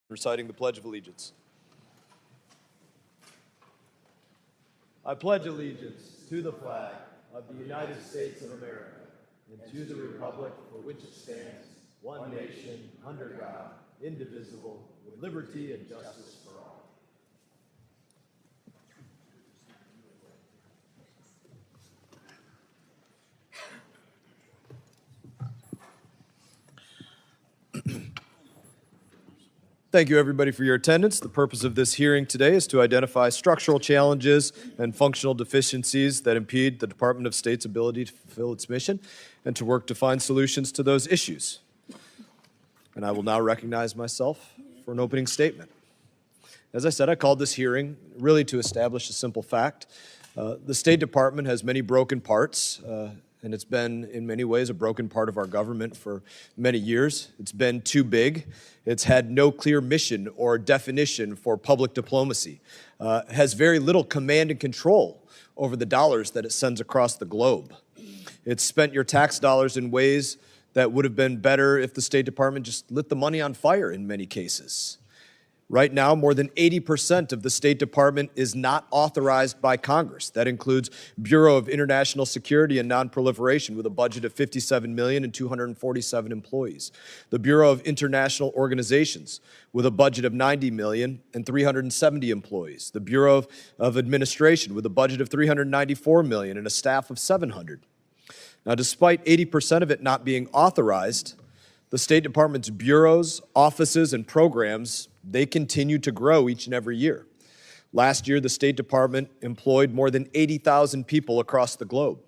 Reciting the Pledge of Allegiance. I pledge allegiance to the flag of the United States of America and to the republic for which it stands, one nation, under God, indivisible, with liberty and justice for all. Thank you, everybody, for your attendance. The purpose of this hearing today is to identify structural challenges and functional deficiencies that impede the Department of State's ability to fulfill its mission and to work to find solutions to those issues. And I will now recognize myself for an opening statement. As I said, I called this hearing really to establish a simple fact. The State Department has many broken parts, and it's been, in many ways, a broken part of our government for many years. It's been too big. It's had no clear mission or definition for public diplomacy. Has very little command and control over the dollars that it sends across the globe. It's spent your tax dollars in ways that would have been better if the State Department just lit the money on fire in many cases. Right now, more than 80% of the State Department is not authorized by Congress. That includes Bureau of International Security and Nonproliferation with a budget of $57 million and 247 employees. The Bureau of International Organizations with a budget of $90 million and 370 employees. The Bureau of Administration with a budget of $394 million and a staff of 700. Now, despite 80% of it not being authorized, the State Department's bureaus, offices, and programs, they continue to grow each and every year. Last year, the State Department employed more than 80,000 people across the globe.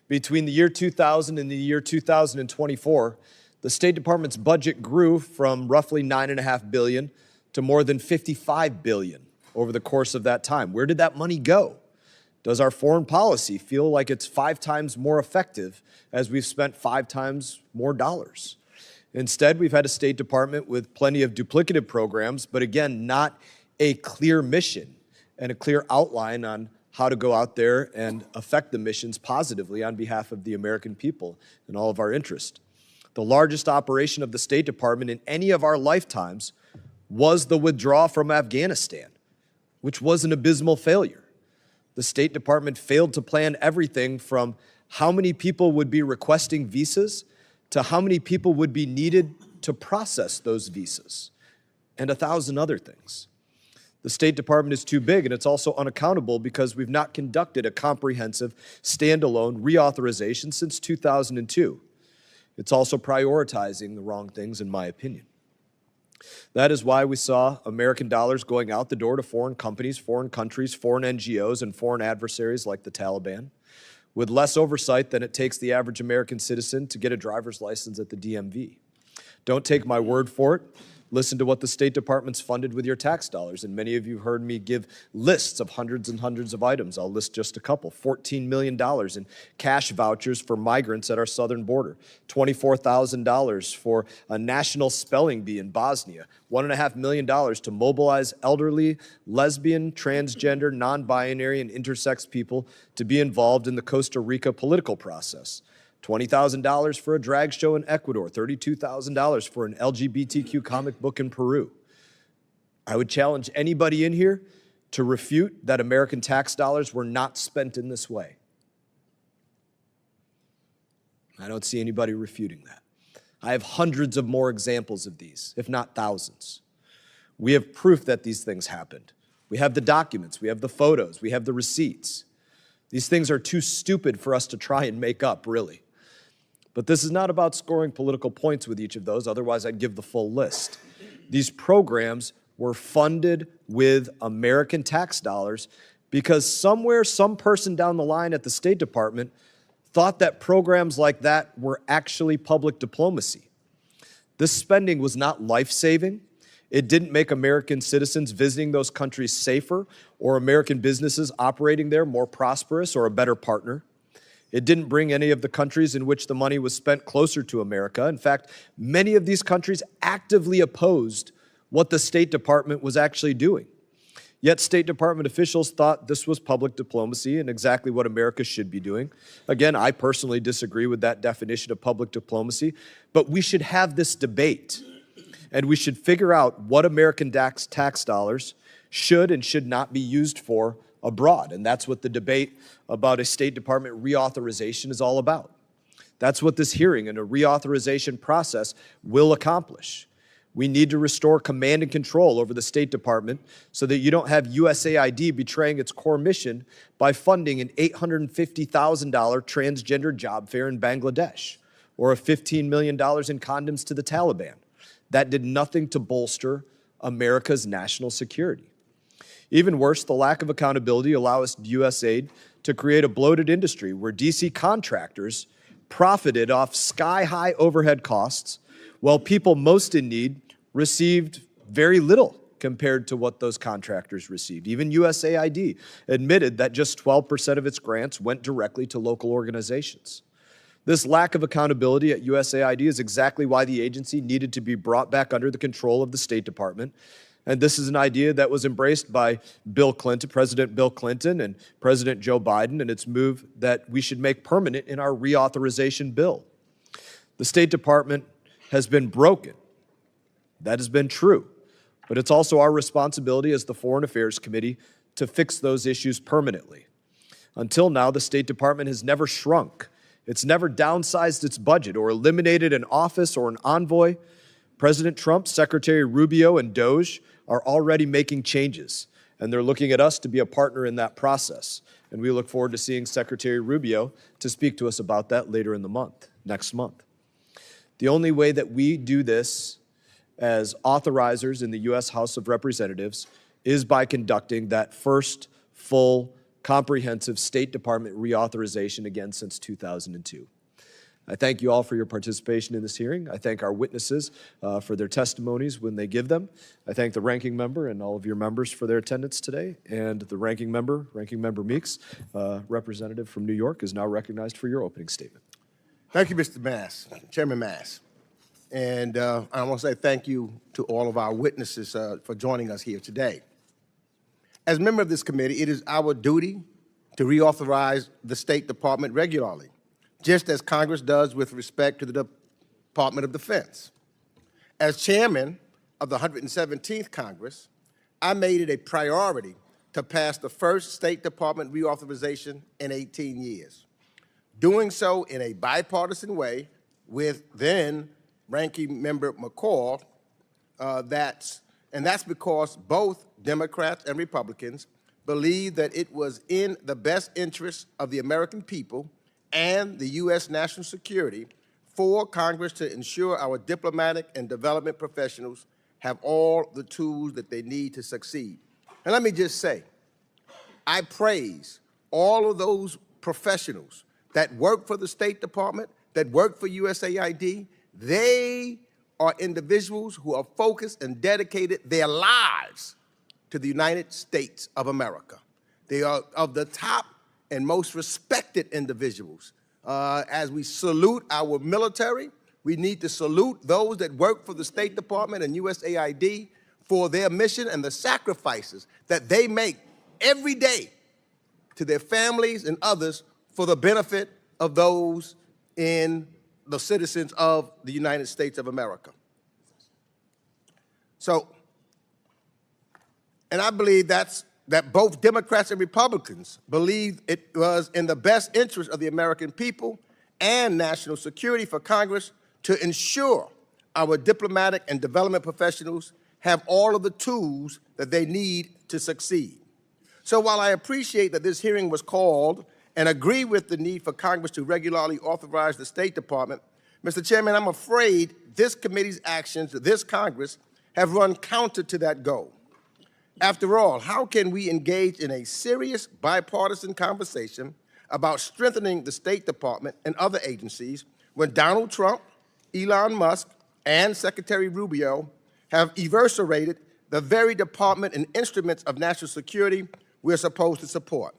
Between the year 2000 and the year 2024, the State Department's budget grew from roughly $9.5 billion to more than $55 billion over the course of that time. Where did that money go? Does our foreign policy feel like it's 5 times more effective as we've spent 5 times more dollars? Instead, we've had a State Department with plenty of duplicative programs, but again, not a clear mission and a clear outline on how to go out there and affect the missions positively on behalf of the American people and all of our interest. The largest operation of the State Department in any of our lifetimes was the withdrawal from Afghanistan, which was an abysmal failure. The State Department failed to plan everything from how many people would be requesting visas to how many people would be needed to process those visas, and 1,000 other things. The State Department is too big, and it's also unaccountable because we've not conducted a comprehensive, standalone reauthorization since 2002. It's also prioritizing the wrong things, in my opinion. That is why we saw American dollars going out the door to foreign companies, foreign countries, foreign NGOs, and foreign adversaries like the Taliban, with less oversight than it takes the average American citizen to get a driver's license at the DMV. Don't take my word for it. Listen to what the State Department's funded with your tax dollars, and many of you heard me give lists of hundreds and hundreds of items. I'll list just a couple. $14 million in cash vouchers for migrants at our southern border, $24,000 for a national spelling bee in Bosnia, $1.5 million to mobilize elderly, lesbian, transgender, non-binary, and intersex people to be involved in the Costa Rica political process. $20,000 for a drag show in Ecuador, $32,000 for an LGBTQ comic book in Peru. I would challenge anybody in here to refute that American tax dollars were not spent in this way. I don't see anybody refuting that. I have hundreds of more examples of these, if not thousands. We have proof that these things happened. We have the documents, we have the photos, we have the receipts. These things are too stupid for us to try and make up, really. But this is not about scoring political points with each of those, otherwise I'd give the full list. These programs were funded with American tax dollars because somewhere, some person down the line at the State Department thought that programs like that were actually public diplomacy. This spending was not life-saving. It didn't make American citizens visiting those countries safer or American businesses operating there more prosperous or a better partner. It didn't bring any of the countries in which the money was spent closer to America. In fact, many of these countries actively opposed what the State Department was actually doing. Yet State Department officials thought this was public diplomacy and exactly what America should be doing. Again, I personally disagree with that definition of public diplomacy, but we should have this debate. And we should figure out what American tax dollars should and should not be used for abroad. And that's what the debate about a State Department reauthorization is all about. That's what this hearing and a reauthorization process will accomplish. We need to restore command and control over the State Department so that you don't have USAID betraying its core mission by funding an $850,000 transgender job fair in Bangladesh or a $15 million in condoms to the Taliban. That did nothing to bolster America's national security. Even worse, the lack of accountability allows USAID to create a bloated industry where DC contractors profited off sky-high overhead costs while people most in need received very little compared to what those contractors received. Even USAID admitted that just 12% of its grants went directly to local organizations. This lack of accountability at USAID is exactly why the agency needed to be brought back under the control of the State Department. And this is an idea that was embraced by Bill Clinton, President Bill Clinton and President Joe Biden, and it's move that we should make permanent in our reauthorization bill. The State Department has been broken. That has been true. But it's also our responsibility as the Foreign Affairs Committee to fix those issues permanently. Until now, the State Department has never shrunk. It's never downsized its budget or eliminated an office or an envoy. President Trump, Secretary Rubio, and DOJ are already making changes, and they're looking at us to be a partner in that process. And we look forward to seeing Secretary Rubio to speak to us about that later in the month, next month. The only way that we do this as authorizers in the U.S. House of Representatives is by conducting that first full, comprehensive State Department reauthorization again since 2002. I thank you all for your participation in this hearing. I thank our witnesses for their testimonies when they give them. I thank the ranking member and all of your members for their attendance today. And the ranking member Meeks, representative from New York, is now recognized for your opening statement. Thank you, Mr. Mass, Chairman Mass. And I want to say thank you to all of our witnesses for joining us here today. As a member of this committee, it is our duty to reauthorize the State Department regularly, just as Congress does with respect to the Department of Defense. As chairman of the 117th Congress, I made it a priority to pass the first State Department reauthorization in 18 years, doing so in a bipartisan way with then Ranking Member McCall. And that's because both Democrats and Republicans believed that it was in the best interest of the American people and the U.S. national security for Congress to ensure our diplomatic and development professionals have all the tools that they need to succeed. And let me just say, I praise all of those professionals that work for the State Department, that work for USAID. They are individuals who are focused and dedicated their lives to the United States of America. They are of the top and most respected individuals. As we salute our military, we need to salute those that work for the State Department and USAID for their mission and the sacrifices that they make every day to their families and others for the benefit of those in the citizens of the United States of America. So, and I believe that both Democrats and Republicans believe it was in the best interest of the American people and national security for Congress to ensure our diplomatic and development professionals have all of the tools that they need to succeed. So while I appreciate that this hearing was called and agree with the need for Congress to regularly authorize the State Department, Mr. Chairman, I'm afraid this committee's actions, this Congress, have run counter to that goal. After all, how can we engage in a serious bipartisan conversation about strengthening the State Department and other agencies when Donald Trump, Elon Musk, and Secretary Rubio have eviscerated the very department and instruments of national security we're supposed to support,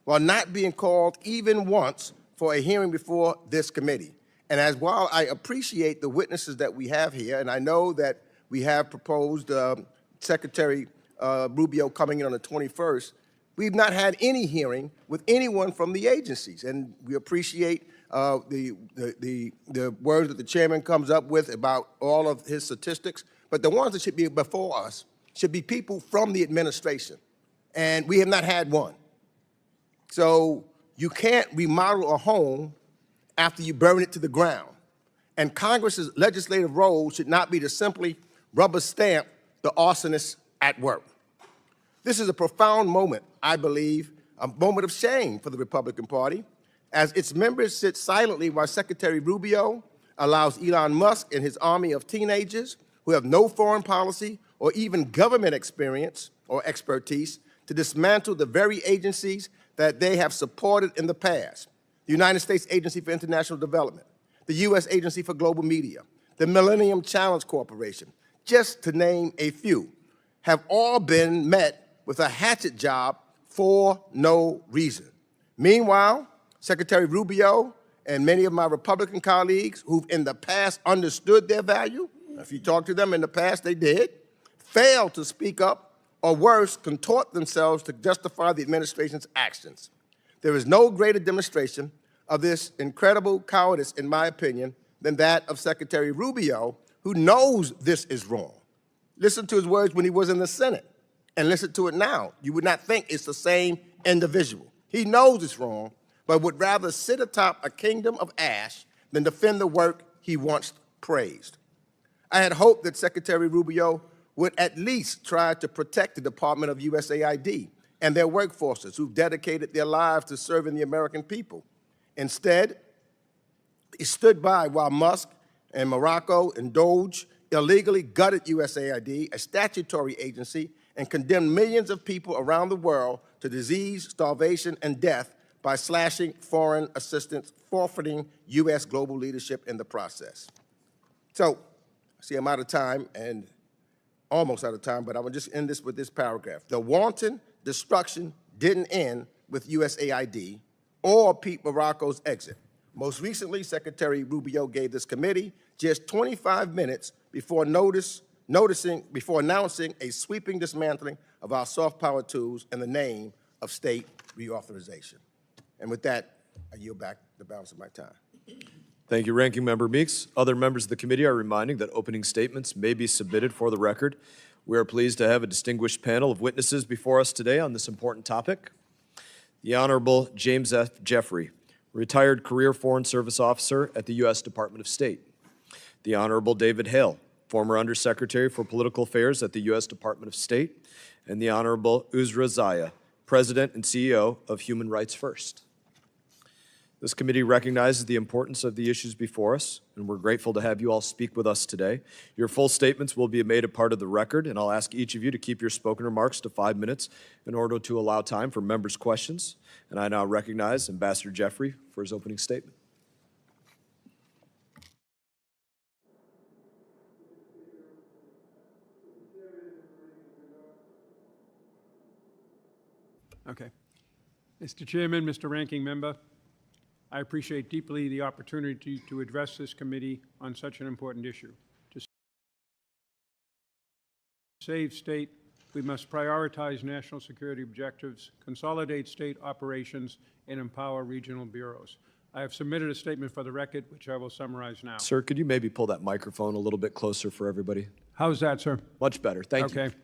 while not being called even once for a hearing before this committee? And while I appreciate the witnesses that we have here, and I know that we have proposed Secretary Rubio coming in on the 21st, we've not had any hearing with anyone from the agencies. And we appreciate the words that the chairman comes up with about all of his statistics. But the ones that should be before us should be people from the administration. And we have not had one. So you can't remodel a home after you burn it to the ground. And Congress's legislative role should not be to simply rubber stamp the arsonists at work. This is a profound moment, I believe, a moment of shame for the Republican Party, as its members sit silently while Secretary Rubio allows Elon Musk and his army of teenagers who have no foreign policy or even government experience or expertise to dismantle the very agencies that they have supported in the past. The United States Agency for International Development, the U.S. Agency for Global Media, the Millennium Challenge Corporation, just to name a few, have all been met with a hatchet job for no reason. Meanwhile, Secretary Rubio and many of my Republican colleagues who've in the past understood their value, if you talk to them in the past, they did, failed to speak up, or worse, contort themselves to justify the administration's actions. There is no greater demonstration of this incredible cowardice, in my opinion, than that of Secretary Rubio, who knows this is wrong. Listen to his words when he was in the Senate, and listen to it now. You would not think it's the same individual. He knows it's wrong, but would rather sit atop a kingdom of ash than defend the work he once praised. I had hoped that Secretary Rubio would at least try to protect the Department of USAID and their workforces who've dedicated their lives to serving the American people. Instead, he stood by while Musk and Morocco and Doge illegally gutted USAID, a statutory agency, and condemned millions of people around the world to disease, starvation, and death by slashing foreign assistance, forfeiting U.S. global leadership in the process. So, I see I'm out of time, and almost out of time, but I will just end this with this paragraph. The wanton destruction didn't end with USAID or Pete Morocco's exit. Most recently, Secretary Rubio gave this committee just 25 minutes before announcing a sweeping dismantling of our soft power tools in the name of state reauthorization. And with that, I yield back the balance of my time. Thank you, Ranking Member Meeks. Other members of the committee are reminding that opening statements may be submitted for the record. We are pleased to have a distinguished panel of witnesses before us today on this important topic. The Honorable James F. Jeffrey, retired career Foreign Service Officer at the U.S. Department of State. The Honorable David Hale, former Undersecretary for Political Affairs at the U.S. Department of State. And the Honorable Uzra Zeya, President and CEO of Human Rights First. This committee recognizes the importance of the issues before us, and we're grateful to have you all speak with us today. Your full statements will be made a part of the record, and I'll ask each of you to keep your spoken remarks to 5 minutes in order to allow time for members' questions. And I now recognize Ambassador Jeffrey for his opening statement. Okay. Mr. Chairman, Mr. Ranking Member, I appreciate deeply the opportunity to address this committee on such an important issue. To save state, we must prioritize national security objectives, consolidate state operations, and empower regional bureaus. I have submitted a statement for the record, which I will summarize now. Sir, could you maybe pull that microphone a little bit closer for everybody? How's that, sir? Much better. Thank you. Okay.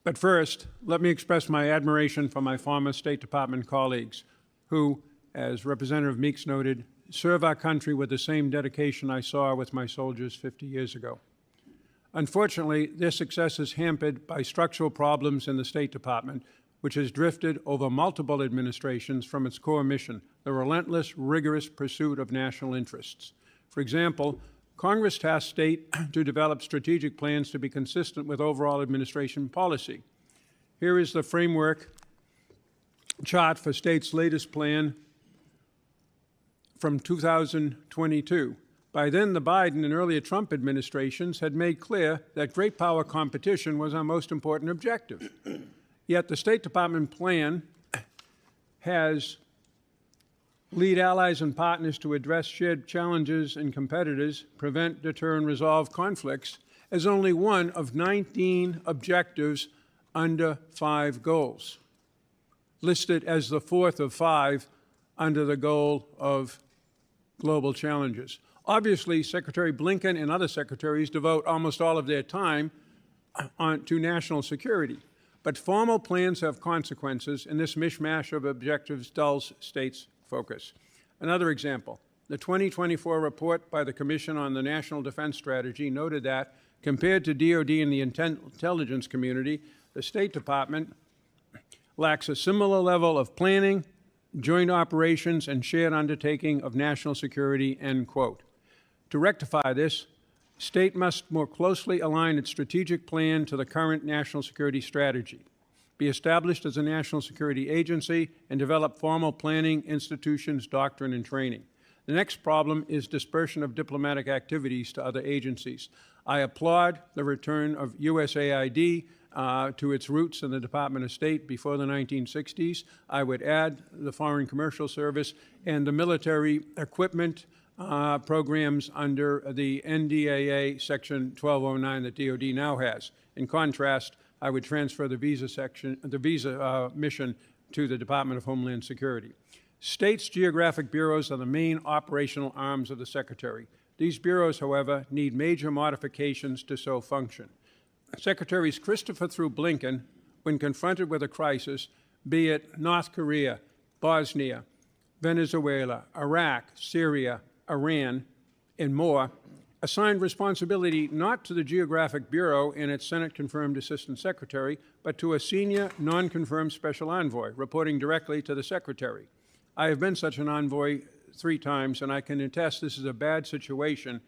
But first, let me express my admiration for my former State Department colleagues who, as Representative Meeks noted, serve our country with the same dedication I saw with my soldiers 50 years ago. Unfortunately, their success is hampered by structural problems in the State Department, which has drifted over multiple administrations from its core mission, the relentless, rigorous pursuit of national interests. For example, Congress tasked state to develop strategic plans to be consistent with overall administration policy. Here is the framework chart for state's latest plan from 2022. By then, the Biden and earlier Trump administrations had made clear that great power competition was our most important objective. Yet the State Department plan has lead allies and partners to address shared challenges and competitors, prevent, deter, and resolve conflicts as only one of 19 objectives under 5 goals, listed as the 4th of 5 under the goal of global challenges. Obviously, Secretary Blinken and other secretaries devote almost all of their time to national security. But formal plans have consequences, and this mishmash of objectives dulls states' focus. Another example, the 2024 report by the Commission on the National Defense Strategy noted that, compared to DoD and the intelligence community, the State Department lacks a similar level of planning, joint operations, and shared undertaking of national security, end quote. To rectify this, state must more closely align its strategic plan to the current national security strategy, be established as a national security agency, and develop formal planning, institutions, doctrine, and training. The next problem is dispersion of diplomatic activities to other agencies. I applaud the return of USAID to its roots in the Department of State before the 1960s. I would add the Foreign Commercial Service and the military equipment programs under the NDAA Section 1209 that DoD now has. In contrast, I would transfer the visa mission to the Department of Homeland Security. States' geographic bureaus are the main operational arms of the Secretary. These bureaus, however, need major modifications to so function. Secretaries Christopher through Blinken, when confronted with a crisis, be it North Korea, Bosnia, Venezuela, Iraq, Syria, Iran, and more, assigned responsibility not to the Geographic Bureau and its Senate-confirmed Assistant Secretary, but to a senior, non-confirmed special envoy, reporting directly to the Secretary. I have been such an envoy 3 times, and I can attest this is a bad situation,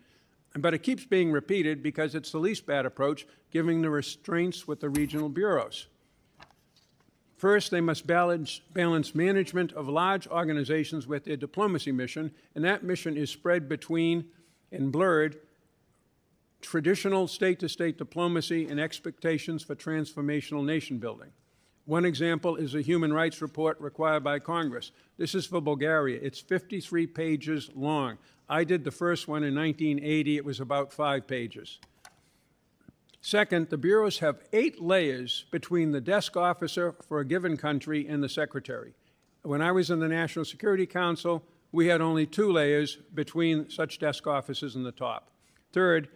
but it keeps being repeated because it's the least bad approach, given the restraints with the regional bureaus. First, they must balance management of large organizations with their diplomacy mission, and that mission is spread between and blurred traditional state-to-state diplomacy and expectations for transformational nation building. One example is a human rights report required by Congress. This is for Bulgaria. It's 53 pages long. I did the first one in 1980. It was about 5 pages. Second, the bureaus have 8 layers between the desk officer for a given country and the secretary. When I was in the National Security Council, we had only 2 layers between such desk officers and the top. Third,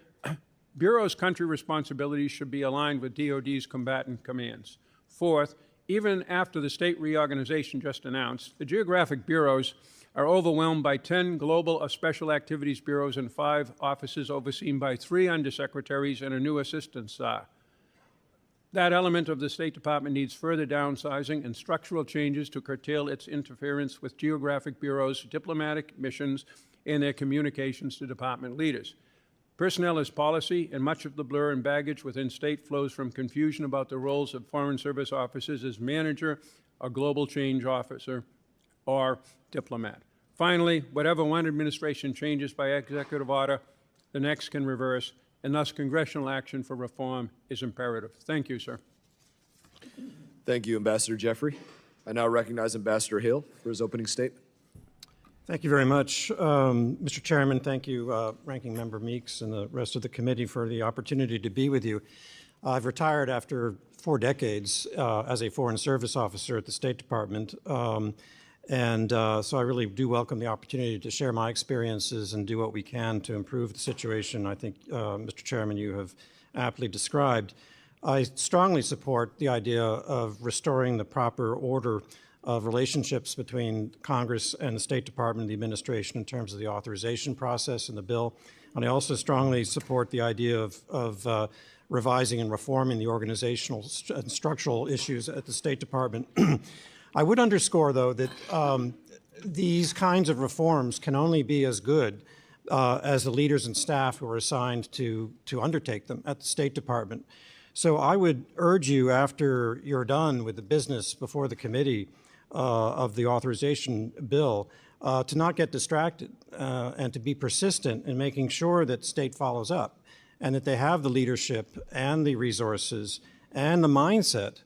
bureaus' country responsibilities should be aligned with DoD's combatant commands. Fourth, even after the state reorganization just announced, the geographic bureaus are overwhelmed by 10 global special activities bureaus and 5 offices overseen by 3 undersecretaries and a new assistant SAR. That element of the State Department needs further downsizing and structural changes to curtail its interference with geographic bureaus' diplomatic missions and their communications to department leaders. Personnel is policy, and much of the blur and baggage within state flows from confusion about the roles of Foreign Service officers as manager, or global change officer, or diplomat. Finally, whatever one administration changes by executive order, the next can reverse, and thus congressional action for reform is imperative. Thank you, sir. Thank you, Ambassador Jeffrey. I now recognize Ambassador Hale for his opening statement. Thank you very much. Mr. Chairman, thank you, Ranking Member Meeks and the rest of the committee for the opportunity to be with you. I've retired after 4 decades as a Foreign Service officer at the State Department. So I really do welcome the opportunity to share my experiences and do what we can to improve the situation I think, Mr. Chairman, you have aptly described. I strongly support the idea of restoring the proper order of relationships between Congress and the State Department and the administration in terms of the authorization process and the bill. And I also strongly support the idea of revising and reforming the organizational and structural issues at the State Department. I would underscore, though, that these kinds of reforms can only be as good as the leaders and staff who are assigned to undertake them at the State Department. So I would urge you, after you're done with the business before the committee of the authorization bill, to not get distracted and to be persistent in making sure that state follows up and that they have the leadership and the resources and the mindset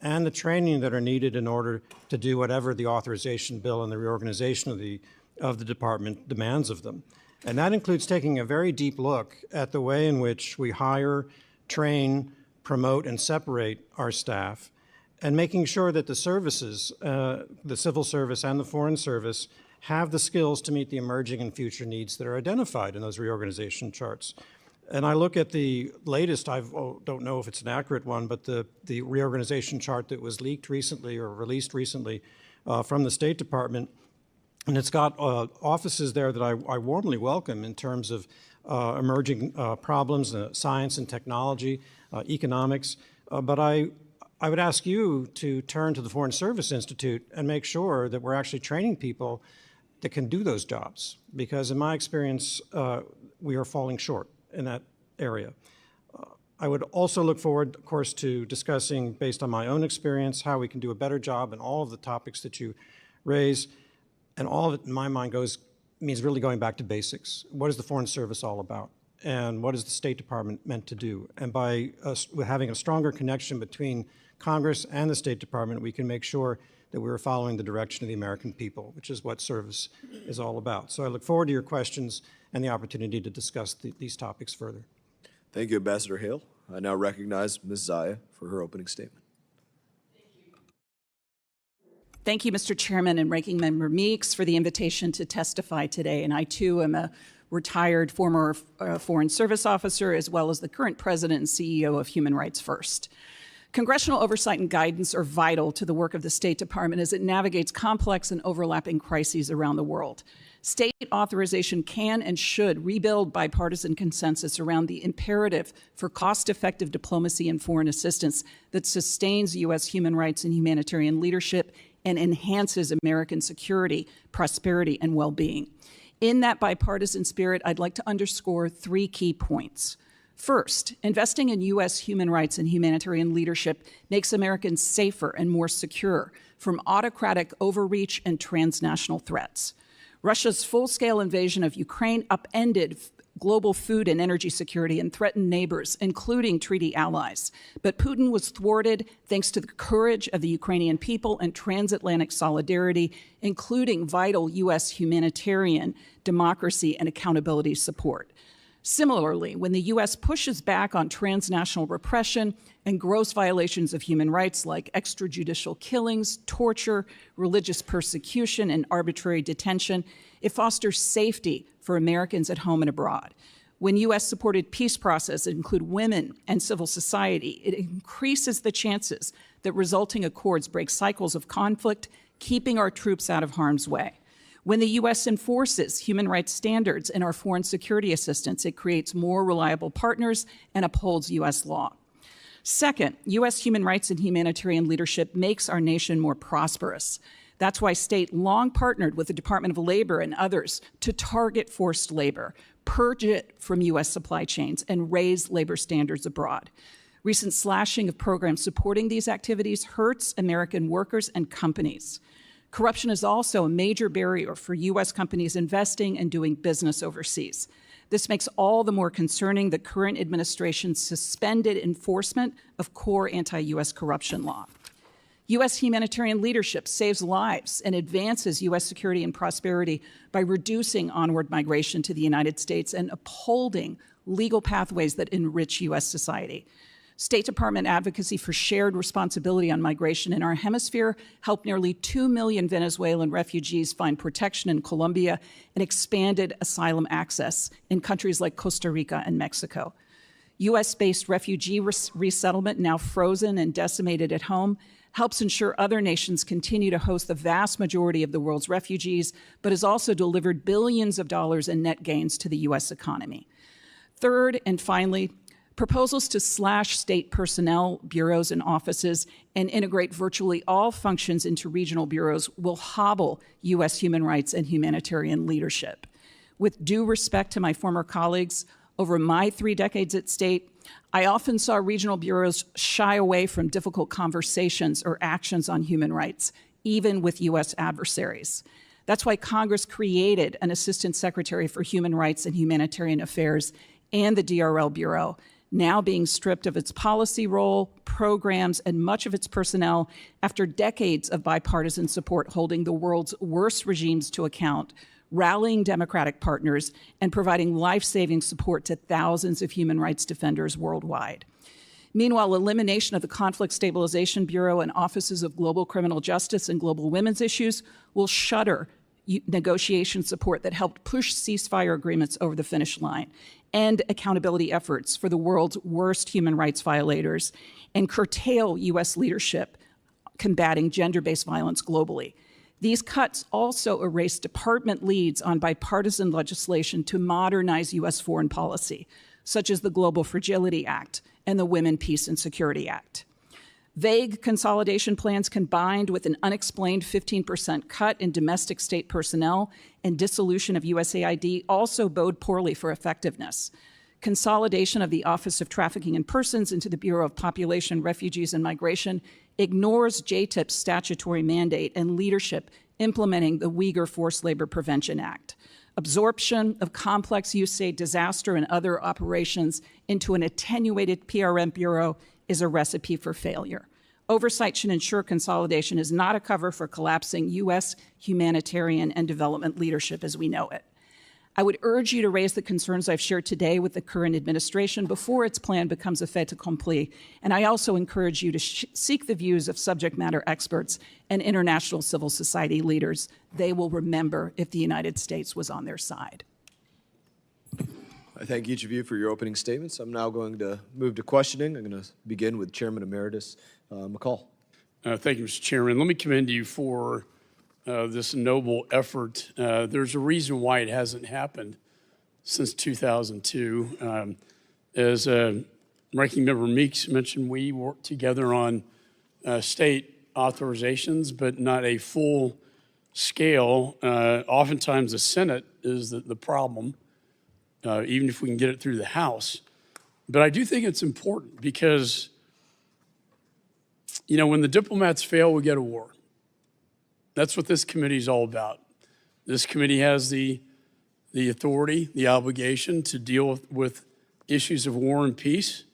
and the training that are needed in order to do whatever the authorization bill and the reorganization of the department demands of them. And that includes taking a very deep look at the way in which we hire, train, promote, and separate our staff, and making sure that the services, the civil service and the foreign service, have the skills to meet the emerging and future needs that are identified in those reorganization charts. And I look at the latest, I don't know if it's an accurate one, but the reorganization chart that was leaked recently or released recently from the State Department, and it's got offices there that I warmly welcome in terms of emerging problems, science and technology, economics. But I would ask you to turn to the Foreign Service Institute and make sure that we're actually training people that can do those jobs. Because in my experience, we are falling short in that area. I would also look forward, of course, to discussing, based on my own experience, how we can do a better job in all of the topics that you raise. And all of it, in my mind, means really going back to basics. What is the Foreign Service all about? And what is the State Department meant to do? And by having a stronger connection between Congress and the State Department, we can make sure that we're following the direction of the American people, which is what service is all about. So I look forward to your questions and the opportunity to discuss these topics further. Thank you, Ambassador Hale. I now recognize Ms. Zeya for her opening statement. Thank you, Mr. Chairman and Ranking Member Meeks, for the invitation to testify today. And I, too, am a retired former Foreign Service officer, as well as the current president and CEO of Human Rights First. Congressional oversight and guidance are vital to the work of the State Department as it navigates complex and overlapping crises around the world. State authorization can and should rebuild bipartisan consensus around the imperative for cost-effective diplomacy and foreign assistance that sustains U.S. human rights and humanitarian leadership and enhances American security, prosperity, and well-being. In that bipartisan spirit, I'd like to underscore 3 key points. First, investing in U.S. human rights and humanitarian leadership makes Americans safer and more secure from autocratic overreach and transnational threats. Russia's full-scale invasion of Ukraine upended global food and energy security and threatened neighbors, including treaty allies. But Putin was thwarted thanks to the courage of the Ukrainian people and transatlantic solidarity, including vital U.S. humanitarian, democracy, and accountability support. Similarly, when the U.S. pushes back on transnational repression and gross violations of human rights like extrajudicial killings, torture, religious persecution, and arbitrary detention, it fosters safety for Americans at home and abroad. When U.S.-supported peace processes include women and civil society, it increases the chances that resulting accords break cycles of conflict, keeping our troops out of harm's way. When the U.S. enforces human rights standards in our foreign security assistance, it creates more reliable partners and upholds U.S. law. Second, U.S. human rights and humanitarian leadership makes our nation more prosperous. That's why state long partnered with the Department of Labor and others to target forced labor, purge it from U.S. supply chains, and raise labor standards abroad. Recent slashing of programs supporting these activities hurts American workers and companies. Corruption is also a major barrier for U.S. companies investing and doing business overseas. This makes all the more concerning the current administration's suspended enforcement of core anti-U.S. corruption law. U.S. humanitarian leadership saves lives and advances U.S. security and prosperity by reducing onward migration to the United States and upholding legal pathways that enrich U.S. society. State Department advocacy for shared responsibility on migration in our hemisphere helped nearly 2 million Venezuelan refugees find protection in Colombia and expanded asylum access in countries like Costa Rica and Mexico. U.S.-based refugee resettlement, now frozen and decimated at home, helps ensure other nations continue to host the vast majority of the world's refugees, but has also delivered billions of dollars in net gains to the U.S. economy. Third, and finally, proposals to slash state personnel bureaus and offices and integrate virtually all functions into regional bureaus will hobble U.S. human rights and humanitarian leadership. With due respect to my former colleagues, over my 3 decades at state, I often saw regional bureaus shy away from difficult conversations or actions on human rights, even with U.S. adversaries. That's why Congress created an Assistant Secretary for Human Rights and Humanitarian Affairs and the DRL Bureau, now being stripped of its policy role, programs, and much of its personnel after decades of bipartisan support holding the world's worst regimes to account, rallying Democratic partners, and providing life-saving support to thousands of human rights defenders worldwide. Meanwhile, elimination of the Conflict Stabilization Bureau and offices of global criminal justice and global women's issues will shutter negotiation support that helped push ceasefire agreements over the finish line, and accountability efforts for the world's worst human rights violators, and curtail U.S. leadership combating gender-based violence globally. These cuts also erase department leads on bipartisan legislation to modernize U.S. foreign policy, such as the Global Fragility Act and the Women, Peace, and Security Act. Vague consolidation plans combined with an unexplained 15% cut in domestic state personnel and dissolution of USAID also bode poorly for effectiveness. Consolidation of the Office of Trafficking in Persons into the Bureau of Population, Refugees, and Migration ignores JTIP's statutory mandate and leadership implementing the Uyghur Forced Labor Prevention Act. Absorption of complex USAID disaster and other operations into an attenuated PRM bureau is a recipe for failure. Oversight should ensure consolidation is not a cover for collapsing U.S. humanitarian and development leadership as we know it. I would urge you to raise the concerns I've shared today with the current administration before its plan becomes a fait accompli, and I also encourage you to seek the views of subject matter experts and international civil society leaders. They will remember if the United States was on their side. I thank each of you for your opening statements. I'm now going to move to questioning. I'm going to begin with Chairman Emeritus McCall. Thank you, Mr. Chairman. Let me commend you for this noble effort. There's a reason why it hasn't happened since 2002. As Ranking Member Meeks mentioned, we worked together on state authorizations, but not a full scale. Oftentimes the Senate is the problem, even if we can get it through the House. But I do think it's important because, you know, when the diplomats fail, we go to war. That's what this committee is all about. This committee has the authority, the obligation to deal with issues of war and peace.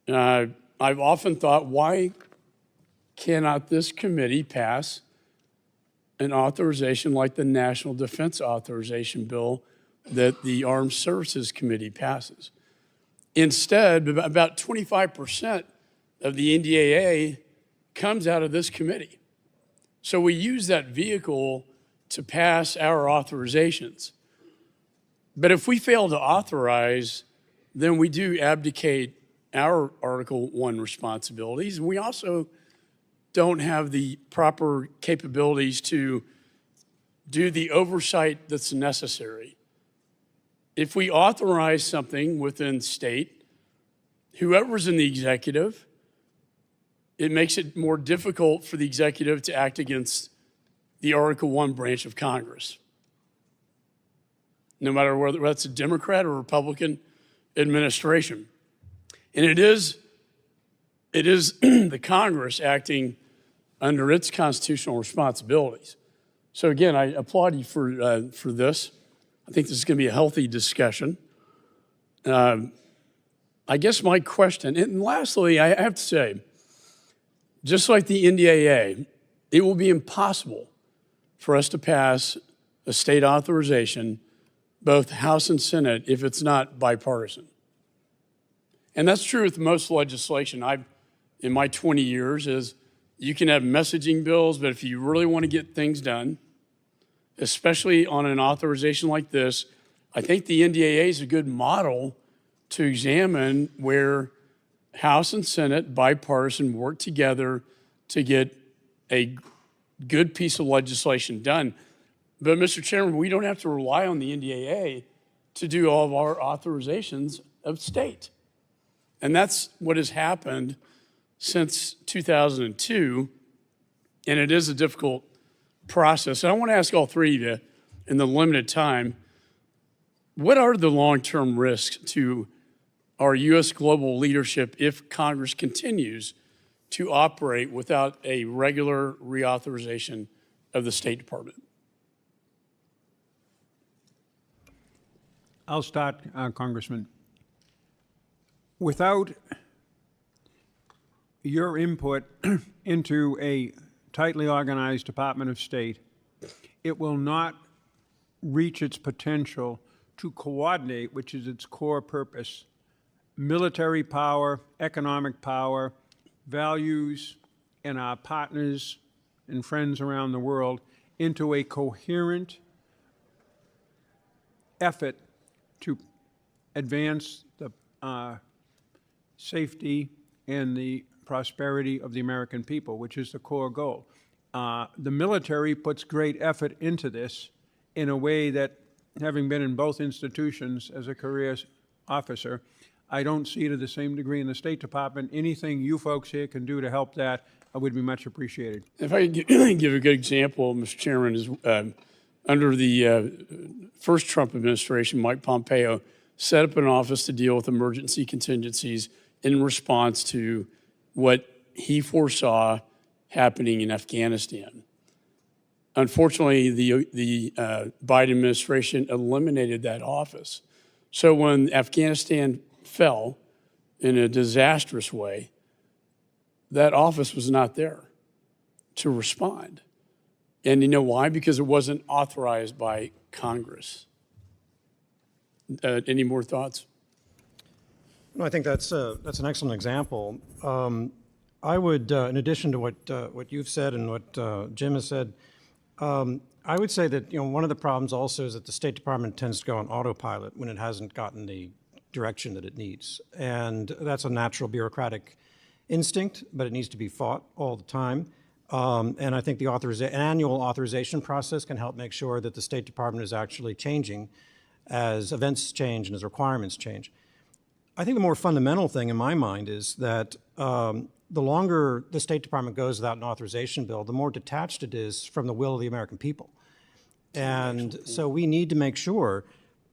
I've often thought, why cannot this committee pass an authorization like the National Defense Authorization Bill that the Armed Services Committee passes? Instead, about 25% of the NDAA comes out of this committee. So we use that vehicle to pass our authorizations. But if we fail to authorize, then we do abdicate our Article 1 responsibilities. And we also don't have the proper capabilities to do the oversight that's necessary. If we authorize something within state, whoever's in the executive, it makes it more difficult for the executive to act against the Article 1 branch of Congress, no matter whether that's a Democrat or Republican administration. And it is the Congress acting under its constitutional responsibilities. So again, I applaud you for this. I think this is going to be a healthy discussion. I guess my question, and lastly, I have to say, just like the NDAA, it will be impossible for us to pass a state authorization, both House and Senate, if it's not bipartisan. And that's true with most legislation. In my 20 years, is you can have messaging bills, but if you really want to get things done, especially on an authorization like this, I think the NDAA is a good model to examine where House and Senate, bipartisan, work together to get a good piece of legislation done. But Mr. Chairman, we don't have to rely on the NDAA to do all of our authorizations of state. And that's what has happened since 2002, and it is a difficult process. And I want to ask all three of you, in the limited time, what are the long-term risks to our U.S. global leadership if Congress continues to operate without a regular reauthorization of the State Department? I'll start, Congressman. Without your input into a tightly organized Department of State, it will not reach its potential to coordinate, which is its core purpose, military power, economic power, values, and our partners and friends around the world, into a coherent effort to advance the safety and the prosperity of the American people, which is the core goal. The military puts great effort into this in a way that, having been in both institutions as a career officer, I don't see to the same degree in the State Department. Anything you folks here can do to help that would be much appreciated. If I can give a good example, Mr. Chairman, is under the first Trump administration, Mike Pompeo set up an office to deal with emergency contingencies in response to what he foresaw happening in Afghanistan. Unfortunately, the Biden administration eliminated that office. So when Afghanistan fell in a disastrous way, that office was not there to respond. And you know why? Because it wasn't authorized by Congress. Any more thoughts? No, I think that's an excellent example. I would, in addition to what you've said and what Jim has said, I would say that one of the problems also is that the State Department tends to go on autopilot when it hasn't gotten the direction that it needs, and that's a natural bureaucratic instinct, but it needs to be fought all the time. And I think the annual authorization process can help make sure that the State Department is actually changing as events change and as requirements change. I think the more fundamental thing in my mind is that the longer the State Department goes without an authorization bill, the more detached it is from the will of the American people. And so we need to make sure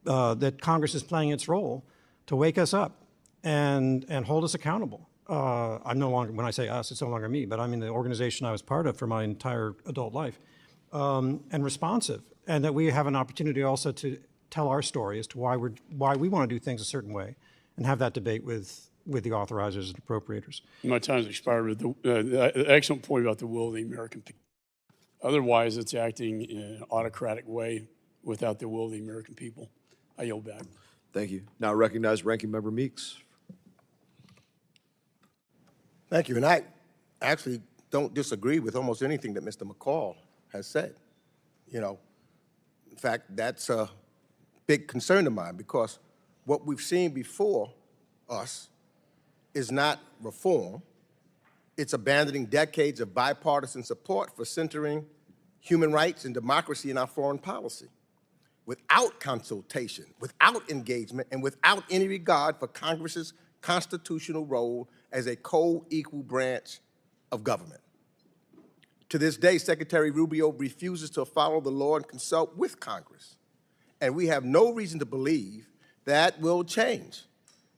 that Congress is playing its role to wake us up and hold us accountable. I'm no longer, when I say us, it's no longer me, but I mean the organization I was part of for my entire adult life, and responsive, and that we have an opportunity also to tell our story as to why we want to do things a certain way, and have that debate with the authorizers and appropriators. My time's expired with the excellent point about the will of the American people. Otherwise, it's acting in an autocratic way without the will of the American people. I yield back. Thank you. Now recognize Ranking Member Meeks. Thank you. And I actually don't disagree with almost anything that Mr. McCall has said. In fact, that's a big concern of mine, because what we've seen before us is not reform. It's abandoning decades of bipartisan support for centering human rights and democracy in our foreign policy, without consultation, without engagement, and without any regard for Congress's constitutional role as a co-equal branch of government. To this day, Secretary Rubio refuses to follow the law and consult with Congress, and we have no reason to believe that will change.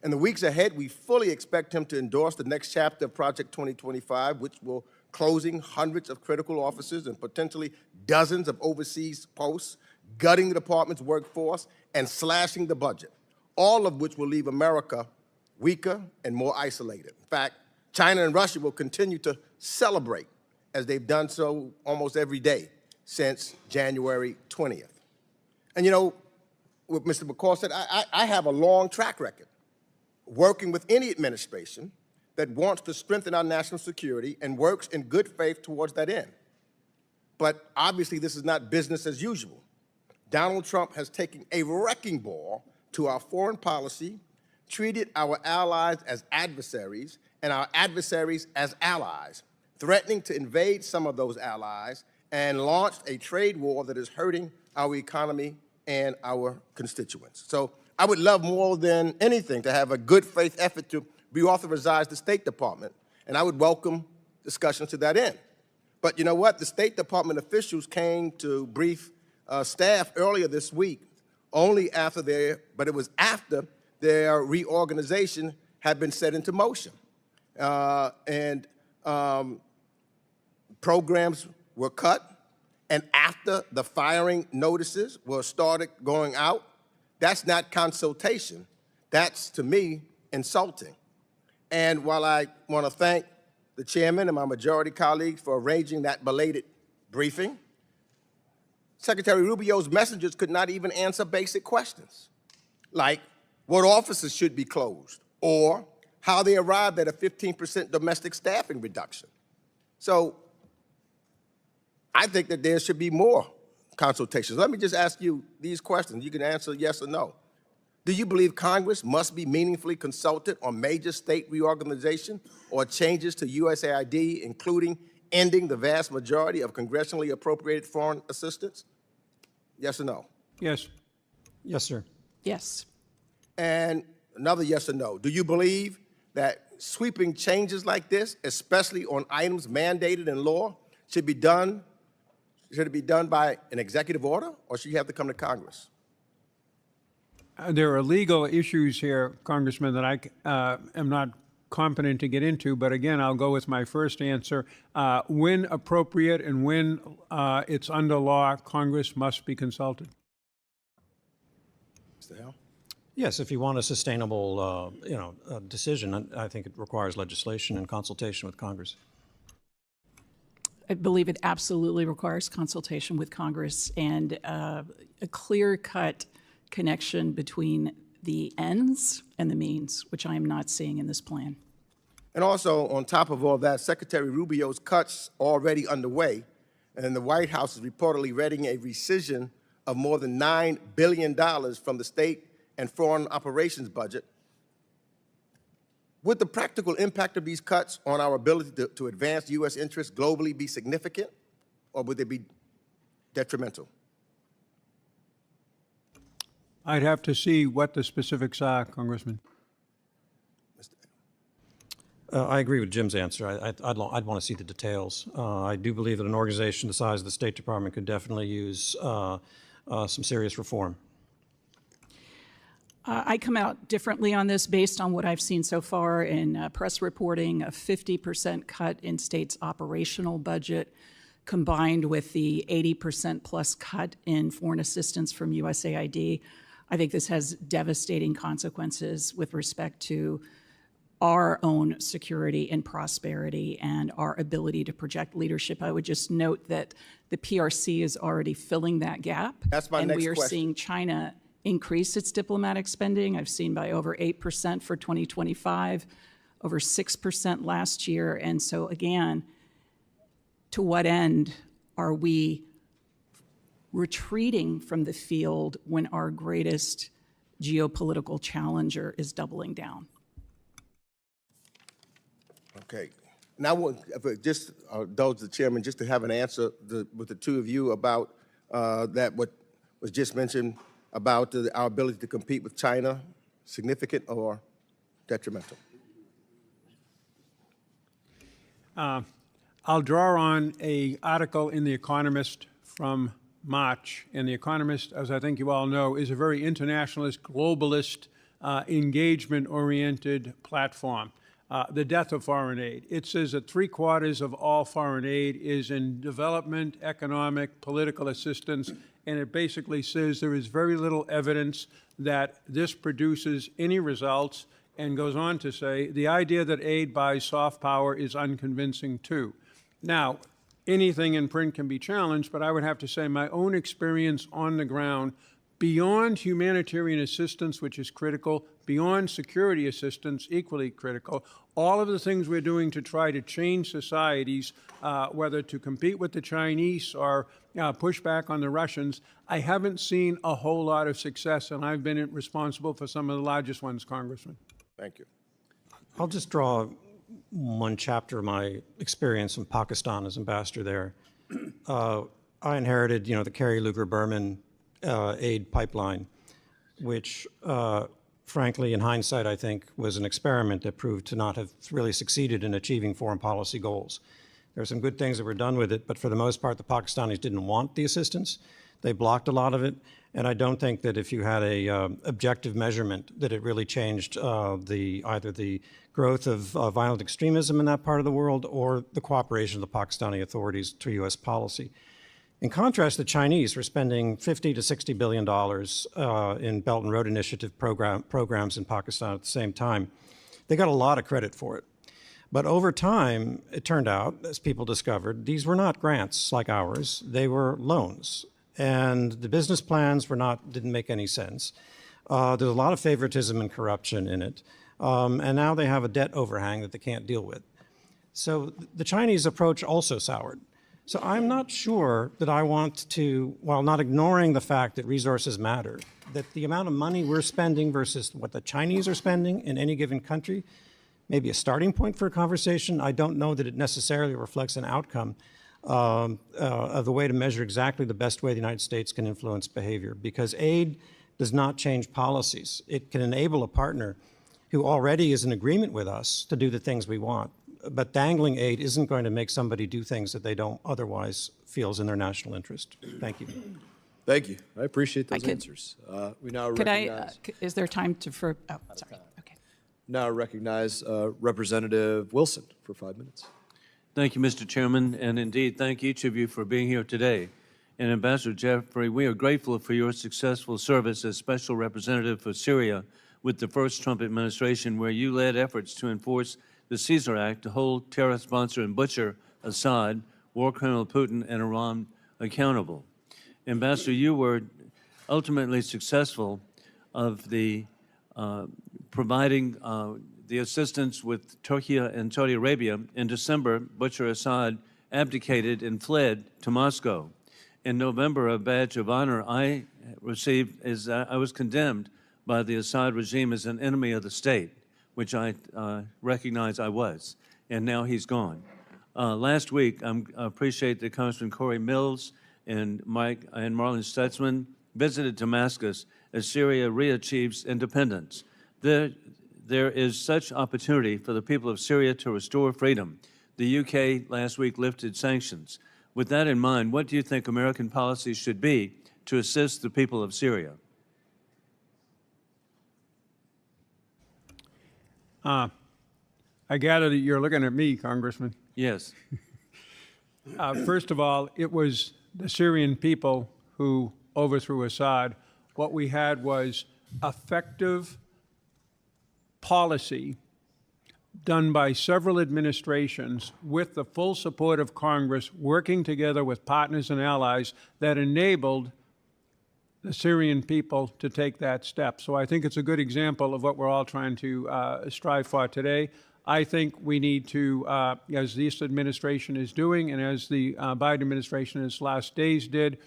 In the weeks ahead, we fully expect him to endorse the next chapter of Project 2025, which will closing hundreds of critical offices and potentially dozens of overseas posts, gutting the department's workforce, and slashing the budget, all of which will leave America weaker and more isolated. In fact, China and Russia will continue to celebrate, as they've done so almost every day since January 20th. And what Mr. McCall said, I have a long track record working with any administration that wants to strengthen our national security and works in good faith towards that end. But obviously, this is not business as usual. Donald Trump has taken a wrecking ball to our foreign policy, treated our allies as adversaries and our adversaries as allies, threatening to invade some of those allies, and launched a trade war that is hurting our economy and our constituents. So I would love more than anything to have a good faith effort to reauthorize the State Department, and I would welcome discussions to that end. But you know what? The State Department officials came to brief staff earlier this week, but it was after their reorganization had been set into motion. Programs were cut, and after the firing notices were started going out. That's not consultation. That's, to me, insulting. And while I want to thank the chairman and my majority colleagues for arranging that belated briefing, Secretary Rubio's messengers could not even answer basic questions, like what offices should be closed, or how they arrived at a 15% domestic staffing reduction. So I think that there should be more consultations. Let me just ask you these questions. You can answer yes or no. Do you believe Congress must be meaningfully consulted on major state reorganization or changes to USAID, including ending the vast majority of congressionally appropriated foreign assistance? Yes or no? Yes. Yes, sir. Yes. And another yes or no. Do you believe that sweeping changes like this, especially on items mandated in law, should it be done by an executive order, or should you have to come to Congress? There are legal issues here, Congressman, that I am not competent to get into, but again, I'll go with my first answer. When appropriate and when it's under law, Congress must be consulted. Mr. Hale? Yes, if you want a sustainable, decision, I think it requires legislation and consultation with Congress. I believe it absolutely requires consultation with Congress and a clear-cut connection between the ends and the means, which I am not seeing in this plan. And also, on top of all that, Secretary Rubio's cuts already underway, and the White House is reportedly readying a rescission of more than $9 billion from the state and foreign operations budget. Would the practical impact of these cuts on our ability to advance U.S. interests globally be significant, or would they be detrimental? I'd have to see what the specifics are, Congressman. I agree with Jim's answer. I'd want to see the details. I do believe that an organization the size of the State Department could definitely use some serious reform. I come out differently on this based on what I've seen so far in press reporting. A 50% cut in states' operational budget combined with the 80% plus cut in foreign assistance from USAID. I think this has devastating consequences with respect to our own security and prosperity and our ability to project leadership. I would just note that the PRC is already filling that gap. That's my next question. And we are seeing China increase its diplomatic spending. I've seen by over 8% for 2025, over 6% last year. And so again, to what end are we retreating from the field when our greatest geopolitical challenger is doubling down? Okay. Now, just indulge the chairman just to have an answer with the two of you about that what was just mentioned about our ability to compete with China, significant or detrimental? I'll draw on an article in The Economist from March. And The Economist, as I think you all know, is a very internationalist, globalist, engagement-oriented platform. The death of foreign aid. It says that 3/4 of all foreign aid is in development, economic, political assistance, and it basically says there is very little evidence that this produces any results, and goes on to say the idea that aid buys soft power is unconvincing too. Now, anything in print can be challenged, but I would have to say my own experience on the ground, beyond humanitarian assistance, which is critical, beyond security assistance, equally critical, all of the things we're doing to try to change societies, whether to compete with the Chinese or push back on the Russians, I haven't seen a whole lot of success, and I've been responsible for some of the largest ones, Congressman. Thank you. I'll just draw one chapter of my experience in Pakistan as ambassador there. I inherited, the Kerry Lugar-Berman aid pipeline, which, frankly, in hindsight, I think was an experiment that proved to not have really succeeded in achieving foreign policy goals. There are some good things that were done with it, but for the most part, the Pakistanis didn't want the assistance. They blocked a lot of it, and I don't think that if you had a objective measurement that it really changed either the growth of violent extremism in that part of the world or the cooperation of the Pakistani authorities to U.S. policy. In contrast, the Chinese were spending $50 to $60 billion in Belt and Road Initiative programs in Pakistan at the same time. They got a lot of credit for it. But over time, it turned out, as people discovered, these were not grants like ours. They were loans. And the business plans didn't make any sense. There's a lot of favoritism and corruption in it. And now they have a debt overhang that they can't deal with. So the Chinese approach also soured. So I'm not sure that I want to, while not ignoring the fact that resources matter, that the amount of money we're spending versus what the Chinese are spending in any given country may be a starting point for a conversation. I don't know that it necessarily reflects an outcome of the way to measure exactly the best way the United States can influence behavior, because aid does not change policies. It can enable a partner who already is in agreement with us to do the things we want. But dangling aid isn't going to make somebody do things that they don't otherwise feel is in their national interest. Thank you. Thank you. I appreciate those answers. We now Could recognize, is there time to, oh, sorry, okay. now recognize Representative Wilson for 5 minutes. Thank you, Mr. Chairman, and indeed, thank each of you for being here today. And Ambassador Jeffrey, we are grateful for your successful service as Special Representative for Syria with the first Trump administration, where you led efforts to enforce the Caesar Act to hold terrorist sponsor and butcher Assad, war criminal Putin, and Iran accountable. Ambassador, you were ultimately successful of the providing the assistance with Turkey and Saudi Arabia. In December, Bashar Assad abdicated and fled to Moscow. In November, a badge of honor I received is I was condemned by the Assad regime as an enemy of the state, which I recognize I was, and now he's gone. Last week, I appreciate that Congressman Corey Mills and Mike and Marlon Stutzman visited Damascus as Syria reachieves independence. There is such opportunity for the people of Syria to restore freedom. The UK last week lifted sanctions. With that in mind, what do you think American policy should be to assist the people of Syria? I gather that you're looking at me, Congressman. Yes. First of all, it was the Syrian people who overthrew Assad. What we had was effective policy done by several administrations with the full support of Congress, working together with partners and allies that enabled the Syrian people to take that step. So I think it's a good example of what we're all trying to strive for today. I think we need to, as this administration is doing and as the Biden administration in its last days did,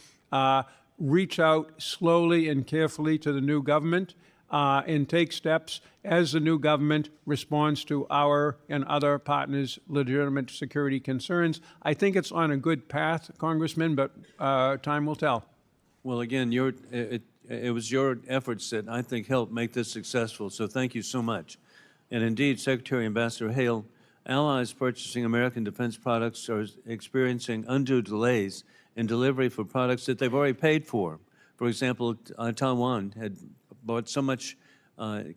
reach out slowly and carefully to the new government and take steps as the new government responds to our and other partners' legitimate security concerns. I think it's on a good path, Congressman, but time will tell. Well, again, it was your efforts that I think helped make this successful, so thank you so much. And indeed, Secretary Ambassador Hale, allies purchasing American defense products are experiencing undue delays in delivery for products that they've already paid for. For example, Taiwan had bought so much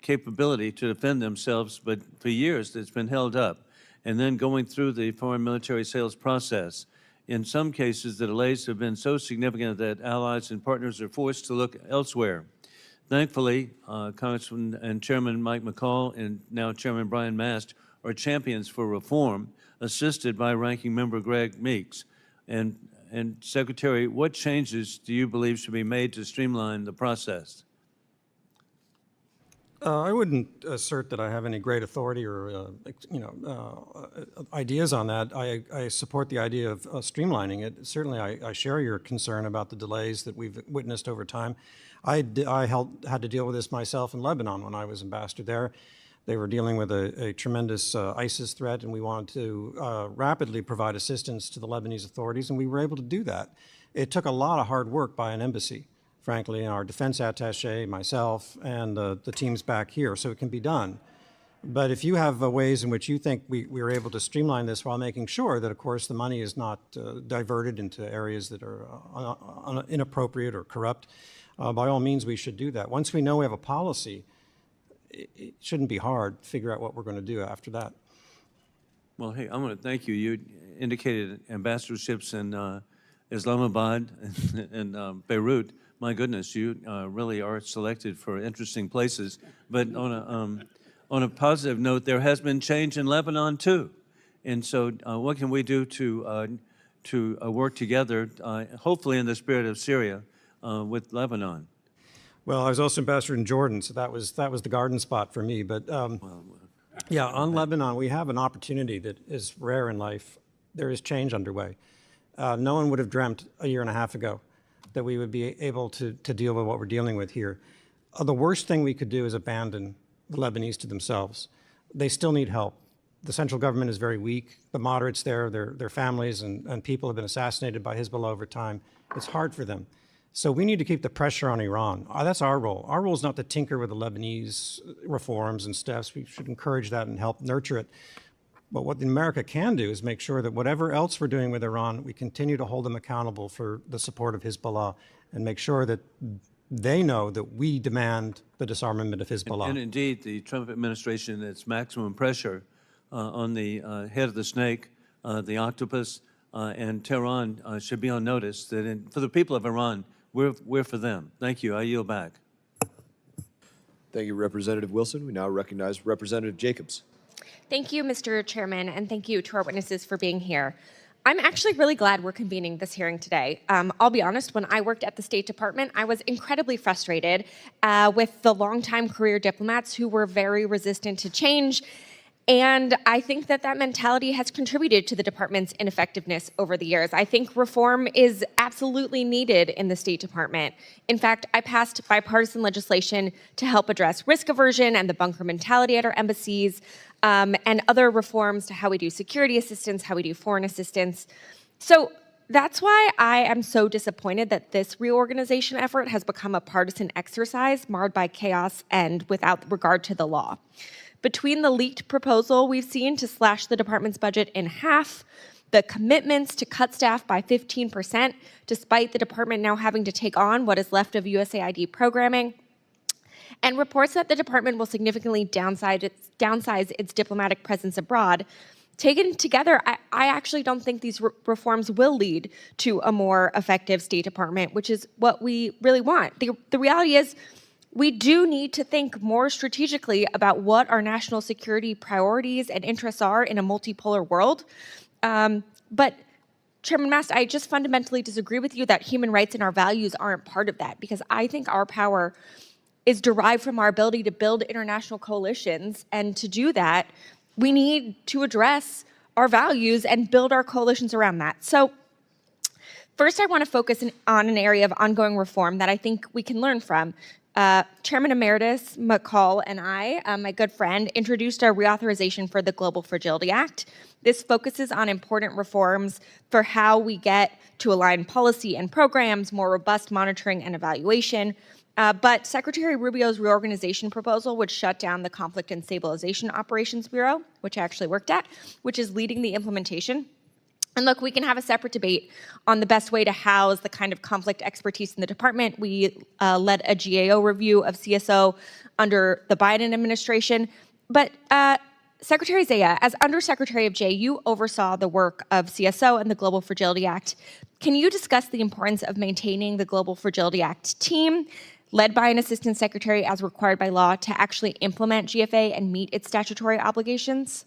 capability to defend themselves, but for years it's been held up. And then going through the foreign military sales process, in some cases the delays have been so significant that allies and partners are forced to look elsewhere. Thankfully, Congressman and Chairman Mike McCall and now Chairman Brian Mast are champions for reform, assisted by Ranking Member Greg Meeks. And Secretary, what changes do you believe should be made to streamline the process? I wouldn't assert that I have any great authority or, ideas on that. I support the idea of streamlining it. Certainly, I share your concern about the delays that we've witnessed over time. I had to deal with this myself in Lebanon when I was ambassador there. They were dealing with a tremendous ISIS threat, and we wanted to rapidly provide assistance to the Lebanese authorities, and we were able to do that. It took a lot of hard work by an embassy, frankly, our defense attaché, myself, and the teams back here, so it can be done. But if you have ways in which you think we were able to streamline this while making sure that, of course, the money is not diverted into areas that are inappropriate or corrupt, by all means, we should do that. Once we know we have a policy, it shouldn't be hard to figure out what we're going to do after that. Well, hey, I want to thank you. You indicated ambassadorships in Islamabad and Beirut. My goodness, you really are selected for interesting places. But on a positive note, there has been change in Lebanon too, and so what can we do to work together, hopefully in the spirit of Syria, with Lebanon? Well, I was also ambassador in Jordan, so that was the garden spot for me. But yeah, on Lebanon, we have an opportunity that is rare in life. There is change underway. No one would have dreamt a year and a half ago that we would be able to deal with what we're dealing with here. The worst thing we could do is abandon the Lebanese to themselves. They still need help. The central government is very weak. The moderates there, their families and people have been assassinated by Hezbollah over time. It's hard for them. So we need to keep the pressure on Iran. That's our role. Our role is not to tinker with the Lebanese reforms and steps. We should encourage that and help nurture it. But what America can do is make sure that whatever else we're doing with Iran, we continue to hold them accountable for the support of Hezbollah and make sure that they know that we demand the disarmament of Hezbollah. And indeed, the Trump administration, its maximum pressure on the head of the snake, the octopus, and Tehran should be on notice that for the people of Iran, we're for them. Thank you. I yield back. Thank you, Representative Wilson. We now recognize Representative Jacobs. Thank you, Mr. Chairman, and thank you to our witnesses for being here. I'm actually really glad we're convening this hearing today. I'll be honest, when I worked at the State Department, I was incredibly frustrated with the longtime career diplomats who were very resistant to change. And I think that mentality has contributed to the department's ineffectiveness over the years. I think reform is absolutely needed in the State Department. In fact, I passed bipartisan legislation to help address risk aversion and the bunker mentality at our embassies, and other reforms to how we do security assistance, how we do foreign assistance. So that's why I am so disappointed that this reorganization effort has become a partisan exercise marred by chaos and without regard to the law. Between the leaked proposal we've seen to slash the department's budget in half, the commitments to cut staff by 15%, despite the department now having to take on what is left of USAID programming, and reports that the department will significantly downsize its diplomatic presence abroad, taken together, I actually don't think these reforms will lead to a more effective State Department, which is what we really want. The reality is, we do need to think more strategically about what our national security priorities and interests are in a multipolar world. But Chairman Mast, I just fundamentally disagree with you that human rights and our values aren't part of that, because I think our power is derived from our ability to build international coalitions. And to do that, we need to address our values and build our coalitions around that. So first, I want to focus on an area of ongoing reform that I think we can learn from. Chairman Emeritus McCall and I, my good friend, introduced our reauthorization for the Global Fragility Act. This focuses on important reforms for how we get to align policy and programs, more robust monitoring and evaluation. But Secretary Rubio's reorganization proposal would shut down the Conflict and Stabilization Operations Bureau, which I actually worked at, which is leading the implementation. And look, we can have a separate debate on the best way to house the kind of conflict expertise in the department. We led a GAO review of CSO under the Biden administration. But Secretary Zeya, as Undersecretary of J, you oversaw the work of CSO and the Global Fragility Act. Can you discuss the importance of maintaining the Global Fragility Act team, led by an assistant secretary as required by law, to actually implement GFA and meet its statutory obligations?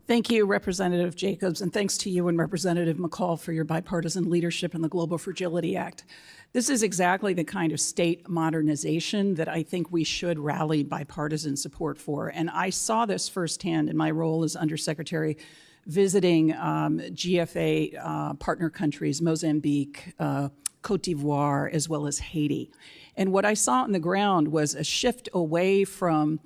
Thank you, Representative Jacobs, and thanks to you and Representative McCall for your bipartisan leadership in the Global Fragility Act. This is exactly the kind of state modernization that I think we should rally bipartisan support for. And I saw this firsthand in my role as Undersecretary visiting GFA partner countries, Mozambique, Cote d'Ivoire, as well as Haiti. And what I saw on the ground was a shift away from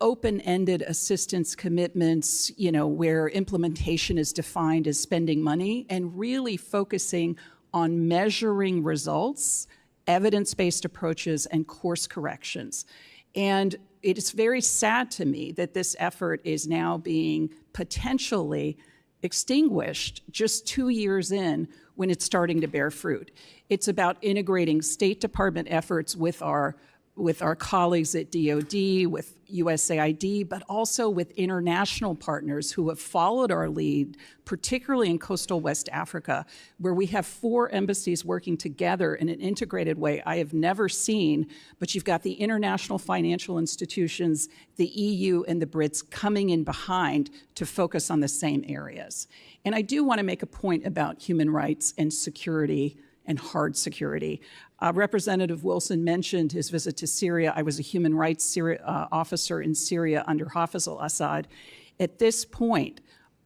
open-ended assistance commitments, where implementation is defined as spending money, and really focusing on measuring results, evidence-based approaches, and course corrections. And it is very sad to me that this effort is now being potentially extinguished just 2 years in when it's starting to bear fruit. It's about integrating State Department efforts with our colleagues at DOD, with USAID, but also with international partners who have followed our lead, particularly in coastal West Africa, where we have 4 embassies working together in an integrated way I have never seen. But you've got the international financial institutions, the EU, and the Brits coming in behind to focus on the same areas. And I do want to make a point about human rights and security and hard security. Representative Wilson mentioned his visit to Syria. I was a human rights officer in Syria under Hafiz al-Assad. At this point,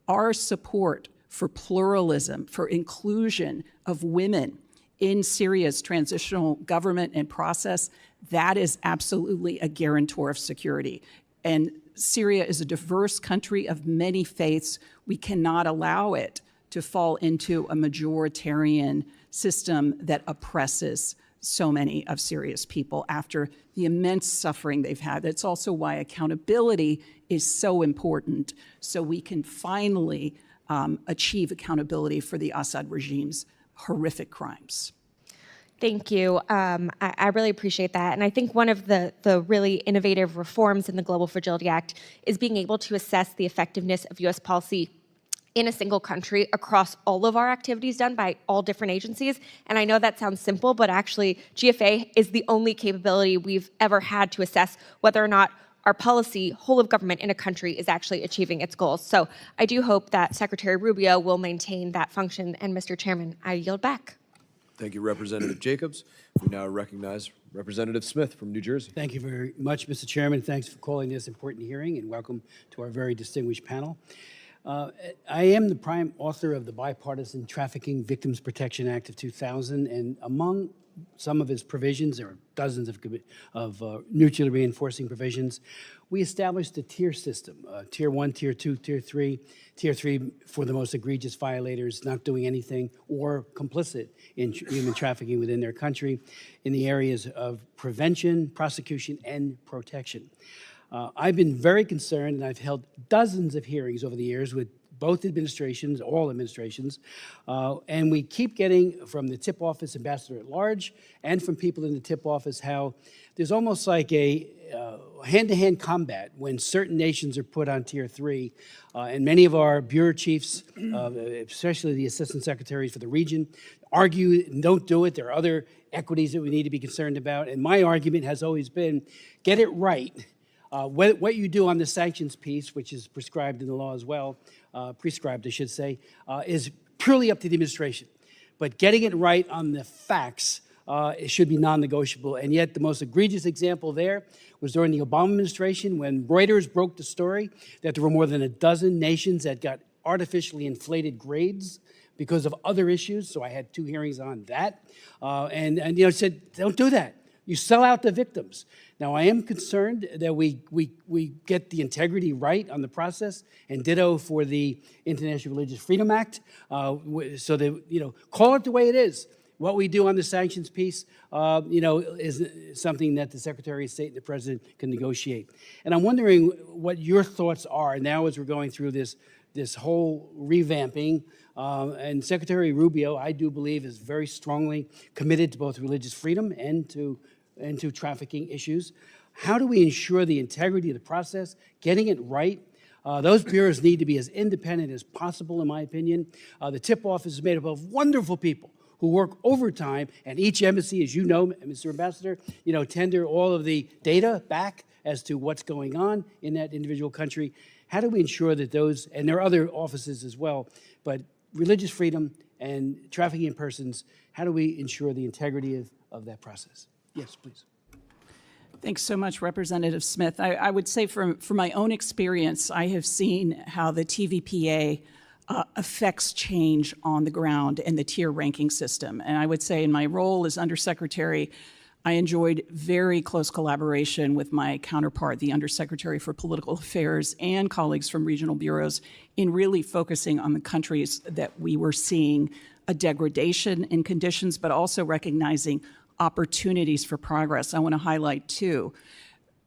our support for pluralism, for inclusion of women in Syria's transitional government and process, that is absolutely a guarantor of security. And Syria is a diverse country of many faiths. We cannot allow it to fall into a majoritarian system that oppresses so many of Syria's people after the immense suffering they've had. That's also why accountability is so important, so we can finally achieve accountability for the Assad regime's horrific crimes. Thank you. I really appreciate that. And I think one of the really innovative reforms in the Global Fragility Act is being able to assess the effectiveness of U.S. policy in a single country across all of our activities done by all different agencies. And I know that sounds simple, but actually GFA is the only capability we've ever had to assess whether or not our policy, whole of government in a country, is actually achieving its goals. So I do hope that Secretary Rubio will maintain that function. And Mr. Chairman, I yield back. Thank you, Representative Jacobs. We now recognize Representative Smith from New Jersey. Thank you very much, Mr. Chairman. Thanks for calling this important hearing, and welcome to our very distinguished panel. I am the prime author of the Bipartisan Trafficking Victims Protection Act of 2000, and among some of its provisions, there are dozens of mutually reinforcing provisions. We established a tier system, tier 1, tier 2, tier 3. Tier 3 for the most egregious violators not doing anything or complicit in human trafficking within their country in the areas of prevention, prosecution, and protection. I've been very concerned, and I've held dozens of hearings over the years with both administrations, all administrations, and we keep getting from the tip office, ambassador at large, and from people in the tip office how there's almost like a hand-to-hand combat when certain nations are put on tier 3, and many of our bureau chiefs, especially the assistant secretaries for the region, argue and don't do it. There are other equities that we need to be concerned about, and my argument has always been, get it right. What you do on the sanctions piece, which is prescribed in the law as well, prescribed, I should say, is purely up to the administration. But getting it right on the facts, it should be non-negotiable. And yet the most egregious example there was during the Obama administration when Reuters broke the story that there were more than a dozen nations that got artificially inflated grades because of other issues. So I had 2 hearings on that. And said, don't do that. You sell out the victims. Now, I am concerned that we get the integrity right on the process, and ditto for the International Religious Freedom Act, so that, call it the way it is. What we do on the sanctions piece, is something that the Secretary of State and the President can negotiate. And I'm wondering what your thoughts are now as we're going through this whole revamping. And Secretary Rubio, I do believe, is very strongly committed to both religious freedom and to trafficking issues. How do we ensure the integrity of the process, getting it right? Those bureaus need to be as independent as possible, in my opinion. The tip office is made up of wonderful people who work overtime, and each embassy, as you know, Mr. Ambassador, tender all of the data back as to what's going on in that individual country. How do we ensure that those, and there are other offices as well, but religious freedom and trafficking in persons, how do we ensure the integrity of that process? Yes, please. Thanks so much, Representative Smith. I would say from my own experience, I have seen how the TVPA affects change on the ground in the tier ranking system. And I would say in my role as Undersecretary, I enjoyed very close collaboration with my counterpart, the Undersecretary for Political Affairs, and colleagues from regional bureaus in really focusing on the countries that we were seeing a degradation in conditions, but also recognizing opportunities for progress. I want to highlight 2.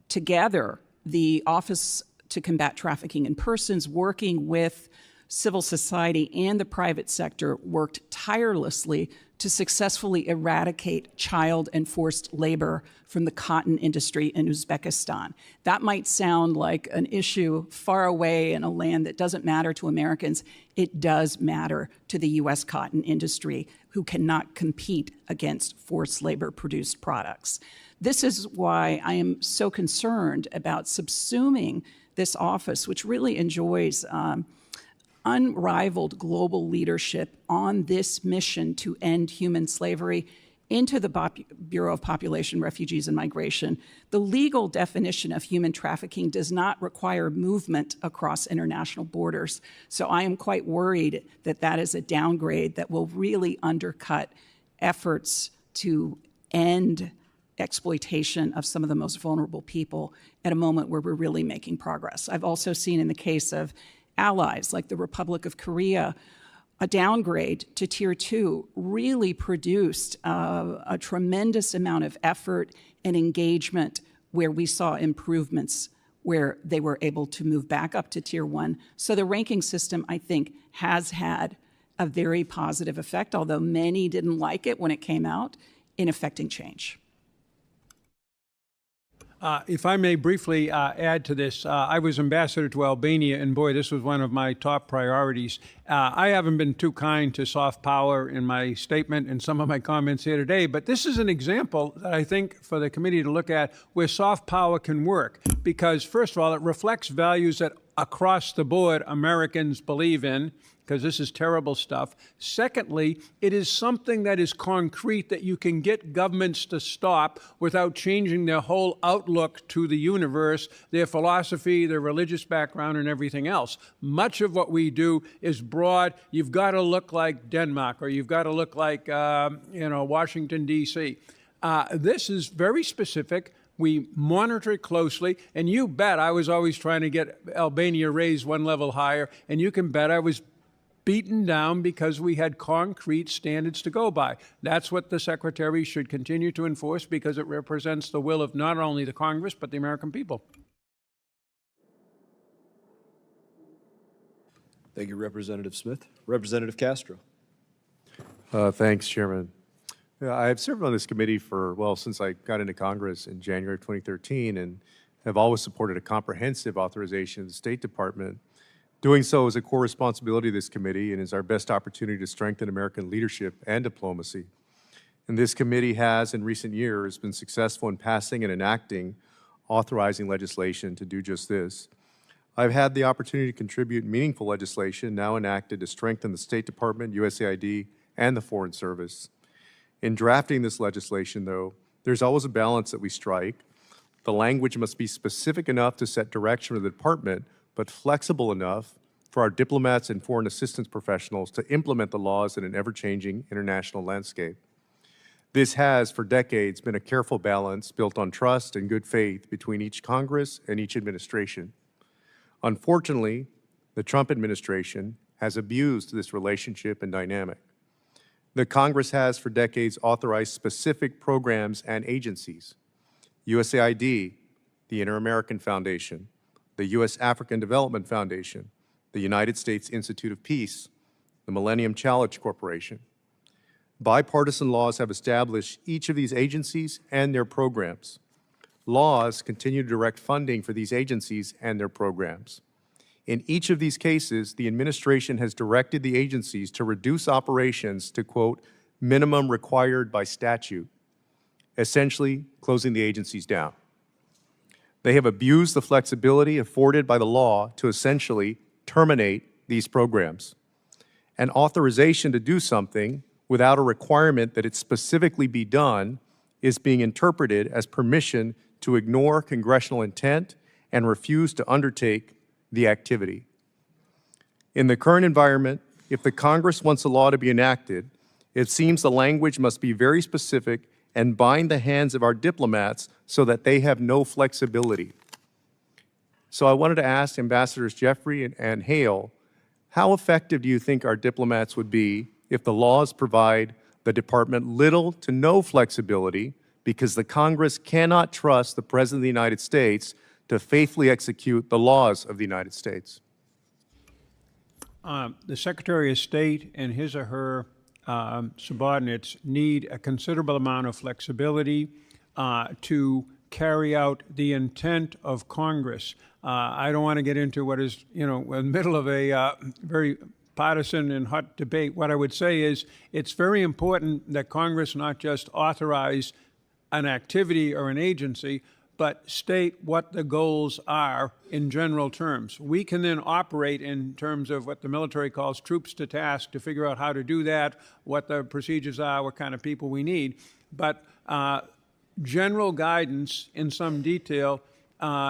Together, the Office to Combat Trafficking in Persons, working with civil society and the private sector, worked tirelessly to successfully eradicate child and forced labor from the cotton industry in Uzbekistan. That might sound like an issue far away in a land that doesn't matter to Americans. It does matter to the U.S. cotton industry, who cannot compete against forced labor-produced products. This is why I am so concerned about subsuming this office, which really enjoys unrivaled global leadership on this mission to end human slavery, into the Bureau of Population, Refugees, and Migration, the legal definition of human trafficking does not require movement across international borders. So I am quite worried that that is a downgrade that will really undercut efforts to end exploitation of some of the most vulnerable people at a moment where we're really making progress. I've also seen in the case of allies like the Republic of Korea, a downgrade to Tier 2 really produced a tremendous amount of effort and engagement where we saw improvements where they were able to move back up to Tier 1. So the ranking system, I think, has had a very positive effect, although many didn't like it when it came out, in affecting change. If I may briefly add to this, I was ambassador to Albania, and boy, this was one of my top priorities. I haven't been too kind to soft power in my statement and some of my comments here today, but this is an example that I think for the committee to look at where soft power can work, because first of all, it reflects values that across the board Americans believe in, because this is terrible stuff. Secondly, it is something that is concrete that you can get governments to stop without changing their whole outlook to the universe, their philosophy, their religious background, and everything else. Much of what we do is broad. You've got to look like Denmark, or you've got to look like, Washington, D.C. This is very specific. We monitor it closely, and you bet I was always trying to get Albania raised one level higher, and you can bet I was beaten down because we had concrete standards to go by. That's what the Secretary should continue to enforce, because it represents the will of not only the Congress, but the American people. Thank you, Representative Smith. Representative Castro. Thanks, Chairman. I've served on this committee for, well, since I got into Congress in January of 2013, and have always supported a comprehensive authorization of the State Department. Doing so is a core responsibility of this committee and is our best opportunity to strengthen American leadership and diplomacy. And this committee has, in recent years, been successful in passing and enacting authorizing legislation to do just this. I've had the opportunity to contribute meaningful legislation now enacted to strengthen the State Department, USAID, and the Foreign Service. In drafting this legislation, though, there's always a balance that we strike. The language must be specific enough to set direction of the department, but flexible enough for our diplomats and foreign assistance professionals to implement the laws in an ever-changing international landscape. This has, for decades, been a careful balance built on trust and good faith between each Congress and each administration. Unfortunately, the Trump administration has abused this relationship and dynamic. The Congress has, for decades, authorized specific programs and agencies. USAID, the Inter-American Foundation, the U.S. African Development Foundation, the United States Institute of Peace, the Millennium Challenge Corporation. Bipartisan laws have established each of these agencies and their programs. Laws continue to direct funding for these agencies and their programs. In each of these cases, the administration has directed the agencies to reduce operations to, quote, minimum required by statute, essentially closing the agencies down. They have abused the flexibility afforded by the law to essentially terminate these programs. An authorization to do something without a requirement that it specifically be done is being interpreted as permission to ignore congressional intent and refuse to undertake the activity. In the current environment, if the Congress wants a law to be enacted, it seems the language must be very specific and bind the hands of our diplomats so that they have no flexibility. So I wanted to ask Ambassadors Jeffrey and Hale, how effective do you think our diplomats would be if the laws provide the department little to no flexibility because the Congress cannot trust the President of the United States to faithfully execute the laws of the United States? The Secretary of State and his or her subordinates need a considerable amount of flexibility to carry out the intent of Congress. I don't want to get into what is, in the middle of a very partisan and hot debate. What I would say is it's very important that Congress not just authorize an activity or an agency, but state what the goals are in general terms. We can then operate in terms of what the military calls troops to task to figure out how to do that, what the procedures are, what kind of people we need. But general guidance in some detail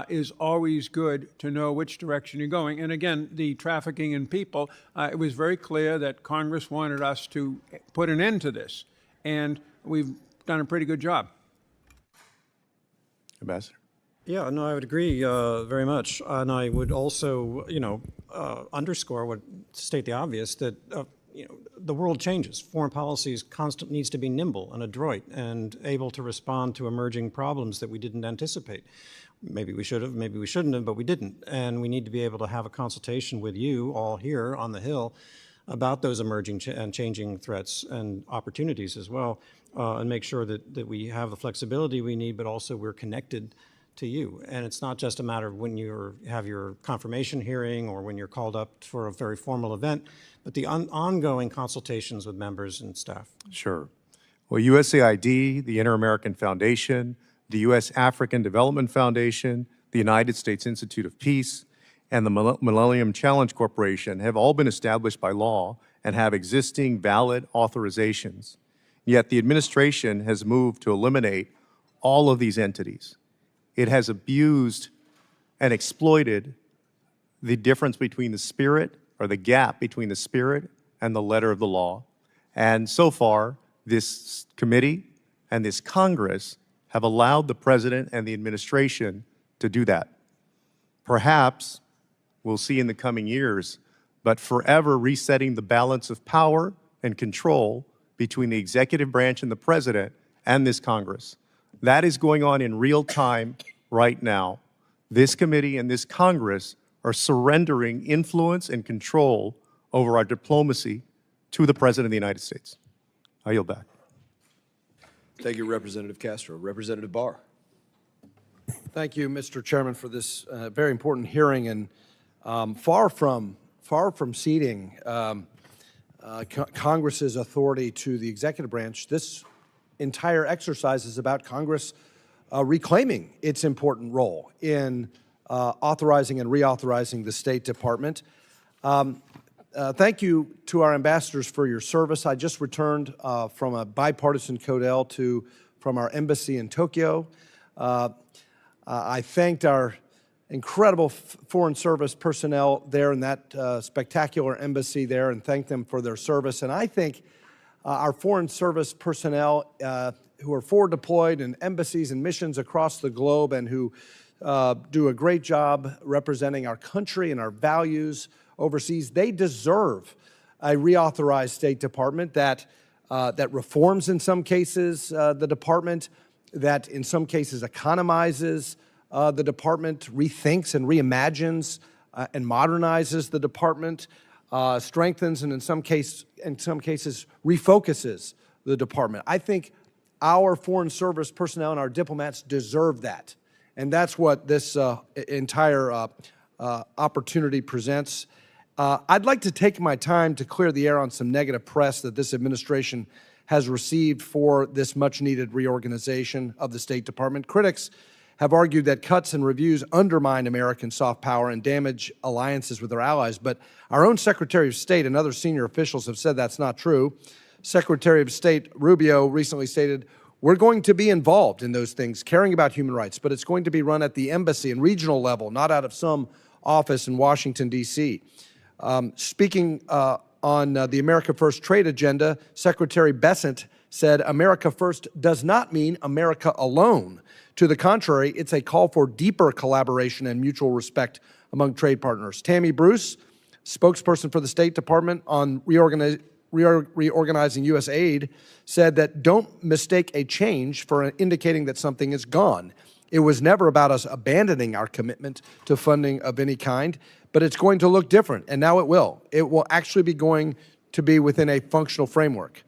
is always good to know which direction you're going. And again, the trafficking in people, it was very clear that Congress wanted us to put an end to this. And we've done a pretty good job. Ambassador. Yeah, no, I would agree very much. And I would also, underscore state the obvious that, the world changes. Foreign policy needs to be nimble and adroit and able to respond to emerging problems that we didn't anticipate. Maybe we should have, maybe we shouldn't have, but we didn't. And we need to be able to have a consultation with you all here on the Hill about those emerging and changing threats and opportunities as well, and make sure that we have the flexibility we need, but also we're connected to you. And it's not just a matter of when you have your confirmation hearing or when you're called up for a very formal event, but the ongoing consultations with members and staff. Sure. Well, USAID, the Inter-American Foundation, the U.S. African Development Foundation, the United States Institute of Peace, and the Millennium Challenge Corporation have all been established by law and have existing valid authorizations. Yet the administration has moved to eliminate all of these entities. It has abused and exploited the difference between the spirit, or the gap between the spirit and the letter of the law. And so far, this committee and this Congress have allowed the president and the administration to do that. Perhaps, we'll see in the coming years, but forever resetting the balance of power and control between the executive branch and the president and this Congress. That is going on in real time right now. This committee and this Congress are surrendering influence and control over our diplomacy to the President of the United States. I yield back. Thank you, Representative Castro. Representative Barr. Thank you, Mr. Chairman, for this very important hearing. And far from ceding Congress's authority to the executive branch, this entire exercise is about Congress reclaiming its important role in authorizing and reauthorizing the State Department. Thank you to our ambassadors for your service. I just returned from a bipartisan Codel from our embassy in Tokyo. I thanked our incredible Foreign Service personnel there in that spectacular embassy there and thanked them for their service. And I think our Foreign Service personnel who are forward deployed in embassies and missions across the globe and who do a great job representing our country and our values overseas, they deserve a reauthorized State Department that reforms in some cases the department, that in some cases economizes the department, rethinks and reimagines and modernizes the department, strengthens and in some cases refocuses the department. I think our Foreign Service personnel and our diplomats deserve that. And that's what this entire opportunity presents. I'd like to take my time to clear the air on some negative press that this administration has received for this much-needed reorganization of the State Department. Critics have argued that cuts and reviews undermine American soft power and damage alliances with our allies. But our own Secretary of State and other senior officials have said that's not true. Secretary of State Rubio recently stated, "We're going to be involved in those things, caring about human rights, but it's going to be run at the embassy and regional level, not out of some office in Washington, D.C." Speaking on the America First trade agenda, Secretary Bessent said, "America First does not mean America alone. To the contrary, it's a call for deeper collaboration and mutual respect among trade partners." Tammy Bruce, spokesperson for the State Department on reorganizing U.S. aid, said that don't mistake a change for indicating that something is gone. It was never about us abandoning our commitment to funding of any kind, but it's going to look different, and now it will. It will actually be going to be within a functional framework.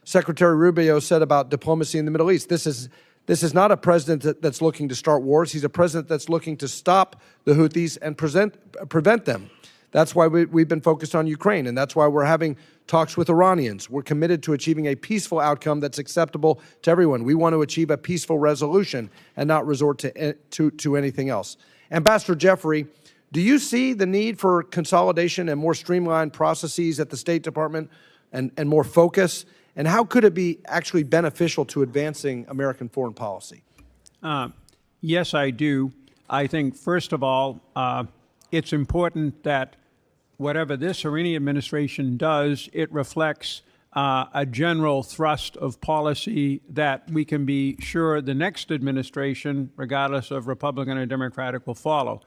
Secretary Rubio said about diplomacy in the Middle East, this is not a president that's looking to start wars. He's a president that's looking to stop the Houthis and prevent them. That's why we've been focused on Ukraine, and that's why we're having talks with Iranians. We're committed to achieving a peaceful outcome that's acceptable to everyone. We want to achieve a peaceful resolution and not resort to anything else. Ambassador Jeffrey, do you see the need for consolidation and more streamlined processes at the State Department and more focus? And how could it be actually beneficial to advancing American foreign policy? Yes, I do. I think, first of all, it's important that whatever this or any administration does, it reflects a general thrust of policy that we can be sure the next administration, regardless of Republican or Democratic, will follow.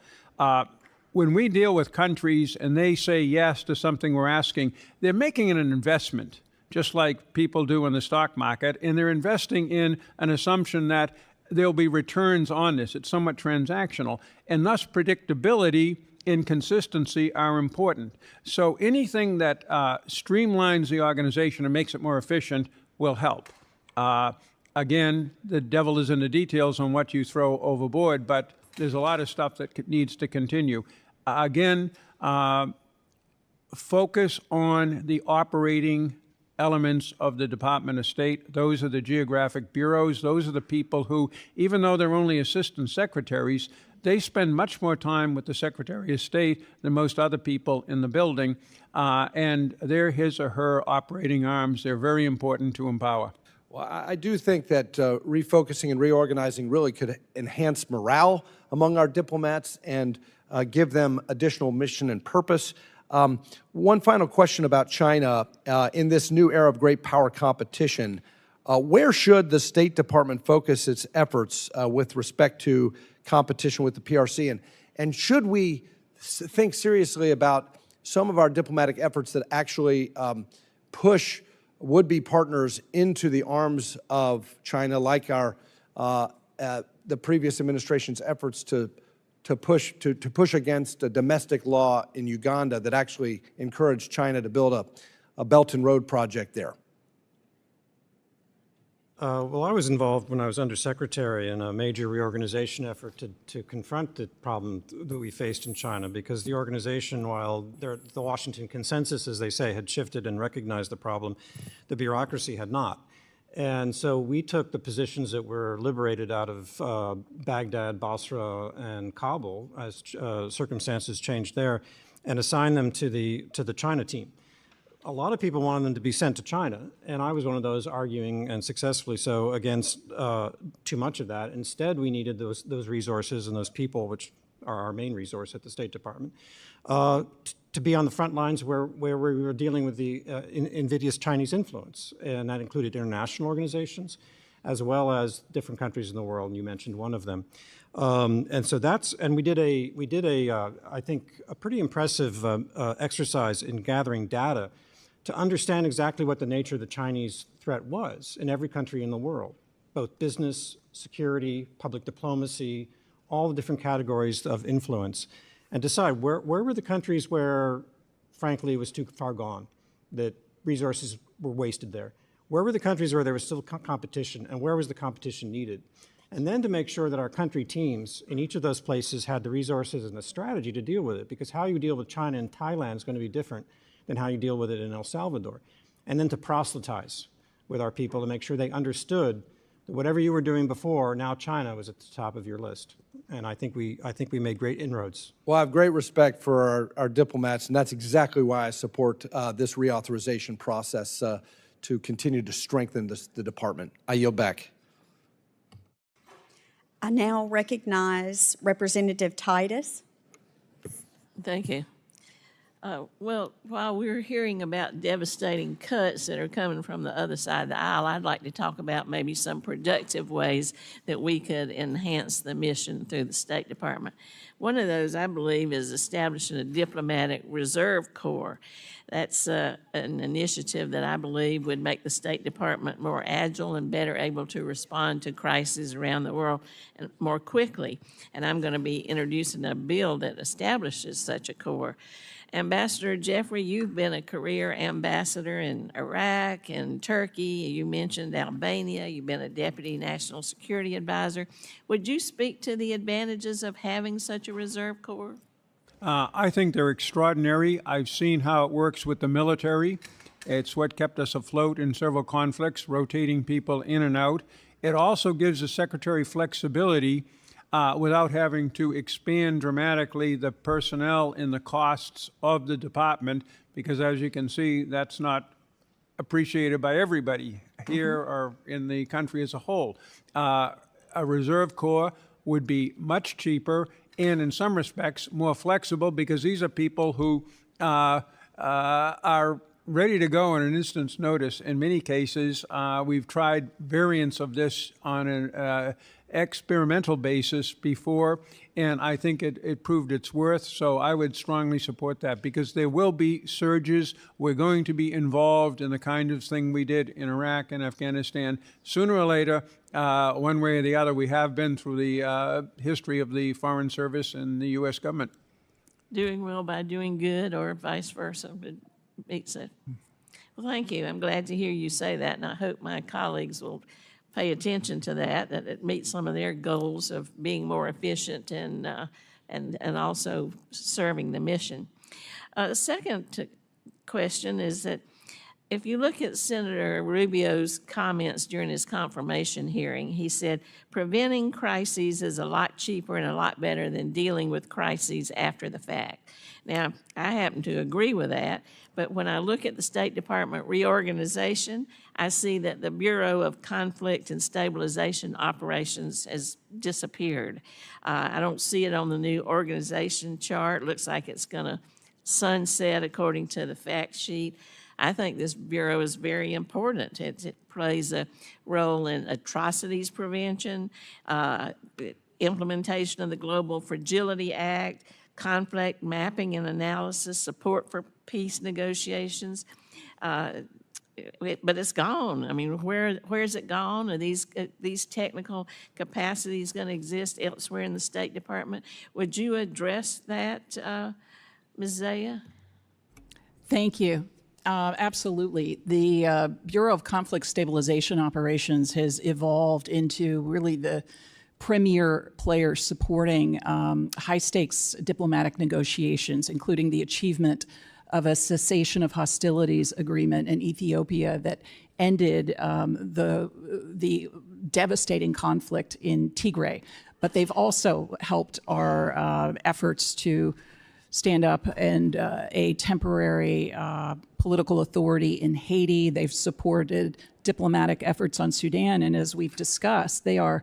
When we deal with countries and they say yes to something we're asking, they're making an investment, just like people do in the stock market, and they're investing in an assumption that there'll be returns on this. It's somewhat transactional, and thus predictability and consistency are important. So anything that streamlines the organization and makes it more efficient will help. Again, the devil is in the details on what you throw overboard, but there's a lot of stuff that needs to continue. Again, focus on the operating elements of the Department of State. Those are the geographic bureaus. Those are the people who, even though they're only assistant secretaries, they spend much more time with the Secretary of State than most other people in the building, and they're his or her operating arms. They're very important to empower. Well, I do think that refocusing and reorganizing really could enhance morale among our diplomats and give them additional mission and purpose. One final question about China. In this new era of great power competition, where should the State Department focus its efforts with respect to competition with the PRC? And should we think seriously about some of our diplomatic efforts that actually push would-be partners into the arms of China, like our the previous administration's efforts to push against a domestic law in Uganda that actually encouraged China to build a Belt and Road project there? Well, I was involved when I was undersecretary in a major reorganization effort to confront the problem that we faced in China, because the organization, while the Washington consensus, as they say, had shifted and recognized the problem, the bureaucracy had not. And so we took the positions that were liberated out of Baghdad, Basra, and Kabul as circumstances changed there, and assigned them to the China team. A lot of people wanted them to be sent to China, and I was one of those arguing, and successfully so, against too much of that. Instead, we needed those resources and those people, which are our main resource at the State Department, to be on the front lines where we were dealing with the invidious Chinese influence, and that included international organizations, as well as different countries in the world, and you mentioned one of them. And so we did I think, a pretty impressive exercise in gathering data to understand exactly what the nature of the Chinese threat was in every country in the world, both business, security, public diplomacy, all the different categories of influence, and decide where were the countries where, frankly, it was too far gone, that resources were wasted there. Where were the countries where there was still competition, and where was the competition needed? And then to make sure that our country teams in each of those places had the resources and the strategy to deal with it, because how you deal with China and Thailand is going to be different than how you deal with it in El Salvador. And then to proselytize with our people to make sure they understood that whatever you were doing before, now China was at the top of your list. And I think we made great inroads. Well, I have great respect for our diplomats, and that's exactly why I support this reauthorization process to continue to strengthen the department. I yield back. I now recognize Representative Titus. Thank you. Well, while we're hearing about devastating cuts that are coming from the other side of the aisle, I'd like to talk about maybe some productive ways that we could enhance the mission through the State Department. One of those, I believe, is establishing a diplomatic reserve corps. That's an initiative that I believe would make the State Department more agile and better able to respond to crises around the world more quickly. And I'm going to be introducing a bill that establishes such a corps. Ambassador Jeffrey, you've been a career ambassador in Iraq and Turkey. You mentioned Albania. You've been a deputy national security advisor. Would you speak to the advantages of having such a reserve corps? I think they're extraordinary. I've seen how it works with the military. It's what kept us afloat in several conflicts, rotating people in and out. It also gives the Secretary flexibility without having to expand dramatically the personnel and the costs of the department, because as you can see, that's not appreciated by everybody here or in the country as a whole. A Reserve Corps would be much cheaper and in some respects more flexible because these are people who are ready to go on an instant's notice. In many cases, we've tried variants of this on an experimental basis before, and I think it proved its worth. So I would strongly support that because there will be surges. We're going to be involved in the kind of thing we did in Iraq and Afghanistan. Sooner or later, one way or the other, we have been through the history of the Foreign Service and the U.S. government. Doing well by doing good, or vice versa, but makes it. Well, thank you. I'm glad to hear you say that, and I hope my colleagues will pay attention to that it meets some of their goals of being more efficient and also serving the mission. The second question is that if you look at Senator Rubio's comments during his confirmation hearing, he said, preventing crises is a lot cheaper and a lot better than dealing with crises after the fact. Now, I happen to agree with that, but when I look at the State Department reorganization, I see that the Bureau of Conflict and Stabilization Operations has disappeared. I don't see it on the new organization chart. Looks like it's going to sunset according to the fact sheet. I think this bureau is very important. It plays a role in atrocities prevention, implementation of the Global Fragility Act, conflict mapping and analysis, support for peace negotiations. But it's gone. I mean, where is it gone? Are these technical capacities going to exist elsewhere in the State Department? Would you address that, Ms. Zeya? Thank you. Absolutely. The Bureau of Conflict Stabilization Operations has evolved into really the premier player supporting high-stakes diplomatic negotiations, including the achievement of a cessation of hostilities agreement in Ethiopia that ended the devastating conflict in Tigray. But they've also helped our efforts to stand up and a temporary political authority in Haiti. They've supported diplomatic efforts on Sudan, and as we've discussed, they are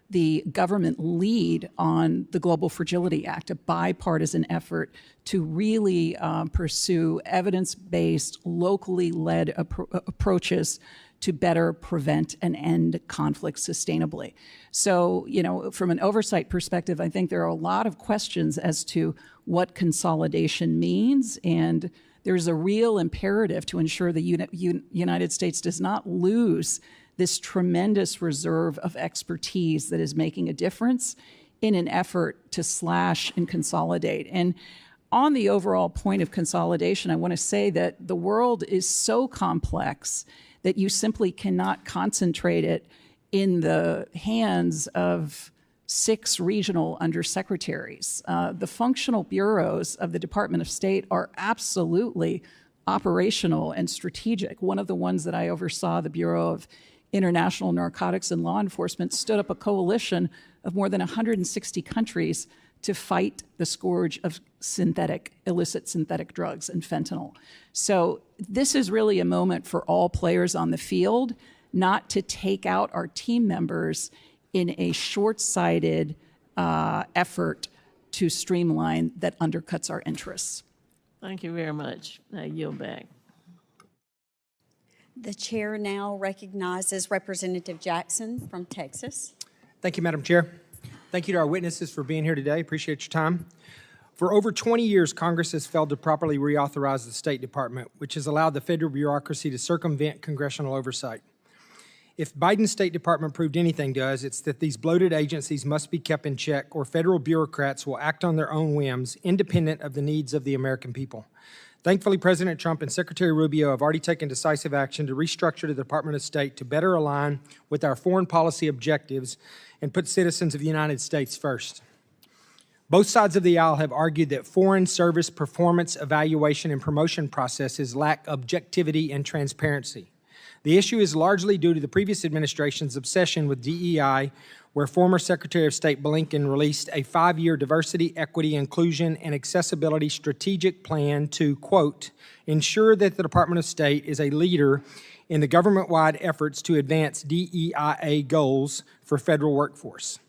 the government lead on the Global Fragility Act, a bipartisan effort to really pursue evidence-based, locally led approaches to better prevent and end conflict sustainably. So, you know, from an oversight perspective, I think there are a lot of questions as to what consolidation means, and there's a real imperative to ensure the United States does not lose this tremendous reserve of expertise that is making a difference in an effort to slash and consolidate. And on the overall point of consolidation, I want to say that the world is so complex that you simply cannot concentrate it in the hands of 6 regional undersecretaries. The functional bureaus of the Department of State are absolutely operational and strategic. One of the ones that I oversaw, the Bureau of International Narcotics and Law Enforcement, stood up a coalition of more than 160 countries to fight the scourge of illicit synthetic drugs and fentanyl. So this is really a moment for all players on the field, not to take out our team members in a short-sighted effort to streamline that undercuts our interests. Thank you very much. I yield back. The chair now recognizes Representative Jackson from Texas. Thank you, Madam Chair. Thank you to our witnesses for being here today. Appreciate your time. For over 20 years, Congress has failed to properly reauthorize the State Department, which has allowed the federal bureaucracy to circumvent congressional oversight. If Biden's State Department proved anything to us, it's that these bloated agencies must be kept in check, or federal bureaucrats will act on their own whims, independent of the needs of the American people. Thankfully, President Trump and Secretary Rubio have already taken decisive action to restructure the Department of State to better align with our foreign policy objectives and put citizens of the United States first. Both sides of the aisle have argued that foreign service performance evaluation and promotion processes lack objectivity and transparency. The issue is largely due to the previous administration's obsession with DEI, where former Secretary of State Blinken released a 5-year diversity, equity, inclusion, and accessibility strategic plan to, quote, ensure that the Department of State is a leader in the government-wide efforts to advance DEIA goals for federal workforce.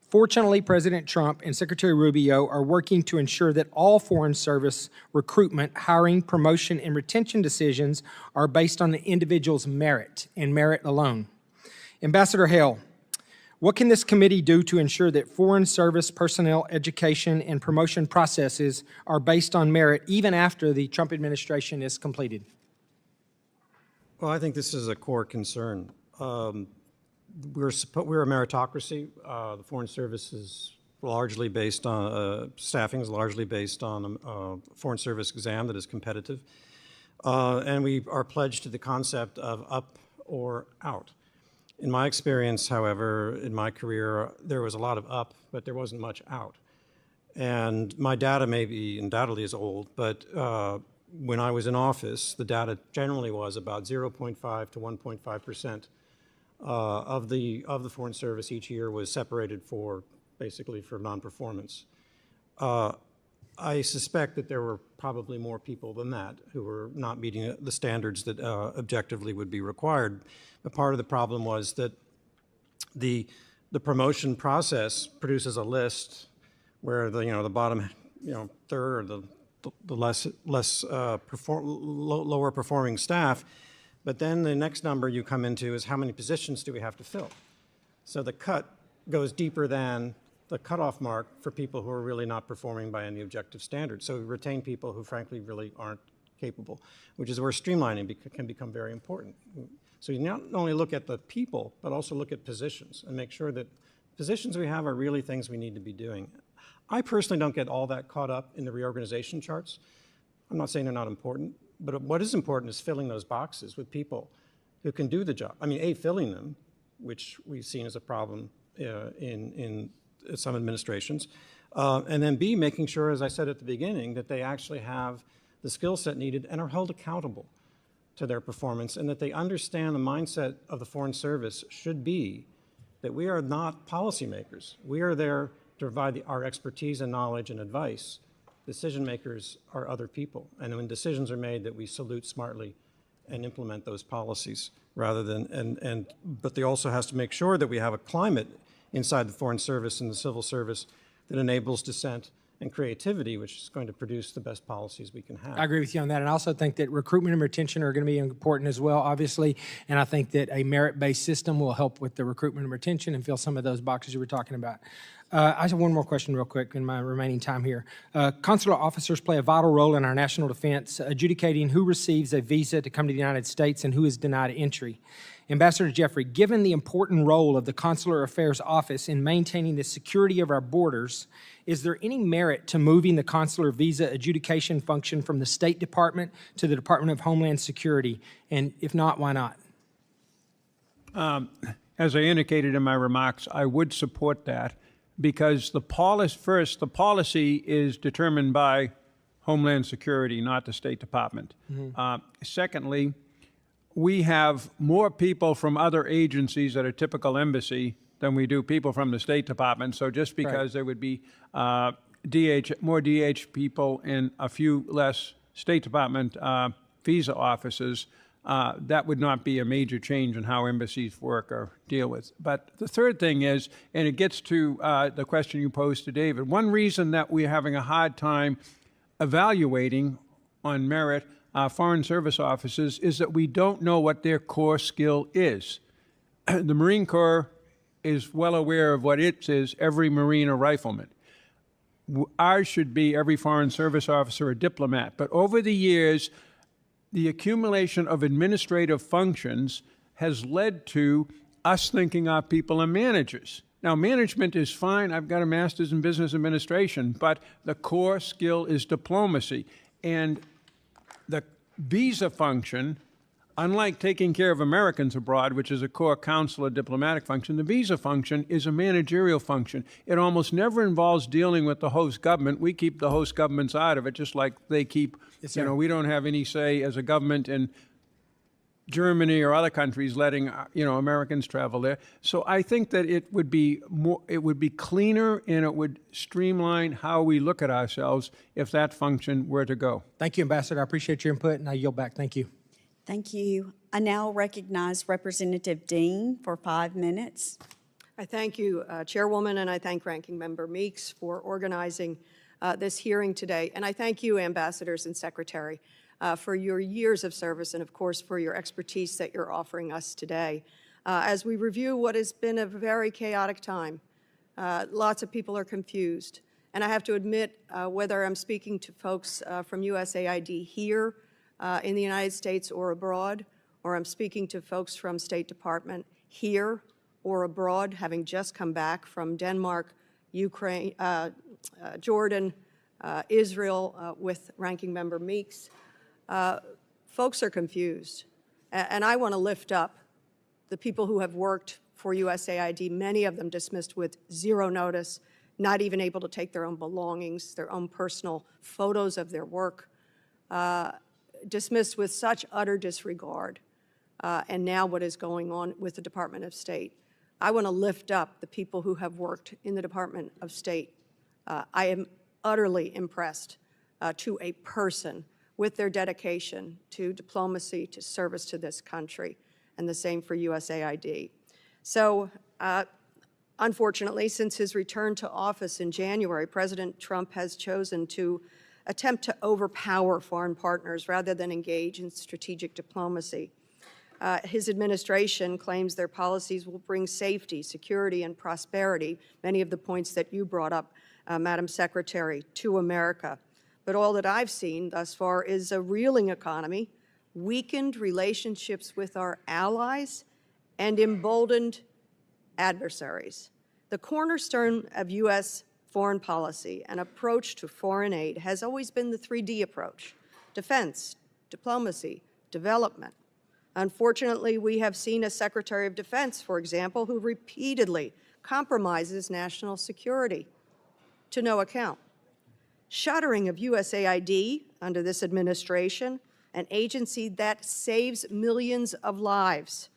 Fortunately, President Trump and Secretary Rubio are working to ensure that all Foreign Service recruitment, hiring, promotion, and retention decisions are based on the individual's merit and merit alone. Ambassador Hale, what can this committee do to ensure that Foreign Service personnel education and promotion processes are based on merit even after the Trump administration is completed? Well, I think this is a core concern. We're a meritocracy. The Foreign Service is largely based on, staffing is largely based on a Foreign Service exam that is competitive. And we are pledged to the concept of up or out. In my experience, however, in my career, there was a lot of up, but there wasn't much out. And my data undoubtedly is old, but when I was in office, the data generally was about 0.5 to 1.5% of the Foreign Service each year was separated basically for non-performance. I suspect that there were probably more people than that who were not meeting the standards that objectively would be required. But part of the problem was that the promotion process produces a list where the bottom third or the lower performing staff. But then the next number you come into is how many positions do we have to fill? So the cut goes deeper than the cutoff mark for people who are really not performing by any objective standard. So we retain people who frankly really aren't capable, which is where streamlining can become very important. So you not only look at the people, but also look at positions and make sure that positions we have are really things we need to be doing. I personally don't get all that caught up in the reorganization charts. I'm not saying they're not important, but what is important is filling those boxes with people who can do the job. I mean, A, filling them, which we've seen as a problem in some administrations, and then B, making sure, as I said at the beginning, that they actually have the skill set needed and are held accountable to their performance, and that they understand the mindset of the Foreign Service should be that we are not policymakers. We are there to provide our expertise and knowledge and advice. Decision makers are other people, and when decisions are made, that we salute smartly and implement those policies rather than, but they also has to make sure that we have a climate inside the Foreign Service and the civil service that enables dissent and creativity, which is going to produce the best policies we can have. I agree with you on that. And I also think that recruitment and retention are going to be important as well, obviously. And I think that a merit-based system will help with the recruitment and retention and fill some of those boxes you were talking about. I have one more question real quick in my remaining time here. Consular officers play a vital role in our national defense, adjudicating who receives a visa to come to the United States and who is denied entry. Ambassador Jeffrey, given the important role of the Consular Affairs Office in maintaining the security of our borders, is there any merit to moving the consular visa adjudication function from the State Department to the Department of Homeland Security? And if not, why not? As I indicated in my remarks, I would support that because the policy is determined by Homeland Security, not the State Department. Secondly, we have more people from other agencies at a typical embassy than we do people from the State Department. So just because there would be more DH people and a few less State Department visa offices, that would not be a major change in how embassies work or deal with. But the third thing is, and it gets to the question you posed to David, one reason that we're having a hard time evaluating on merit Foreign Service officers is that we don't know what their core skill is. The Marine Corps is well aware of what it is, every Marine a rifleman. Ours should be every Foreign Service officer a diplomat. But over the years, the accumulation of administrative functions has led to us thinking our people are managers. Now, management is fine. I've got a master's in business administration, but the core skill is diplomacy. And the visa function, unlike taking care of Americans abroad, which is a core consular diplomatic function, the visa function is a managerial function. It almost never involves dealing with the host government. We keep the host governments out of it, just like they keep, we don't have any say as a government in Germany or other countries letting Americans travel there. So I think that it would be cleaner and it would streamline how we look at ourselves if that function were to go. Thank you, Ambassador. I appreciate your input, and I yield back. Thank you. Thank you. I now recognize Representative Dean for 5 minutes. I thank you, Chairwoman, and I thank Ranking Member Meeks for organizing this hearing today. And I thank you, Ambassadors and Secretary, for your years of service and, of course, for your expertise that you're offering us today. As we review what has been a very chaotic time, lots of people are confused. And I have to admit, whether I'm speaking to folks from USAID here in the United States or abroad, or I'm speaking to folks from State Department here or abroad, having just come back from Denmark, Ukraine, Jordan, Israel with Ranking Member Meeks, folks are confused. And I want to lift up the people who have worked for USAID, many of them dismissed with zero notice, not even able to take their own belongings, their own personal photos of their work, dismissed with such utter disregard. And now what is going on with the Department of State. I want to lift up the people who have worked in the Department of State. I am utterly impressed to a person with their dedication to diplomacy, to service to this country, and the same for USAID. So, unfortunately, since his return to office in January, President Trump has chosen to attempt to overpower foreign partners rather than engage in strategic diplomacy. His administration claims their policies will bring safety, security, and prosperity, many of the points that you brought up, Madam Secretary, to America. But all that I've seen thus far is a reeling economy, weakened relationships with our allies, and emboldened adversaries. The cornerstone of U.S. foreign policy and approach to foreign aid has always been the 3D approach: defense, diplomacy, development. Unfortunately, we have seen a Secretary of Defense, for example, who repeatedly compromises national security to no account. Shuttering of USAID under this administration, an agency that saves millions of lives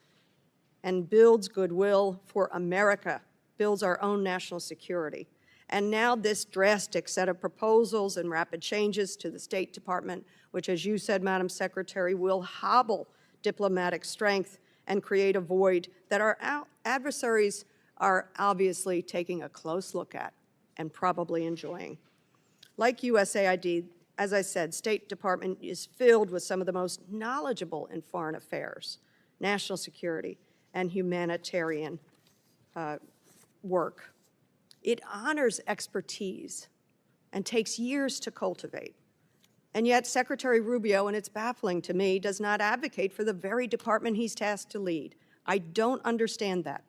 and builds goodwill for America, builds our own national security. And now this drastic set of proposals and rapid changes to the State Department, which, as you said, Madam Secretary, will hobble diplomatic strength and create a void that our adversaries are obviously taking a close look at and probably enjoying. Like USAID, as I said, State Department is filled with some of the most knowledgeable in foreign affairs, national security, and humanitarian work. It honors expertise and takes years to cultivate. And yet Secretary Rubio, and it's baffling to me, does not advocate for the very department he's tasked to lead. I don't understand that.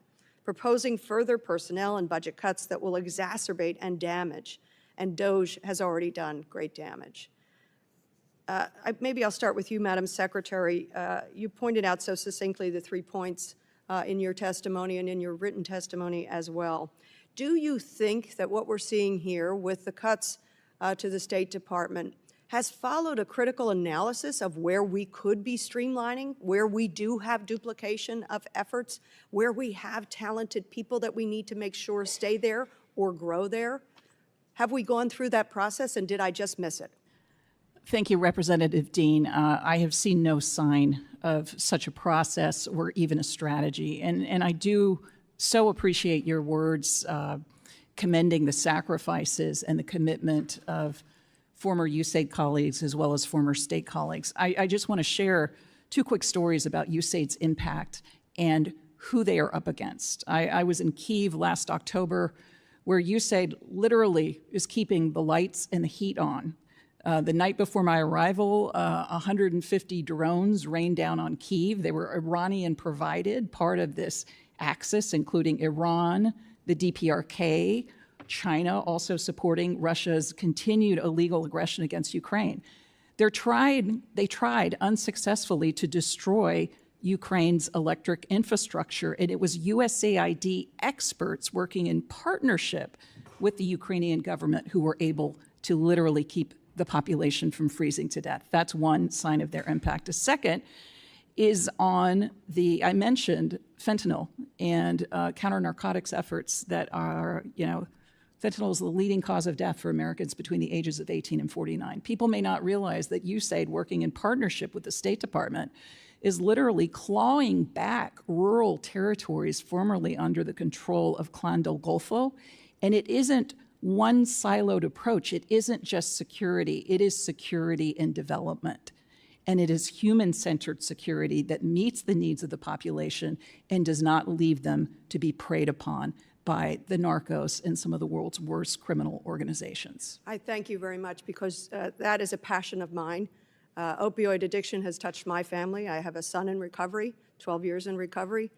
Proposing further personnel and budget cuts that will exacerbate and damage, and DOGE has already done great damage. Maybe I'll start with you, Madam Secretary. You pointed out so succinctly the 3 points in your testimony and in your written testimony as well. Do you think that what we're seeing here with the cuts to the State Department has followed a critical analysis of where we could be streamlining, where we do have duplication of efforts, where we have talented people that we need to make sure stay there or grow there? Have we gone through that process, and did I just miss it? Thank you, Representative Dean. I have seen no sign of such a process or even a strategy, and I do so appreciate your words commending the sacrifices and the commitment of former USAID colleagues as well as former state colleagues. I just want to share 2 quick stories about USAID's impact and who they are up against. I was in Kyiv last October, where USAID literally is keeping the lights and the heat on. The night before my arrival, 150 drones rained down on Kyiv. They were Iranian provided, part of this axis, including Iran, the DPRK, China also supporting Russia's continued illegal aggression against Ukraine. They tried unsuccessfully to destroy Ukraine's electric infrastructure, and it was USAID experts working in partnership with the Ukrainian government who were able to literally keep the population from freezing to death. That's one sign of their impact. A second is on I mentioned fentanyl and counter narcotics efforts that are, fentanyl is the leading cause of death for Americans between the ages of 18 and 49. People may not realize that USAID, working in partnership with the State Department, is literally clawing back rural territories formerly under the control of Clan del Golfo. And it isn't one siloed approach. It isn't just security. It is security and development. And it is human-centered security that meets the needs of the population and does not leave them to be preyed upon by the narcos and some of the world's worst criminal organizations. I thank you very much, because that is a passion of mine. Opioid addiction has touched my family. I have a son in recovery, 12 years in recovery,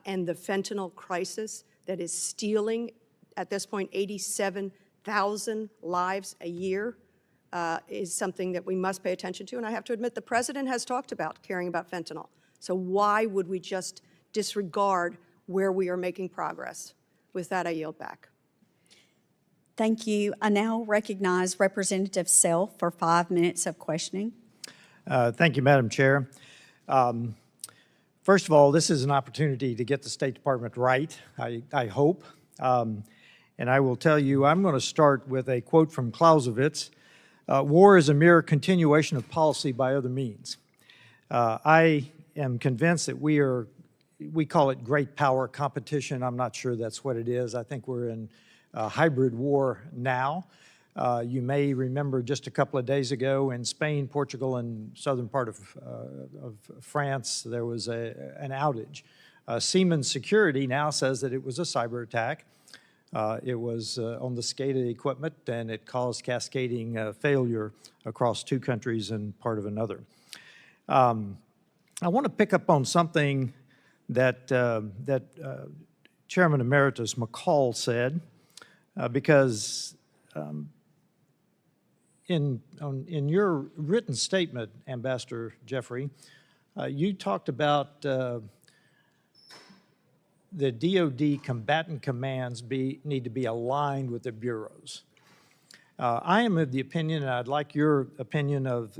and the fentanyl crisis that is stealing, at this point, 87,000 lives a year is something that we must pay attention to. And I have to admit, the president has talked about caring about fentanyl. So why would we just disregard where we are making progress? With that, I yield back. Thank you. I now recognize Representative Self for 5 minutes of questioning. Thank you, Madam Chair. First of all, this is an opportunity to get the State Department right, I hope. And I will tell you, I'm going to start with a quote from Clausewitz. War is a mere continuation of policy by other means. I am convinced that we call it great power competition. I'm not sure that's what it is. I think we're in a hybrid war now. You may remember just a couple of days ago in Spain, Portugal, and southern part of France, there was an outage. Siemens Security now says that it was a cyber attack. It was on the SCADA equipment, and it caused cascading failure across 2 countries and part of another. I want to pick up on something that Chairman Emeritus McCall said, because in your written statement, Ambassador Jeffrey, you talked about the DoD combatant commands need to be aligned with the bureaus. I am of the opinion, and I'd like your opinion, of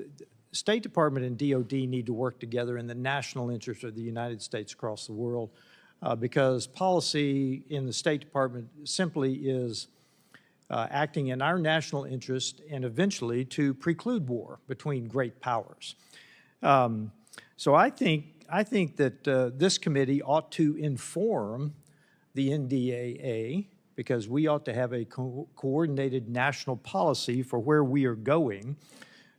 State Department and DoD need to work together in the national interest of the United States across the world, because policy in the State Department simply is acting in our national interest and eventually to preclude war between great powers. So I think that this committee ought to inform the NDAA, because we ought to have a coordinated national policy for where we are going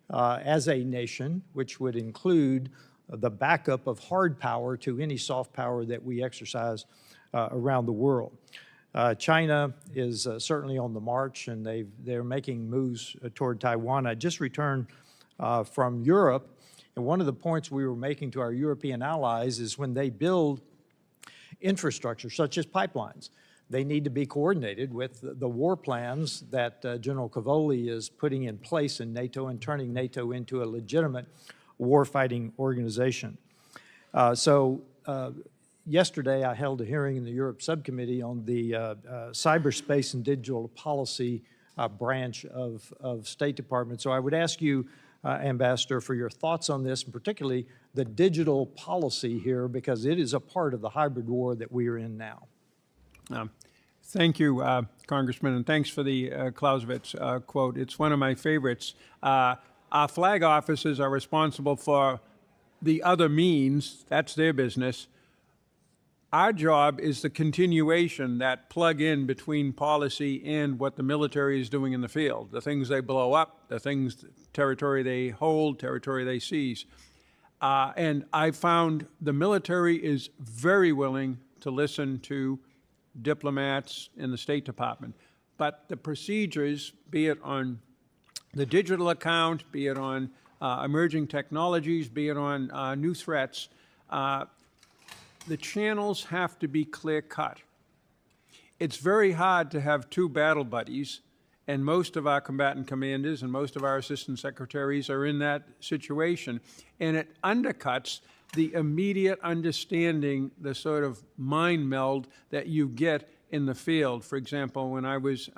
as a nation, which would include the backup of hard power to any soft power that we exercise around the world. China is certainly on the march, and they're making moves toward Taiwan. I just returned from Europe, and one of the points we were making to our European allies is when they build infrastructure, such as pipelines, they need to be coordinated with the war plans that General Cavoli is putting in place in NATO and turning NATO into a legitimate war-fighting organization. Yesterday, I held a hearing in the Europe Subcommittee on the cyberspace and digital policy branch of State Department. So I would ask you, Ambassador, for your thoughts on this, and particularly the digital policy here, because it is a part of the hybrid war that we are in now. Thank you, Congressman, and thanks for the Clausewitz quote. It's one of my favorites. Our flag officers are responsible for the other means. That's their business. Our job is the continuation, that plug-in between policy and what the military is doing in the field, the things they blow up, the things, territory they hold, territory they seize. And I found the military is very willing to listen to diplomats in the State Department. But the procedures, be it on the digital account, be it on emerging technologies, be it on new threats, the channels have to be clear-cut. It's very hard to have 2 battle buddies, and most of our combatant commanders and most of our assistant secretaries are in that situation. And it undercuts the immediate understanding, the sort of mind meld that you get in the field. For example, when I was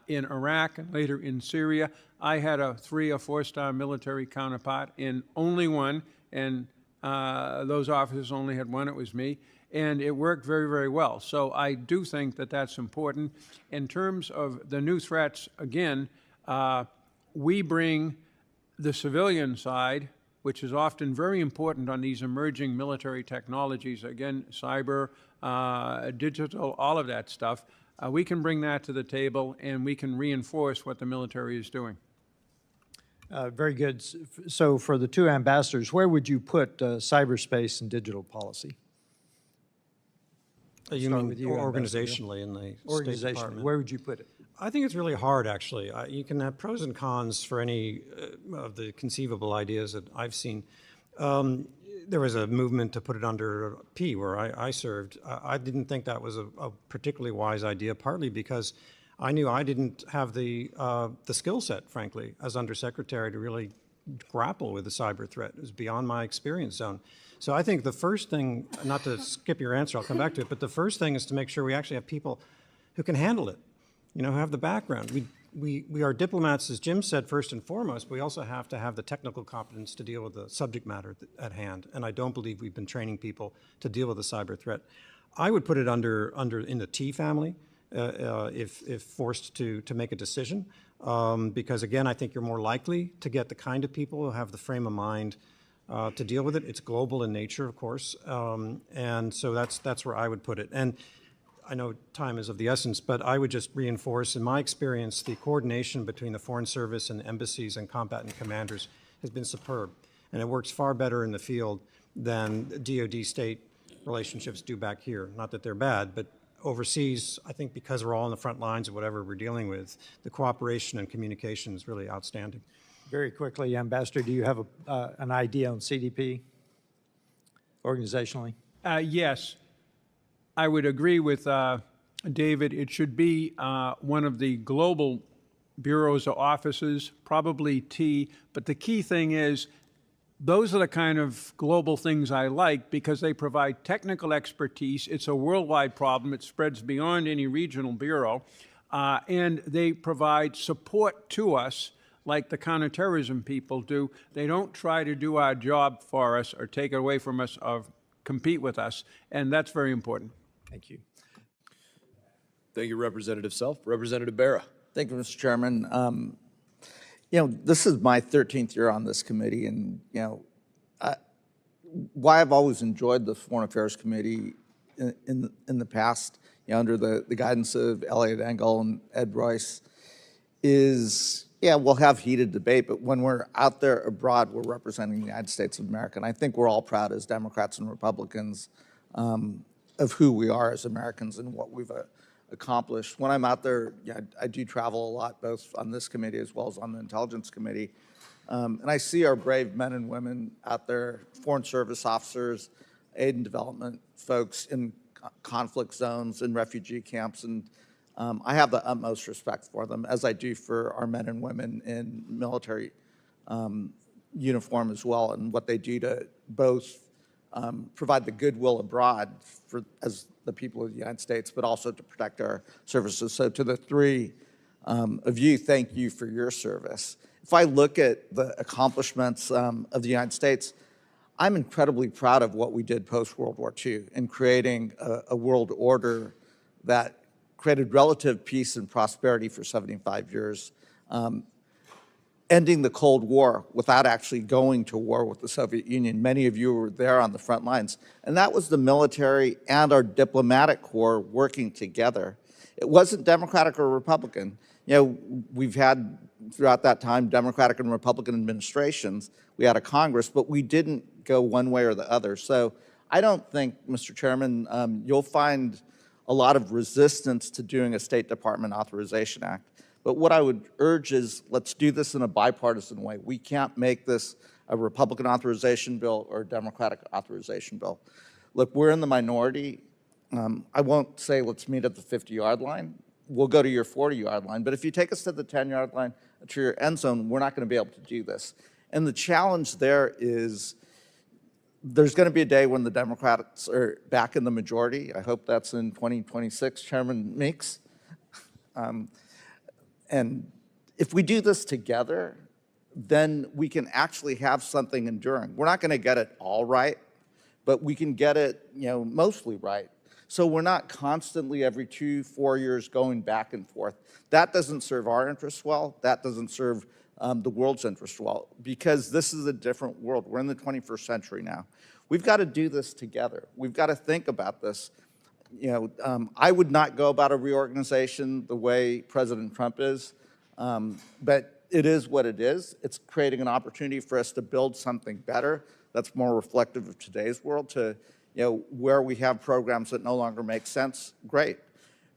in Iraq and later in Syria. I had a 3 or 4-star military counterpart in only one, and those officers only had one. It was me. And it worked very, very well. So I do think that that's important. In terms of the new threats, again, we bring the civilian side, which is often very important on these emerging military technologies, again, cyber, digital, all of that stuff. We can bring that to the table, and we can reinforce what the military is doing. Very good. So for the two ambassadors, where would you put cyberspace and digital policy? You Start mean with you, Ambassador. organizationally in the State Organizationally, Department? where would you put it? I think it's really hard, actually. You can have pros and cons for any of the conceivable ideas that I've seen. There was a movement to put it under P, where I served. I didn't think that was a particularly wise idea, partly because I knew I didn't have the skill set, frankly, as undersecretary to really grapple with the cyber threat. It was beyond my experience zone. So I think the first thing, not to skip your answer, I'll come back to it, but the first thing is to make sure we actually have people who can handle it, you know, who have the background. We are diplomats, as Jim said, first and foremost, but we also have to have the technical competence to deal with the subject matter at hand. And I don't believe we've been training people to deal with the cyber threat. I would put it under in the T family, if forced to make a decision, because again, I think you're more likely to get the kind of people who have the frame of mind to deal with it. It's global in nature, of course, and so that's where I would put it. And I know time is of the essence, but I would just reinforce, in my experience, the coordination between the Foreign Service and embassies and combatant commanders has been superb, and it works far better in the field than DoD-state relationships do back here. Not that they're bad, but overseas, I think because we're all on the front lines of whatever we're dealing with, the cooperation and communication is really outstanding. Very quickly, Ambassador, do you have an idea on CDP organizationally? Yes, I would agree with David. It should be one of the global bureaus or offices, probably T, but the key thing is those are the kind of global things I like because they provide technical expertise. It's a worldwide problem. It spreads beyond any regional bureau, and they provide support to us like the counterterrorism people do. They don't try to do our job for us or take it away from us or compete with us, and that's very important. Thank you. Thank you, Representative Self. Representative Barra. Thank you, Mr. Chairman. You know, this is my 13th year on this committee, and, you know, why I've always enjoyed the Foreign Affairs Committee in the past, you know, under the guidance of Elliot Engel and Ed Royce, is, yeah, we'll have heated debate, but when we're out there abroad, we're representing the United States of America. And I think we're all proud as Democrats and Republicans of who we are as Americans and what we've accomplished. When I'm out there, yeah, I do travel a lot, both on this committee as well as on the Intelligence Committee. And I see our brave men and women out there, Foreign Service officers, aid and development folks in conflict zones and refugee camps. And I have the utmost respect for them, as I do for our men and women in military uniform as well, and what they do to both provide the goodwill abroad as the people of the United States, but also to protect our services. So to the three of you, thank you for your service. If I look at the accomplishments of the United States, I'm incredibly proud of what we did post-World War II in creating a world order that created relative peace and prosperity for 75 years, ending the Cold War without actually going to war with the Soviet Union. Many of you were there on the front lines. And that was the military and our diplomatic corps working together. It wasn't Democratic or Republican. You know, we've had, throughout that time, Democratic and Republican administrations. We had a Congress, but we didn't go one way or the other. So I don't think, Mr. Chairman, you'll find a lot of resistance to doing a State Department Authorization Act. But what I would urge is, let's do this in a bipartisan way. We can't make this a Republican authorization bill or a Democratic authorization bill. Look, we're in the minority. I won't say let's meet at the 50-yard line. We'll go to your 40-yard line. But if you take us to the 10-yard line, to your end zone, we're not going to be able to do this. And the challenge there is there's going to be a day when the Democrats are back in the majority. I hope that's in 2026, Chairman Meeks. And if we do this together, then we can actually have something enduring. We're not going to get it all right, but we can get it, mostly right. So we're not constantly every 2-4 years going back and forth. That doesn't serve our interests well. That doesn't serve the world's interests well, because this is a different world. We're in the 21st century now. We've got to do this together. We've got to think about this. I would not go about a reorganization the way President Trump is, but it is what it is. It's creating an opportunity for us to build something better that's more reflective of today's world, to where we have programs that no longer make sense, great.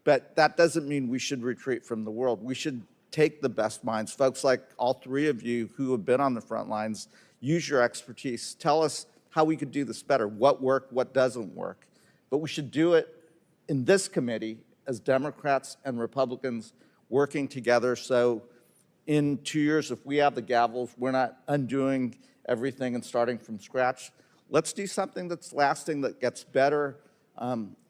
But that doesn't mean we should retreat from the world. We should take the best minds, folks like all three of you who have been on the front lines, use your expertise, tell us how we could do this better, what worked, what doesn't work. But we should do it in this committee as Democrats and Republicans working together, so in 2 years, if we have the gavels, we're not undoing everything and starting from scratch. Let's do something that's lasting, that gets better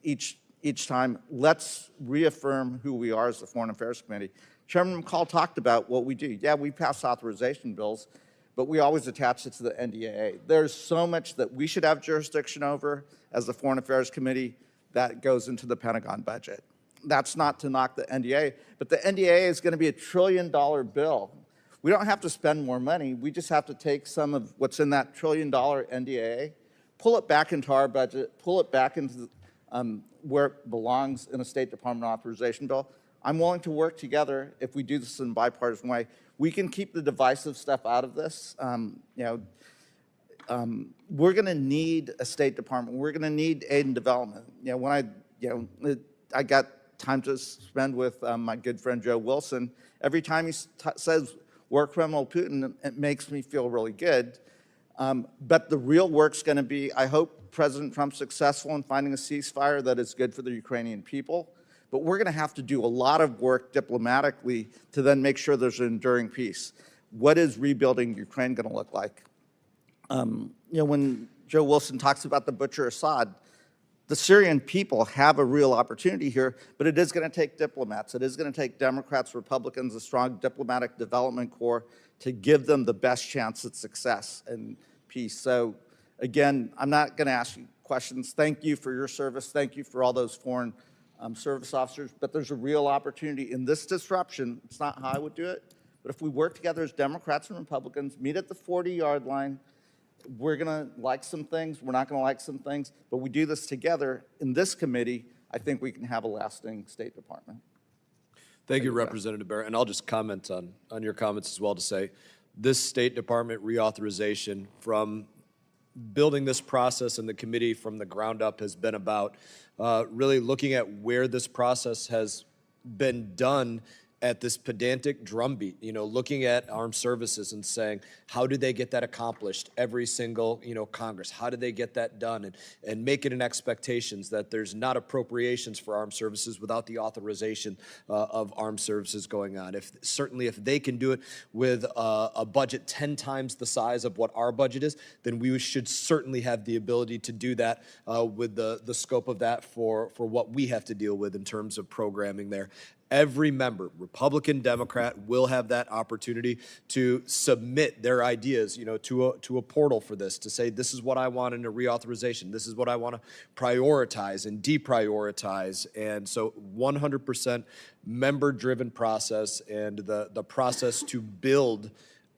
each time. Let's reaffirm who we are as the Foreign Affairs Committee. Chairman McCall talked about what we do. Yeah, we pass authorization bills, but we always attach it to the NDAA. There's so much that we should have jurisdiction over as the Foreign Affairs Committee that goes into the Pentagon budget. That's not to knock the NDAA, but the NDAA is going to be a $1 trillion bill. We don't have to spend more money. We just have to take some of what's in that $1 trillion NDAA, pull it back into our budget, pull it back into where it belongs in a State Department authorization bill. I'm willing to work together if we do this in a bipartisan way. We can keep the divisive stuff out of this. We're going to need a State Department. We're going to need aid and development. When I got time to spend with my good friend Joe Wilson, every time he says war criminal Putin, it makes me feel really good. But the real work's going to be, I hope President Trump's successful in finding a ceasefire that is good for the Ukrainian people. But we're going to have to do a lot of work diplomatically to then make sure there's an enduring peace. What is rebuilding Ukraine going to look like? When Joe Wilson talks about the butcher Assad, the Syrian people have a real opportunity here, but it is going to take diplomats. It is going to take Democrats, Republicans, a strong diplomatic development corps to give them the best chance at success and peace. So again, I'm not going to ask you questions. Thank you for your service. Thank you for all those foreign service officers. But there's a real opportunity in this disruption. It's not how I would do it, but if we work together as Democrats and Republicans, meet at the 40-yard line, we're going to like some things, we're not going to like some things, but we do this together in this committee, I think we can have a lasting State Department. Thank you, Representative Barrett. And I'll just comment on your comments as well to say this State Department reauthorization, from building this process in the committee from the ground up, has been about really looking at where this process has been done at this pedantic drumbeat, looking at armed services and saying, how do they get that accomplished every single, Congress? How do they get that done? And make it an expectations that there's not appropriations for armed services without the authorization of armed services going on. Certainly if they can do it with a budget 10 times the size of what our budget is, then we should certainly have the ability to do that with the scope of that for what we have to deal with in terms of programming there. Every member, Republican, Democrat, will have that opportunity to submit their ideas, to a portal for this, to say, this is what I want in a reauthorization. This is what I want to prioritize and deprioritize. And so 100% member-driven process, and the process to build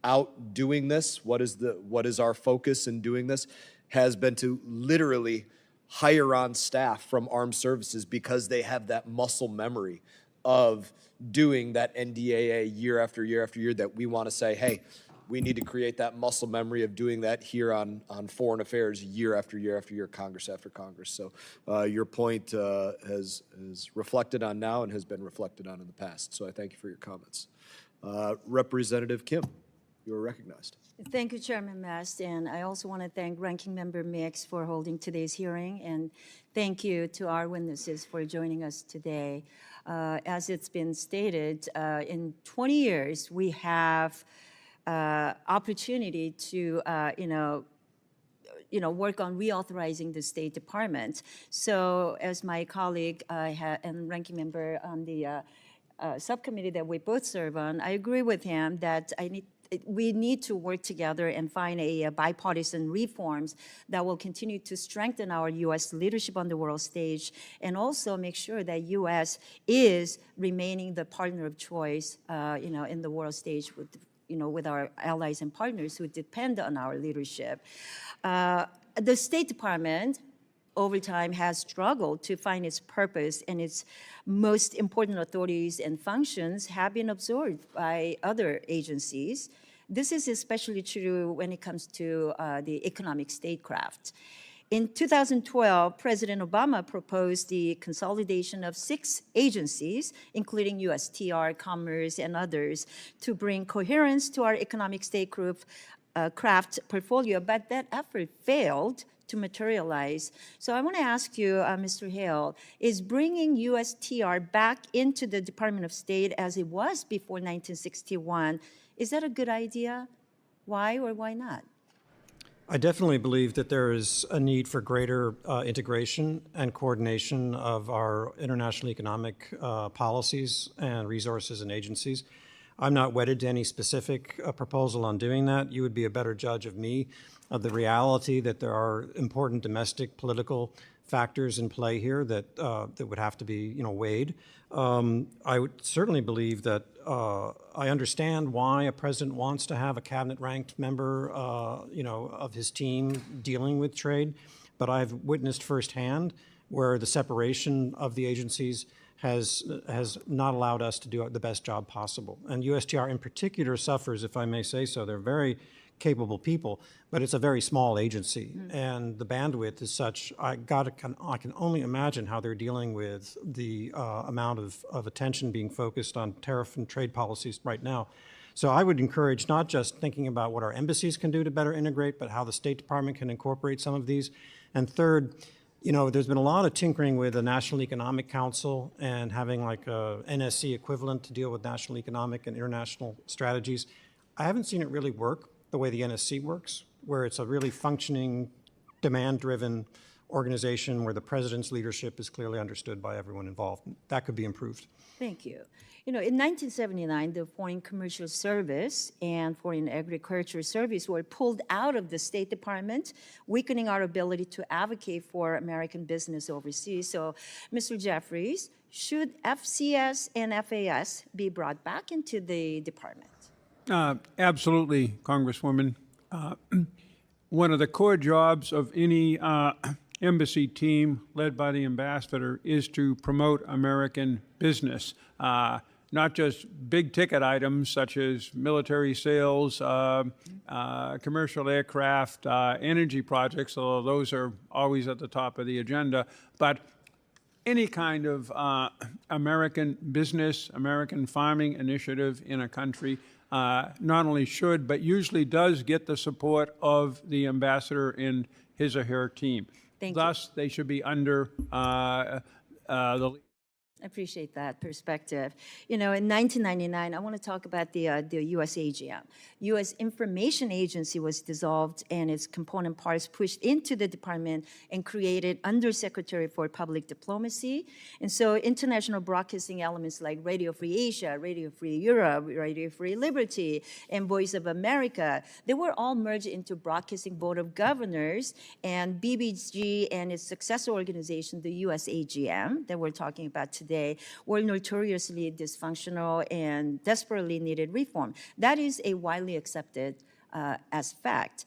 out doing this, what is our focus in doing this, has been to literally hire on staff from armed services because they have that muscle memory of doing that NDAA year after year after year, that we want to say, hey, we need to create that muscle memory of doing that here on foreign affairs year after year after year, Congress after Congress. So your point has reflected on now and has been reflected on in the past. So I thank you for your comments. Representative Kim, you are recognized. Thank you, Chairman Mast, and I also want to thank Ranking Member Mix for holding today's hearing, and thank you to our witnesses for joining us today. As it's been stated, in 20 years, we have opportunity to, work on reauthorizing the State Department. So as my colleague and Ranking Member on the subcommittee that we both serve on, I agree with him that we need to work together and find a bipartisan reforms that will continue to strengthen our U.S. leadership on the world stage, and also make sure that U.S. is remaining the partner of choice, in the world stage with our allies and partners who depend on our leadership. The State Department over time has struggled to find its purpose, and its most important authorities and functions have been absorbed by other agencies. This is especially true when it comes to the economic statecraft. In 2012, President Obama proposed the consolidation of 6 agencies, including USTR, Commerce, and others, to bring coherence to our economic statecraft portfolio, but that effort failed to materialize. So I want to ask you, Mr. Hale, is bringing USTR back into the Department of State as it was before 1961, is that a good idea? Why or why not? I definitely believe that there is a need for greater integration and coordination of our international economic policies and resources and agencies. I'm not wedded to any specific proposal on doing that. You would be a better judge of me of the reality that there are important domestic political factors in play here that that would have to be weighed. I would certainly believe that I understand why a president wants to have a cabinet-ranked member, of his team dealing with trade, but I've witnessed firsthand where the separation of the agencies has not allowed us to do the best job possible. And USTR in particular suffers, if I may say so. They're very capable people, but it's a very small agency, and the bandwidth is such. I can only imagine how they're dealing with the amount of attention being focused on tariff and trade policies right now. So I would encourage not just thinking about what our embassies can do to better integrate, but how the State Department can incorporate some of these. And third, there's been a lot of tinkering with the National Economic Council and having like a NSC equivalent to deal with national economic and international strategies. I haven't seen it really work the way the NSC works, where it's a really functioning, demand-driven organization where the president's leadership is clearly understood by everyone involved. That could be improved. Thank you. In 1979, the Foreign Commercial Service and Foreign Agriculture Service were pulled out of the State Department, weakening our ability to advocate for American business overseas. So, Mr. Jeffries, should FCS and FAS be brought back into the department? Absolutely, Congresswoman. One of the core jobs of any embassy team led by the ambassador is to promote American business, not just big ticket items such as military sales, commercial aircraft, energy projects, although those are always at the top of the agenda, but any kind of American business, American farming initiative in a country not only should, but usually does get the support of the ambassador and his or her team. Thus, they should be under the... I appreciate that perspective. In 1999, I want to talk about the U.S. AGM. U.S. Information Agency was dissolved and its component parts pushed into the department and created Undersecretary for Public Diplomacy. And so international broadcasting elements like Radio Free Asia, Radio Free Europe, Radio Free Liberty, and Voice of America, they were all merged into Broadcasting Board of Governors, and BBG and its successor organization, the U.S. AGM, that we're talking about today, were notoriously dysfunctional and desperately needed reform. That is a widely accepted as fact.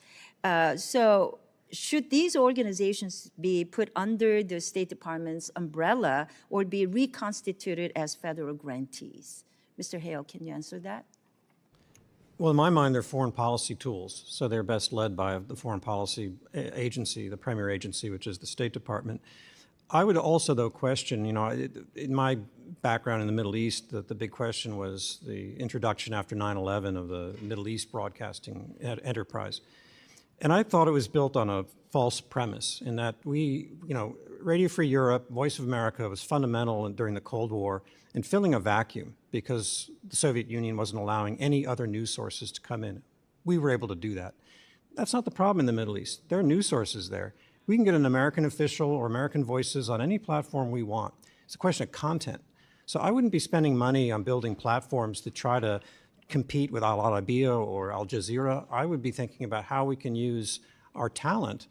So should these organizations be put under the State Department's umbrella or be reconstituted as federal grantees? Mr. Hale, can you answer that? Well, in my mind, they're foreign policy tools, so they're best led by the foreign policy agency, the primary agency, which is the State Department. I would also, though, question, in my background in the Middle East, the big question was the introduction after 9/11 of the Middle East broadcasting enterprise. And I thought it was built on a false premise in that Radio Free Europe, Voice of America was fundamental during the Cold War in filling a vacuum because the Soviet Union wasn't allowing any other news sources to come in. We were able to do that. That's not the problem in the Middle East. There are news sources there. We can get an American official or American voices on any platform we want. It's a question of content. So I wouldn't be spending money on building platforms to try to compete with Al Arabiya or Al Jazeera. I would be thinking about how we can use our talent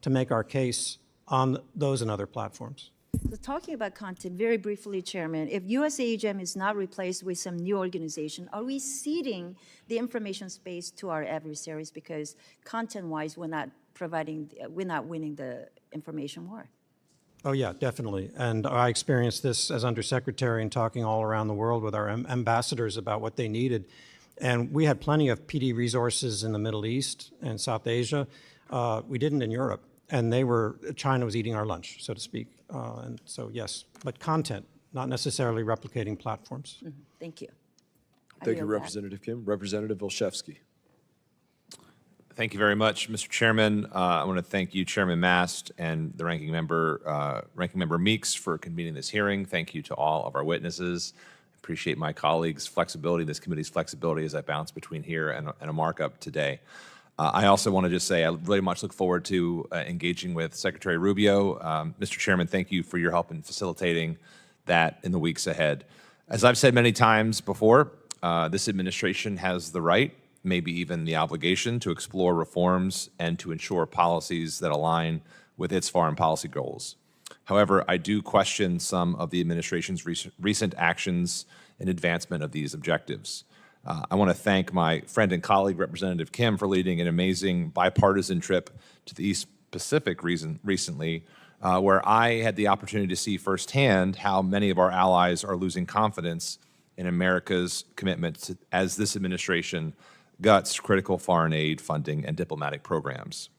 to make our case on those and other platforms. So talking about content, very briefly, Chairman, if USAGM is not replaced with some new organization, are we ceding the information space to our adversaries because content-wise, we're not winning the information war? Oh, yeah, definitely. And I experienced this as undersecretary and talking all around the world with our ambassadors about what they needed. And we had plenty of PD resources in the Middle East and South Asia. We didn't in Europe. And China was eating our lunch, so to speak. And so, yes, but content, not necessarily replicating platforms. Mm-hmm. Thank you. Thank you, Representative Kim. Representative Olszewski. Thank you very much, Mr. Chairman. I want to thank you, Chairman Mast, and the Ranking Member Meeks for convening this hearing. Thank you to all of our witnesses. I appreciate my colleagues' flexibility, this committee's flexibility as I bounce between here and a markup today. I also want to just say I really much look forward to engaging with Secretary Rubio. Mr. Chairman, thank you for your help in facilitating that in the weeks ahead. As I've said many times before, this administration has the right, maybe even the obligation, to explore reforms and to ensure policies that align with its foreign policy goals. However, I do question some of the administration's recent actions in advancement of these objectives. I want to thank my friend and colleague, Representative Kim, for leading an amazing bipartisan trip to the East Pacific recently, where I had the opportunity to see firsthand how many of our allies are losing confidence in America's commitment as this administration guts critical foreign aid funding and diplomatic programs.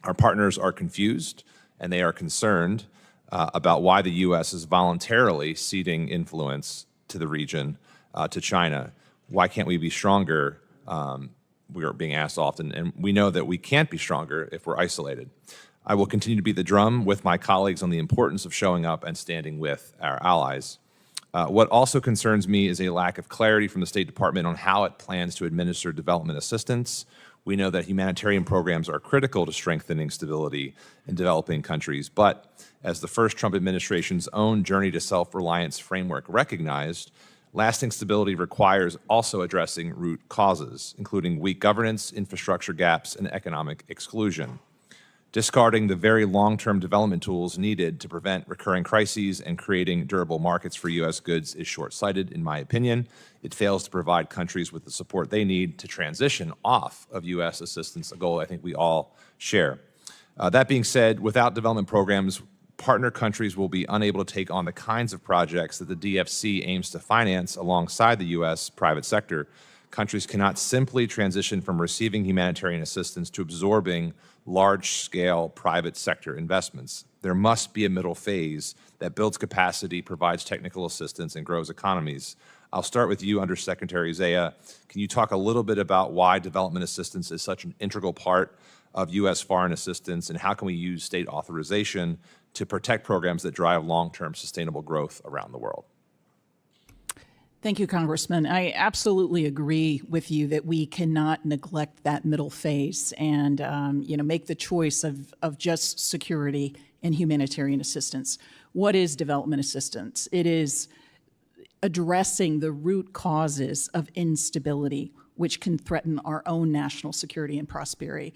Our partners are confused and they are concerned about why the U.S. is voluntarily ceding influence to the region, to China. Why can't we be stronger? We are being asked often, and we know that we can't be stronger if we're isolated. I will continue to beat the drum with my colleagues on the importance of showing up and standing with our allies. What also concerns me is a lack of clarity from the State Department on how it plans to administer development assistance. We know that humanitarian programs are critical to strengthening stability in developing countries, but as the first Trump administration's own Journey to Self-Reliance framework recognized, lasting stability requires also addressing root causes, including weak governance, infrastructure gaps, and economic exclusion. Discarding the very long-term development tools needed to prevent recurring crises and creating durable markets for U.S. goods is short-sighted, in my opinion. It fails to provide countries with the support they need to transition off of U.S. assistance, a goal I think we all share. That being said, without development programs, partner countries will be unable to take on the kinds of projects that the DFC aims to finance alongside the U.S. private sector. Countries cannot simply transition from receiving humanitarian assistance to absorbing large-scale private sector investments. There must be a middle phase that builds capacity, provides technical assistance, and grows economies. I'll start with you, Undersecretary Zeya. Can you talk a little bit about why development assistance is such an integral part of U.S. foreign assistance, and how can we use state authorization to protect programs that drive long-term sustainable growth around the world? Thank you, Congressman. I absolutely agree with you that we cannot neglect that middle phase and make the choice of just security and humanitarian assistance. What is development assistance? It is addressing the root causes of instability, which can threaten our own national security and prosperity.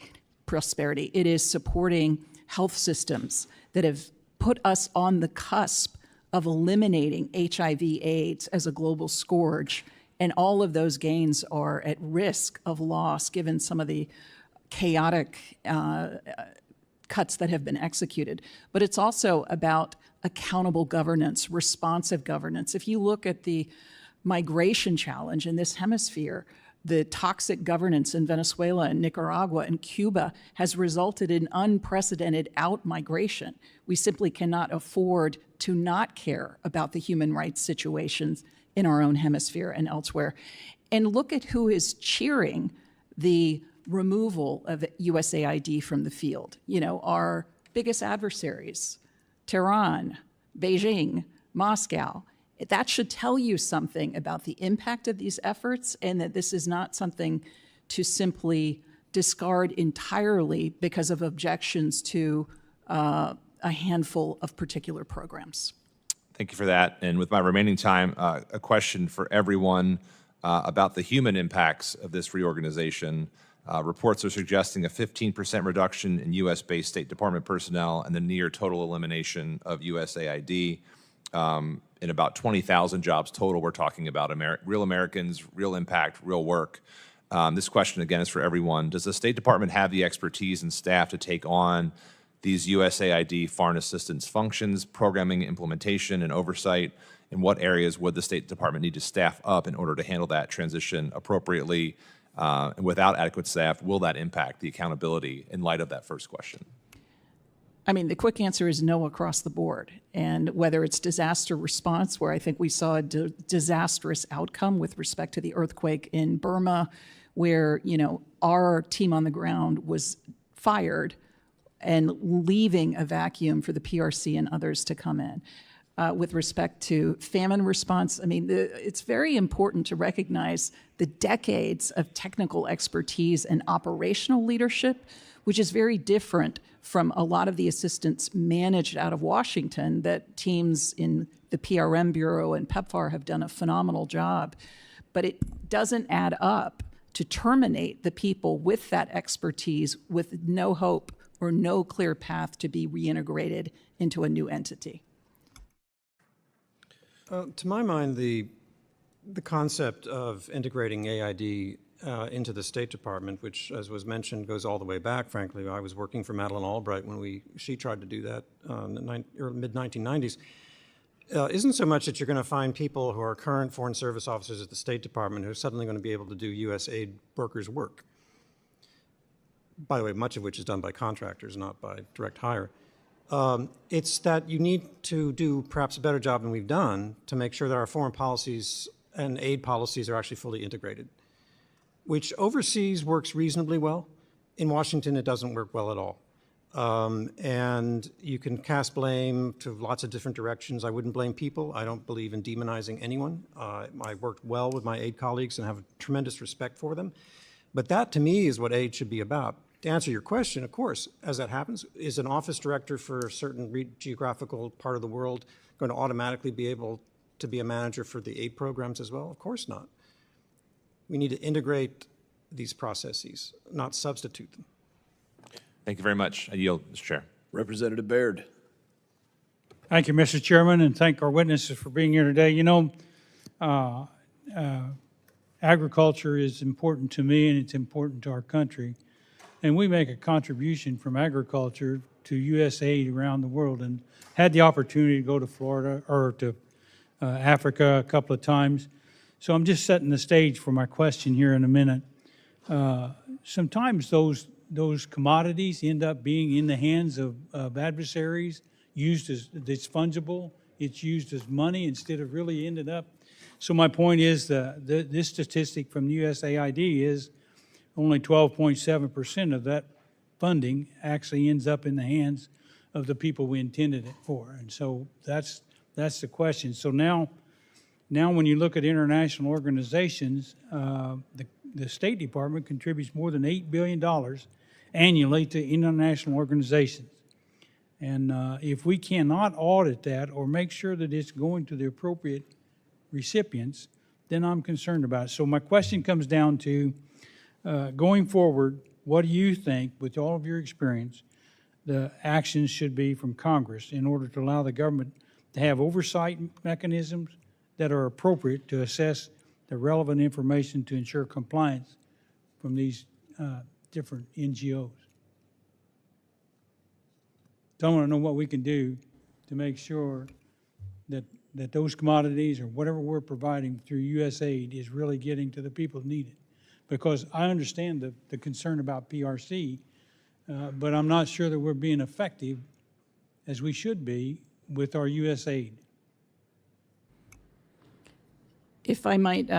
It is supporting health systems that have put us on the cusp of eliminating HIV/AIDS as a global scourge, and all of those gains are at risk of loss given some of the chaotic cuts that have been executed. But it's also about accountable governance, responsive governance. If you look at the migration challenge in this hemisphere, the toxic governance in Venezuela and Nicaragua and Cuba has resulted in unprecedented out-migration. We simply cannot afford to not care about the human rights situations in our own hemisphere and elsewhere. And look at who is cheering the removal of USAID from the field. Our biggest adversaries, Tehran, Beijing, Moscow. That should tell you something about the impact of these efforts, and that this is not something to simply discard entirely because of objections to a handful of particular programs. Thank you for that. And with my remaining time, a question for everyone about the human impacts of this reorganization. Reports are suggesting a 15% reduction in U.S.-based State Department personnel and the near total elimination of USAID. In about 20,000 jobs total, we're talking about real Americans, real impact, real work. This question, again, is for everyone. Does the State Department have the expertise and staff to take on these USAID foreign assistance functions, programming, implementation, and oversight? In what areas would the State Department need to staff up in order to handle that transition appropriately? And without adequate staff, will that impact the accountability in light of that first question? I mean, the quick answer is no across the board. And whether it's disaster response, where I think we saw a disastrous outcome with respect to the earthquake in Burma, where, our team on the ground was fired and leaving a vacuum for the PRC and others to come in. With respect to famine response, I mean, it's very important to recognize the decades of technical expertise and operational leadership, which is very different from a lot of the assistance managed out of Washington that teams in the PRM Bureau and PEPFAR have done a phenomenal job. But it doesn't add up to terminate the people with that expertise with no hope or no clear path to be reintegrated into a new entity. To my mind, the concept of integrating AID into the State Department, which, as was mentioned, goes all the way back, frankly. I was working for Madeleine Albright when she tried to do that in the mid-1990s. Isn't so much that you're going to find people who are current Foreign Service officers at the State Department who are suddenly going to be able to do U.S. aid workers' work. By the way, much of which is done by contractors, not by direct hire. It's that you need to do perhaps a better job than we've done to make sure that our foreign policies and aid policies are actually fully integrated, which overseas works reasonably well. In Washington, it doesn't work well at all. And you can cast blame to lots of different directions. I wouldn't blame people. I don't believe in demonizing anyone. I worked well with my aid colleagues and have tremendous respect for them. But that, to me, is what aid should be about. To answer your question, of course, as that happens, is an office director for a certain geographical part of the world going to automatically be able to be a manager for the aid programs as well? Of course not. We need to integrate these processes, not substitute them. Thank you very much. I yield, Mr. Chair. Representative Baird. Thank you, Mr. Chairman, and thank our witnesses for being here today. Agriculture is important to me and it's important to our country. And we make a contribution from agriculture to U.S. aid around the world, and had the opportunity to go to Florida or to Africa a couple of times. So I'm just setting the stage for my question here in a minute. Sometimes those commodities end up being in the hands of adversaries, used as, it's fungible, it's used as money instead of really ended up. So my point is this statistic from USAID is only 12.7% of that funding actually ends up in the hands of the people we intended it for. And so that's the question. So now when you look at international organizations, the State Department contributes more than $8 billion annually to international organizations. And if we cannot audit that or make sure that it's going to the appropriate recipients, then I'm concerned about it. So my question comes down to, going forward, what do you think, with all of your experience, the actions should be from Congress in order to allow the government to have oversight mechanisms that are appropriate to assess the relevant information to ensure compliance from these different NGOs? So I want to know what we can do to make sure that those commodities or whatever we're providing through USAID is really getting to the people who need it. Because I understand the concern about PRC, but I'm not sure that we're being effective as we should be with our USAID. If I might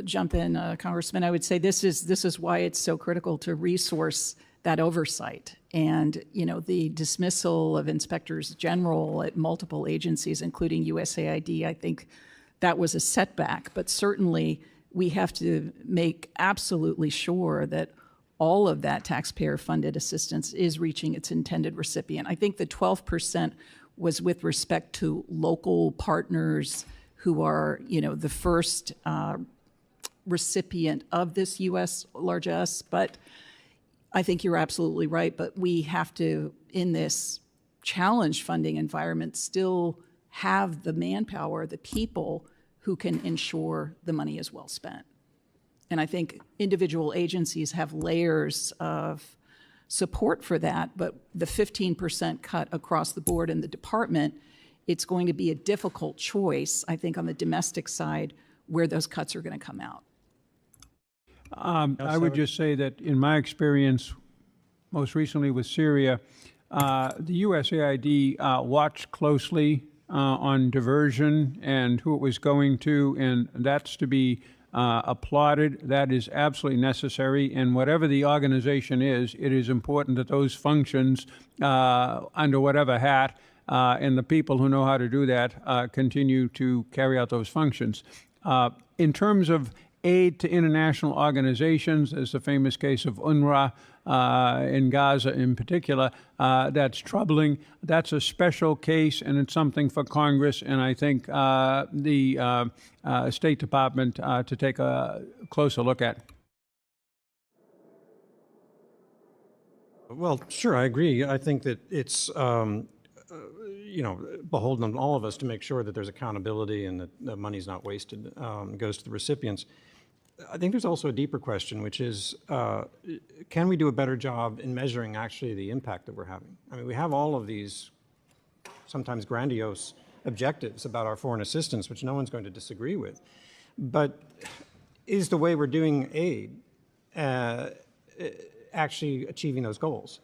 jump in, Congressman, I would say this is why it's so critical to resource that oversight. And the dismissal of inspectors general at multiple agencies, including USAID, I think that was a setback. But certainly we have to make absolutely sure that all of that taxpayer-funded assistance is reaching its intended recipient. I think the 12% was with respect to local partners who are, the first recipient of this U.S. largesse. But I think you're absolutely right. But we have to, in this challenge funding environment, still have the manpower, the people who can ensure the money is well spent. And I think individual agencies have layers of support for that, but the 15% cut across the board in the department, it's going to be a difficult choice, I think, on the domestic side, where those cuts are going to come out. I would just say that in my experience, most recently with Syria, the USAID watched closely on diversion and who it was going to, and that's to be applauded. That is absolutely necessary. And whatever the organization is, it is important that those functions, under whatever hat, and the people who know how to do that continue to carry out those functions. In terms of aid to international organizations, as the famous case of UNRWA in Gaza in particular, that's troubling. That's a special case, and it's something for Congress, and I think the State Department to take a closer look at. Well, sure, I agree. I think that it's, beholden on all of us to make sure that there's accountability and that the money's not wasted, goes to the recipients. I think there's also a deeper question, which is, can we do a better job in measuring actually the impact that we're having? I mean, we have all of these sometimes grandiose objectives about our foreign assistance, which no one's going to disagree with. But is the way we're doing aid actually achieving those goals?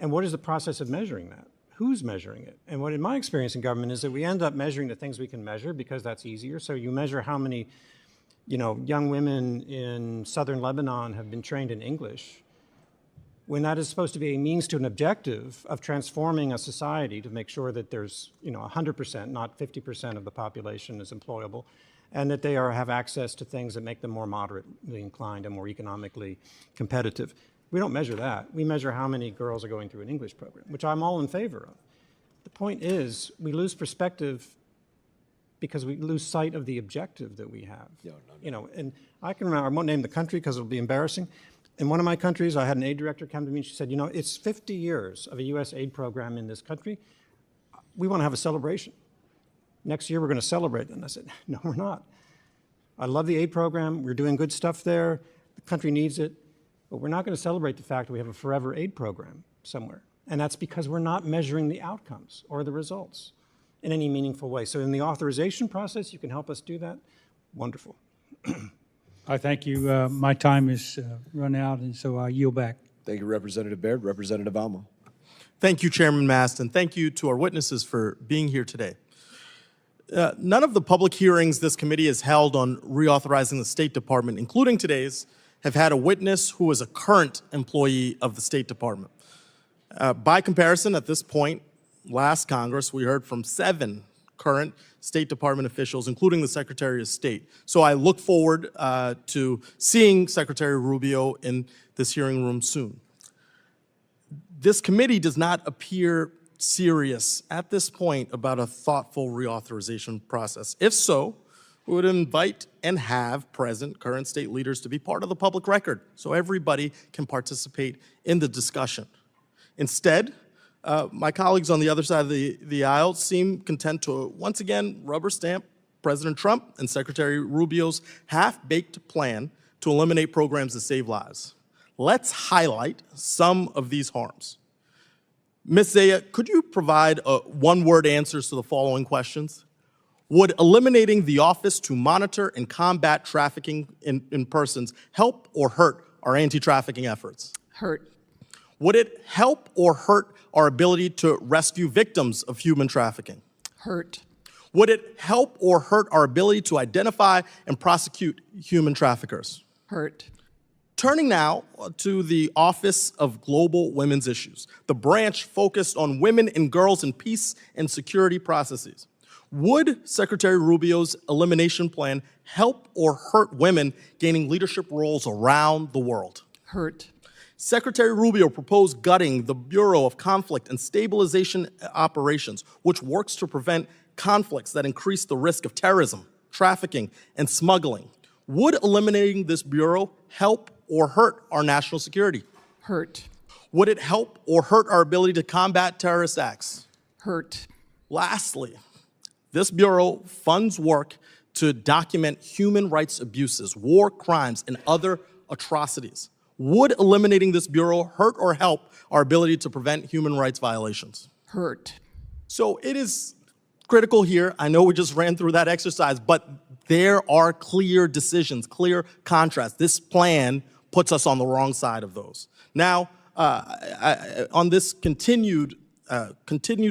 And what is the process of measuring that? Who's measuring it? And what, in my experience in government, is that we end up measuring the things we can measure because that's easier. So you measure how many young women in southern Lebanon have been trained in English, when that is supposed to be a means to an objective of transforming a society to make sure that there's 100%, not 50% of the population is employable, and that they have access to things that make them more moderately inclined and more economically competitive. We don't measure that. We measure how many girls are going through an English program, which I'm all in favor of. The point is, we lose perspective because we lose sight of the objective that we have. And I can remember, I won't name the country because it'll be embarrassing. In one of my countries, I had an aid director come to me and she said, it's 50 years of a U.S. aid program in this country. We want to have a celebration. Next year, we're going to celebrate. And I said, no, we're not. I love the aid program. We're doing good stuff there. The country needs it. But we're not going to celebrate the fact that we have a forever aid program somewhere. And that's because we're not measuring the outcomes or the results in any meaningful way. So in the authorization process, you can help us do that. Wonderful. I thank you. My time is run out, and so I yield back. Thank you, Representative Baird. Representative Alma. Thank you, Chairman Mast, and thank you to our witnesses for being here today. None of the public hearings this committee has held on reauthorizing the State Department, including today's, have had a witness who is a current employee of the State Department. By comparison, at this point, last Congress, we heard from 7 current State Department officials, including the Secretary of State. So I look forward to seeing Secretary Rubio in this hearing room soon. This committee does not appear serious at this point about a thoughtful reauthorization process. If so, we would invite and have present current state leaders to be part of the public record so everybody can participate in the discussion. Instead, my colleagues on the other side of the aisle seem content to once again rubber stamp President Trump and Secretary Rubio's half-baked plan to eliminate programs that save lives. Let's highlight some of these harms. Ms. Zeya, could you provide one-word answers to the following questions? Would eliminating the Office to Monitor and Combat Trafficking in Persons help or hurt our anti-trafficking efforts? Hurt. Would it help or hurt our ability to rescue victims of human trafficking? Hurt. Would it help or hurt our ability to identify and prosecute human traffickers? Hurt. Turning now to the Office of Global Women's Issues, the branch focused on women and girls in peace and security processes. Would Secretary Rubio's elimination plan help or hurt women gaining leadership roles around the world? Hurt. Secretary Rubio proposed gutting the Bureau of Conflict and Stabilization Operations, which works to prevent conflicts that increase the risk of terrorism, trafficking, and smuggling. Would eliminating this bureau help or hurt our national security? Hurt. Would it help or hurt our ability to combat terrorist acts? Hurt. Lastly, this bureau funds work to document human rights abuses, war crimes, and other atrocities. Would eliminating this bureau hurt or help our ability to prevent human rights violations? Hurt. So it is critical here. I know we just ran through that exercise, but there are clear decisions, clear contrasts. This plan puts us on the wrong side of those. Now, on this continued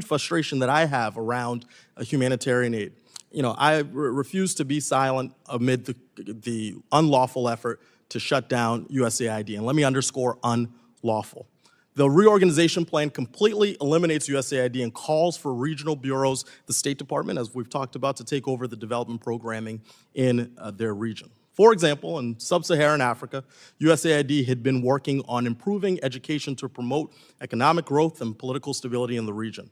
frustration that I have around humanitarian aid, I refuse to be silent amid the unlawful effort to shut down USAID. And let me underscore unlawful. The reorganization plan completely eliminates USAID and calls for regional bureaus, the State Department, as we've talked about, to take over the development programming in their region. For example, in sub-Saharan Africa, USAID had been working on improving education to promote economic growth and political stability in the region.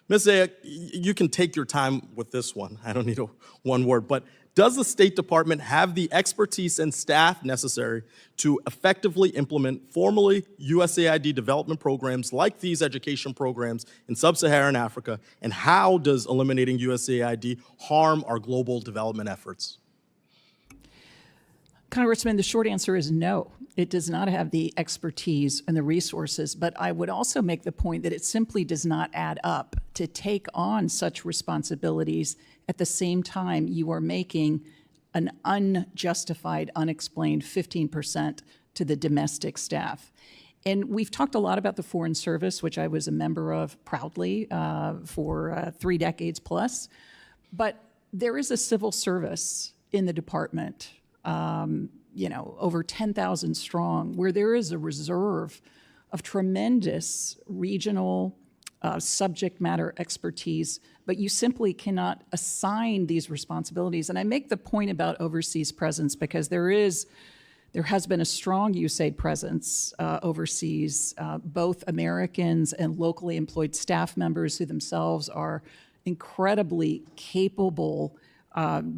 Ms. Zeya, you can take your time with this one. I don't need one word, but does the State Department have the expertise and staff necessary to effectively implement formally USAID development programs like these education programs in sub-Saharan Africa? And how does eliminating USAID harm our global development efforts? Congressman, the short answer is no. It does not have the expertise and the resources, but I would also make the point that it simply does not add up to take on such responsibilities at the same time you are making an unjustified, unexplained 15% to the domestic staff. And we've talked a lot about the Foreign Service, which I was a member of proudly for 3 decades plus, but there is a civil service in the department, over 10,000 strong, where there is a reserve of tremendous regional subject matter expertise, but you simply cannot assign these responsibilities. And I make the point about overseas presence because there has been a strong USAID presence overseas, both Americans and locally employed staff members who themselves are incredibly capable,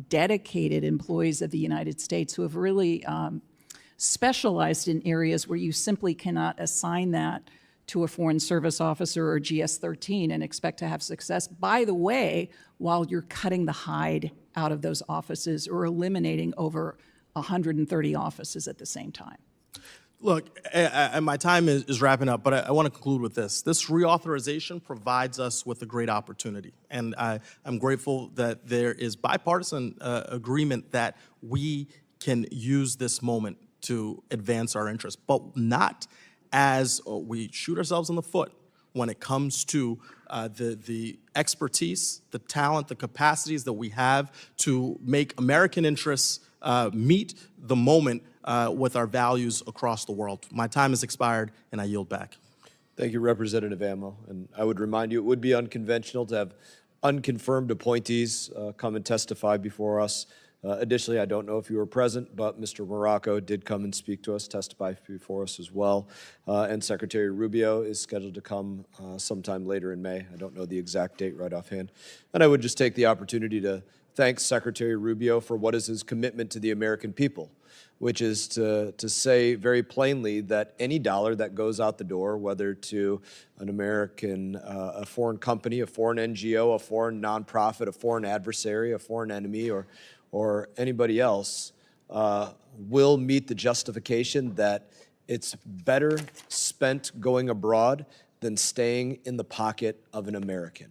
dedicated employees of the United States who have really specialized in areas where you simply cannot assign that to a Foreign Service officer or GS-13 and expect to have success, by the way, while you're cutting the hide out of those offices or eliminating over 130 offices at the same time. Look, my time is wrapping up, but I want to conclude with this. This reauthorization provides us with a great opportunity, and I'm grateful that there is bipartisan agreement that we can use this moment to advance our interests, but not as we shoot ourselves in the foot when it comes to the expertise, the talent, the capacities that we have to make American interests meet the moment with our values across the world. My time has expired, and I yield back. Thank you, Representative Amo. And I would remind you, it would be unconventional to have unconfirmed appointees come and testify before us. Additionally, I don't know if you were present, but Mr. Morocco did come and speak to us, testify before us as well. And Secretary Rubio is scheduled to come sometime later in May. I don't know the exact date right offhand. And I would just take the opportunity to thank Secretary Rubio for what is his commitment to the American people, which is to say very plainly that any dollar that goes out the door, whether to an American, a foreign company, a foreign NGO, a foreign nonprofit, a foreign adversary, a foreign enemy, or anybody else, will meet the justification that it's better spent going abroad than staying in the pocket of an American.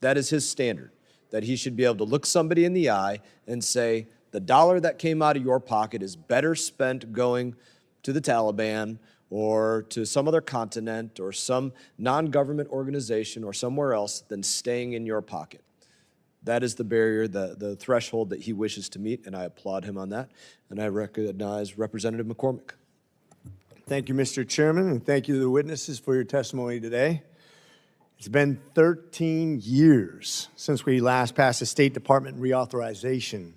That is his standard, that he should be able to look somebody in the eye and say, the dollar that came out of your pocket is better spent going to the Taliban or to some other continent or some non-government organization or somewhere else than staying in your pocket. That is the barrier, the threshold that he wishes to meet, and I applaud him on that. And I recognize Representative McCormick. Thank you, Mr. Chairman, and thank you to the witnesses for your testimony today. It's been 13 years since we last passed a State Department reauthorization.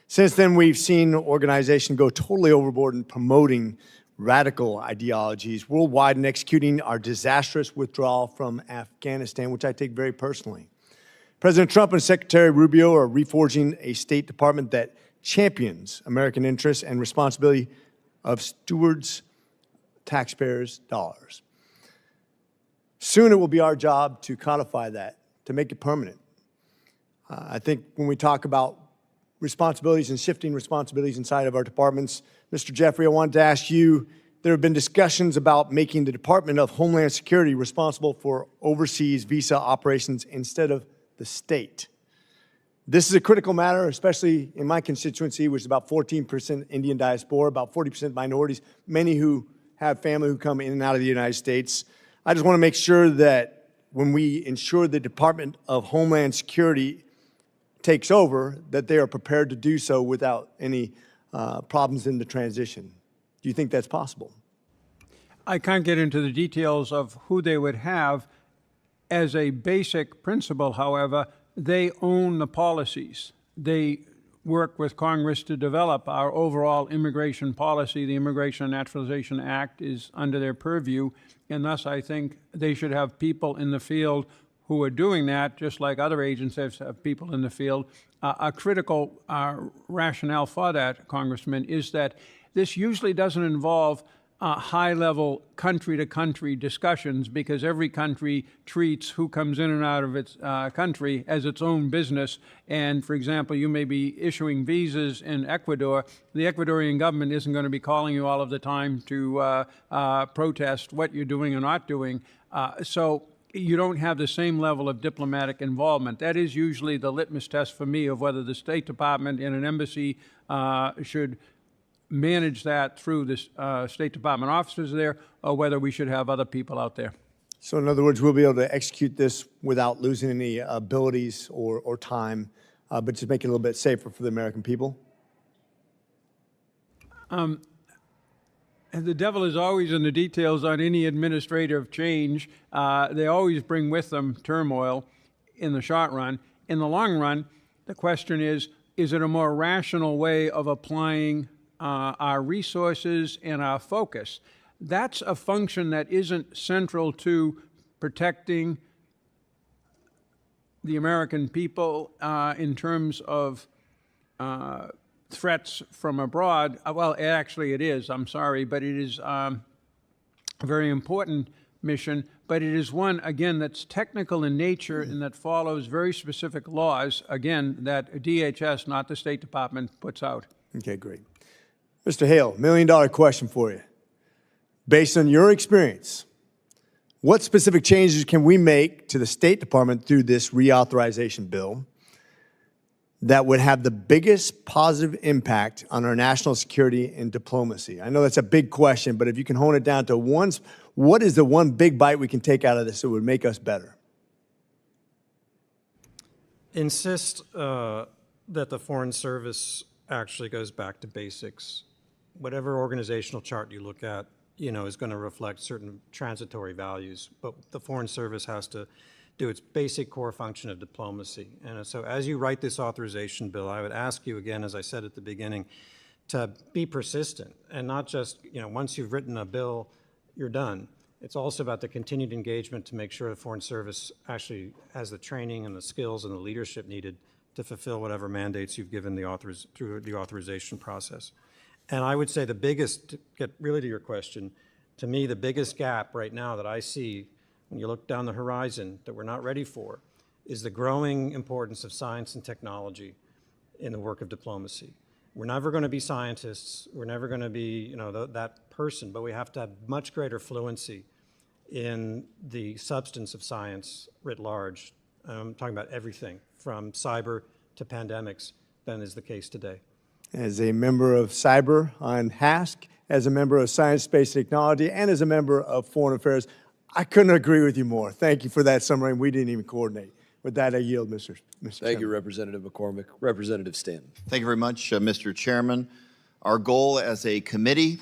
Since then, we've seen the organization go totally overboard in promoting radical ideologies worldwide in executing our disastrous withdrawal from Afghanistan, which I take very personally. President Trump and Secretary Rubio are reforging a State Department that champions American interests and responsibility of stewards taxpayers' dollars. Soon it will be our job to codify that, to make it permanent. I think when we talk about responsibilities and shifting responsibilities inside of our departments, Mr. Jeffrey, I wanted to ask you, there have been discussions about making the Department of Homeland Security responsible for overseas visa operations instead of the state. This is a critical matter, especially in my constituency, which is about 14% Indian diaspora, about 40% minorities, many who have family who come in and out of the United States. I just want to make sure that when we ensure the Department of Homeland Security takes over, that they are prepared to do so without any problems in the transition. Do you think that's possible? I can't get into the details of who they would have. As a basic principle, however, they own the policies. They work with Congress to develop our overall immigration policy. The Immigration and Naturalization Act is under their purview, and thus I think they should have people in the field who are doing that, just like other agencies have people in the field. A critical rationale for that, Congressman, is that this usually doesn't involve high-level country-to-country discussions, because every country treats who comes in and out of its country as its own business. And, for example, you may be issuing visas in Ecuador. The Ecuadorian government isn't going to be calling you all of the time to protest what you're doing or not doing. So you don't have the same level of diplomatic involvement. That is usually the litmus test for me of whether the State Department and an embassy should manage that through the State Department officers there, or whether we should have other people out there. So in other words, we'll be able to execute this without losing any abilities or time, but just make it a little bit safer for the American people? And the devil is always in the details on any administrative change. They always bring with them turmoil in the short run. In the long run, the question is it a more rational way of applying our resources and our focus? That's a function that isn't central to protecting the American people in terms of threats from abroad. Well, actually it is, I'm sorry, but it is a very important mission, but it is one, again, that's technical in nature and that follows very specific laws, again, that DHS, not the State Department, puts out. Okay, great. Mr. Hale, $1 million question for you. Based on your experience, what specific changes can we make to the State Department through this reauthorization bill that would have the biggest positive impact on our national security and diplomacy? I know that's a big question, but if you can hone it down to what is the one big bite we can take out of this that would make us better? Insist that the Foreign Service actually goes back to basics. Whatever organizational chart you look at, is going to reflect certain transitory values, but the Foreign Service has to do its basic core function of diplomacy. And so as you write this authorization bill, I would ask you again, as I said at the beginning, to be persistent and not just, once you've written a bill, you're done. It's also about the continued engagement to make sure the Foreign Service actually has the training and the skills and the leadership needed to fulfill whatever mandates you've given through the authorization process. And I would say the biggest, to get really to your question, to me the biggest gap right now that I see when you look down the horizon that we're not ready for is the growing importance of science and technology in the work of diplomacy. We're never going to be scientists, we're never going to be that person, but we have to have much greater fluency in the substance of science writ large. I'm talking about everything from cyber to pandemics than is the case today. As a member of cyber on HASC, as a member of science, space, technology, and as a member of foreign affairs, I couldn't agree with you more. Thank you for that summary. We didn't even coordinate. With that, I yield, Mr. Thank you, Representative McCormick. Representative Stanton. Thank you very much, Mr. Chairman. Our goal as a committee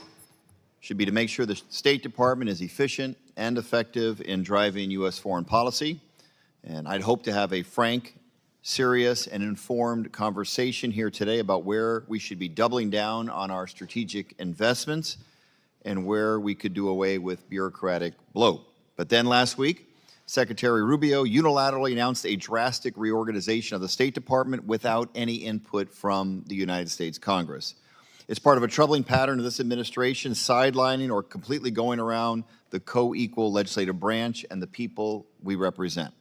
should be to make sure the State Department is efficient and effective in driving U.S. foreign policy. And I'd hope to have a frank, serious, and informed conversation here today about where we should be doubling down on our strategic investments and where we could do away with bureaucratic bloat. But then last week, Secretary Rubio unilaterally announced a drastic reorganization of the State Department without any input from the United States Congress. It's part of a troubling pattern of this administration sidelining or completely going around the co-equal legislative branch and the people we represent.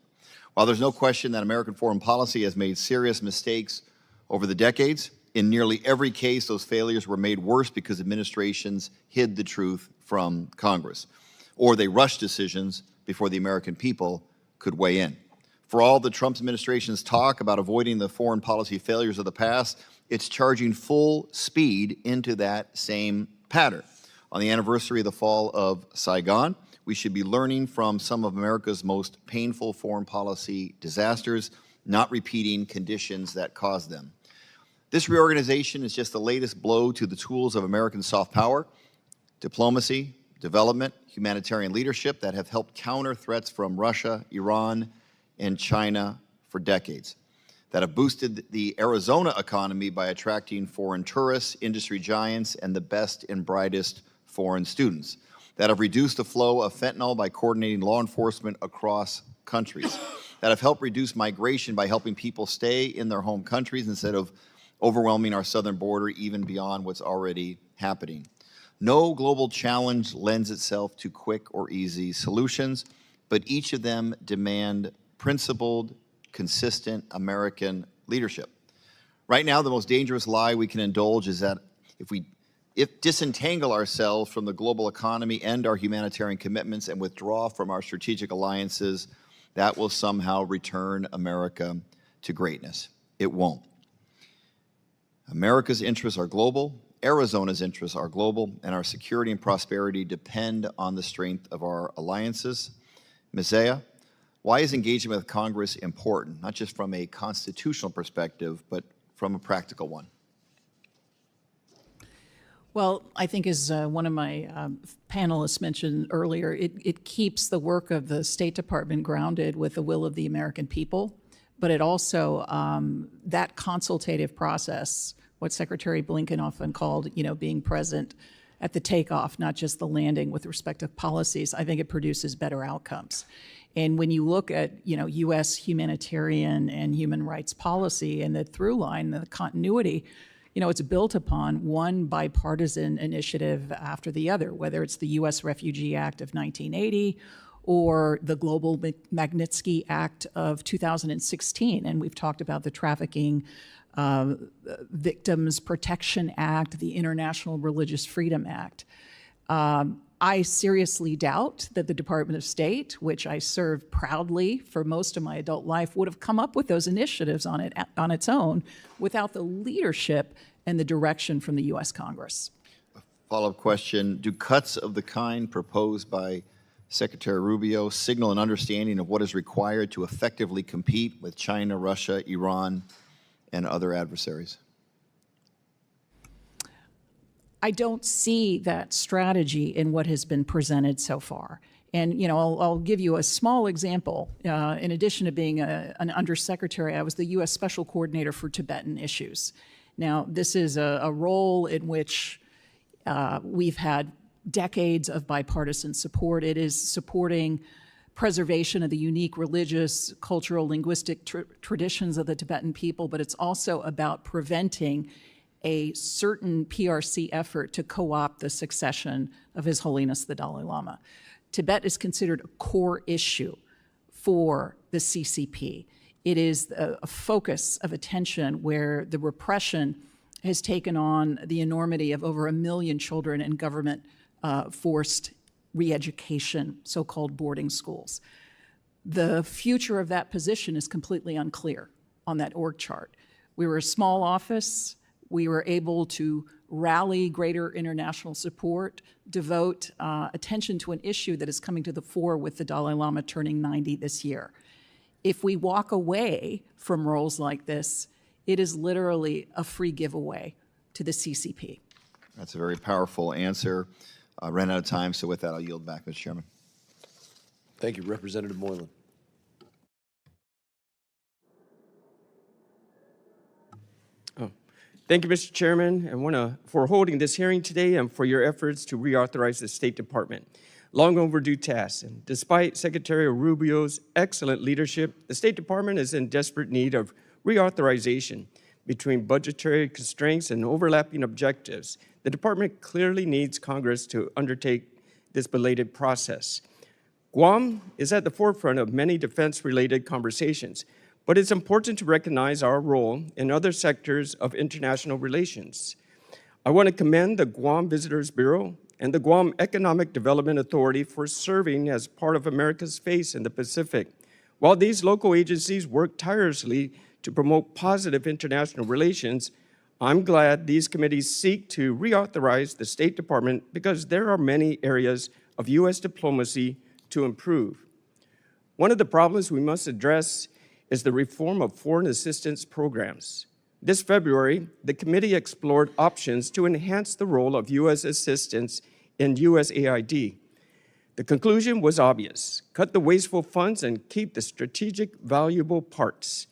While there's no question that American foreign policy has made serious mistakes over the decades, in nearly every case, those failures were made worse because administrations hid the truth from Congress, or they rushed decisions before the American people could weigh in. For all the Trump administration's talk about avoiding the foreign policy failures of the past, it's charging full speed into that same pattern. On the anniversary of the fall of Saigon, we should be learning from some of America's most painful foreign policy disasters, not repeating conditions that caused them. This reorganization is just the latest blow to the tools of American soft power, diplomacy, development, humanitarian leadership that have helped counter threats from Russia, Iran, and China for decades, that have boosted the Arizona economy by attracting foreign tourists, industry giants, and the best and brightest foreign students, that have reduced the flow of fentanyl by coordinating law enforcement across countries, that have helped reduce migration by helping people stay in their home countries instead of overwhelming our southern border even beyond what's already happening. No global challenge lends itself to quick or easy solutions, but each of them demand principled, consistent American leadership. Right now, the most dangerous lie we can indulge is that if we disentangle ourselves from the global economy and our humanitarian commitments and withdraw from our strategic alliances, that will somehow return America to greatness. It won't. America's interests are global, Arizona's interests are global, and our security and prosperity depend on the strength of our alliances. Ms. Zeya, why is engagement with Congress important, not just from a constitutional perspective, but from a practical one? Well, I think as one of my panelists mentioned earlier, it keeps the work of the State Department grounded with the will of the American people, but it also, that consultative process, what Secretary Blinken often called, being present at the takeoff, not just the landing with respect to policies, I think it produces better outcomes. And when you look at, U.S. humanitarian and human rights policy and the through line, the continuity, it's built upon one bipartisan initiative after the other, whether it's the U.S. Refugee Act of 1980 or the Global Magnitsky Act of 2016. And we've talked about the Trafficking Victims Protection Act, the International Religious Freedom Act. I seriously doubt that the Department of State, which I served proudly for most of my adult life, would have come up with those initiatives on its own without the leadership and the direction from the U.S. Congress. Follow-up question, do cuts of the kind proposed by Secretary Rubio signal an understanding of what is required to effectively compete with China, Russia, Iran, and other adversaries? I don't see that strategy in what has been presented so far. And, I'll give you a small example. In addition to being an undersecretary, I was the U.S. Special Coordinator for Tibetan issues. Now, this is a role in which we've had decades of bipartisan support. It is supporting preservation of the unique religious, cultural, linguistic traditions of the Tibetan people, but it's also about preventing a certain PRC effort to co-opt the succession of His Holiness the Dalai Lama. Tibet is considered a core issue for the CCP. It is a focus of attention where the repression has taken on the enormity of over 1 million children in government forced re-education, so-called boarding schools. The future of that position is completely unclear on that org chart. We were a small office. We were able to rally greater international support, devote attention to an issue that is coming to the fore with the Dalai Lama turning 90 this year. If we walk away from roles like this, it is literally a free giveaway to the CCP. That's a very powerful answer. I ran out of time, so with that, I'll yield back, Mr. Chairman. Thank you, Representative Moylan. Thank you, Mr. Chairman, and for holding this hearing today and for your efforts to reauthorize the State Department. Long overdue task, and despite Secretary Rubio's excellent leadership, the State Department is in desperate need of reauthorization. Between budgetary constraints and overlapping objectives, the department clearly needs Congress to undertake this belated process. Guam is at the forefront of many defense-related conversations, but it's important to recognize our role in other sectors of international relations. I want to commend the Guam Visitors Bureau and the Guam Economic Development Authority for serving as part of America's face in the Pacific. While these local agencies work tirelessly to promote positive international relations, I'm glad these committees seek to reauthorize the State Department because there are many areas of U.S. diplomacy to improve. One of the problems we must address is the reform of foreign assistance programs. This February, the committee explored options to enhance the role of U.S. assistance in USAID. The conclusion was obvious: cut the wasteful funds and keep the strategic, valuable parts.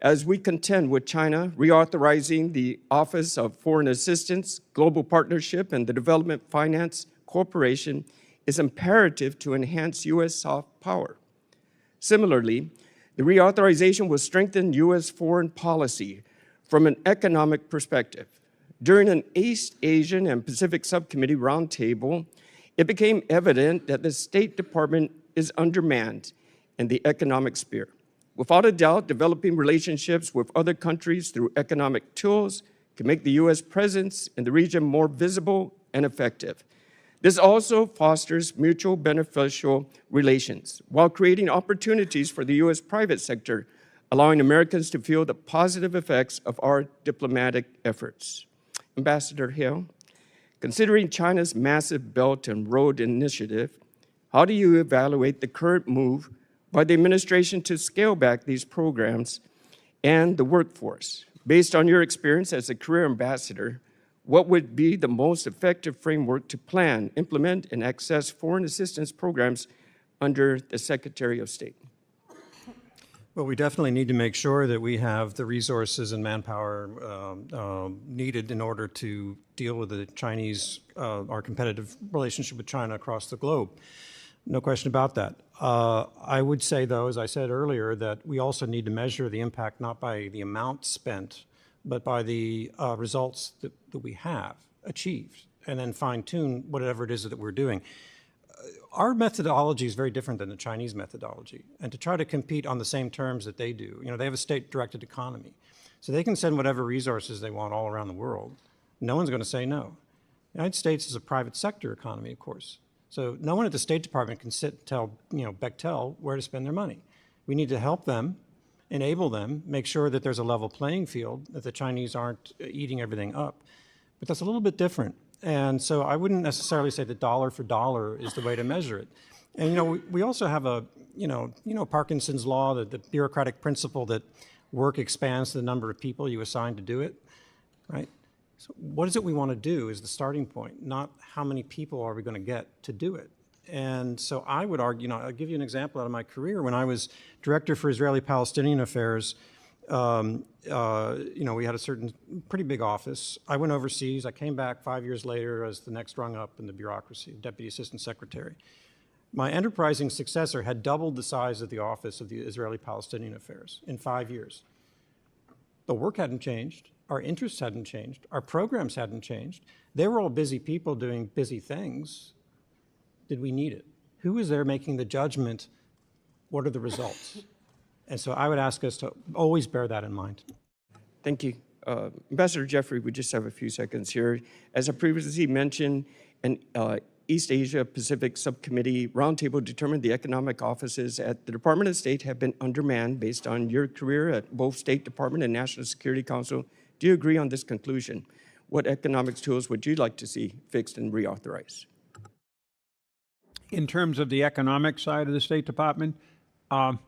As we contend with China, reauthorizing the Office of Foreign Assistance, Global Partnership, and the Development Finance Corporation is imperative to enhance U.S. soft power. Similarly, the reauthorization will strengthen U.S. foreign policy from an economic perspective. During an East Asian and Pacific Subcommittee roundtable, it became evident that the State Department is undermanned in the economic sphere. Without a doubt, developing relationships with other countries through economic tools can make the U.S. presence in the region more visible and effective. This also fosters mutual beneficial relations while creating opportunities for the U.S. private sector, allowing Americans to feel the positive effects of our diplomatic efforts. Ambassador Hale, considering China's massive Belt and Road Initiative, how do you evaluate the current move by the administration to scale back these programs and the workforce? Based on your experience as a career ambassador, what would be the most effective framework to plan, implement, and access foreign assistance programs under the Secretary of State? Well, we definitely need to make sure that we have the resources and manpower needed in order to deal with the Chinese, our competitive relationship with China across the globe. No question about that. I would say, though, as I said earlier, that we also need to measure the impact not by the amount spent, but by the results that we have achieved, and then fine-tune whatever it is that we're doing. Our methodology is very different than the Chinese methodology, and to try to compete on the same terms that they do, they have a state-directed economy, so they can send whatever resources they want all around the world. No one's going to say no. The United States is a private sector economy, of course, so no one at the State Department can sit and tell Bechtel where to spend their money. We need to help them, enable them, make sure that there's a level playing field, that the Chinese aren't eating everything up. But that's a little bit different. And so I wouldn't necessarily say that dollar for dollar is the way to measure it. And we also have a, Parkinson's law, the bureaucratic principle that work expands the number of people you assign to do it, right? So what is it we want to do is the starting point, not how many people are we going to get to do it. And so I would argue, I'll give you an example out of my career. When I was director for Israeli-Palestinian affairs, we had a certain pretty big office. I went overseas. I came back 5 years later as the next rung up in the bureaucracy, Deputy Assistant Secretary. My enterprising successor had doubled the size of the office of the Israeli-Palestinian affairs in 5 years. The work hadn't changed. Our interests hadn't changed. Our programs hadn't changed. They were all busy people doing busy things. Did we need it? Who is there making the judgment? What are the results? And so I would ask us to always bear that in mind. Thank you. Ambassador Jeffrey, we just have a few seconds here. As I previously mentioned, an East Asia Pacific Subcommittee roundtable determined the economic offices at the Department of State have been undermanned based on your career at both State Department and National Security Council. Do you agree on this conclusion? What economics tools would you like to see fixed and reauthorized? In terms of the economic side of the State Department, I'm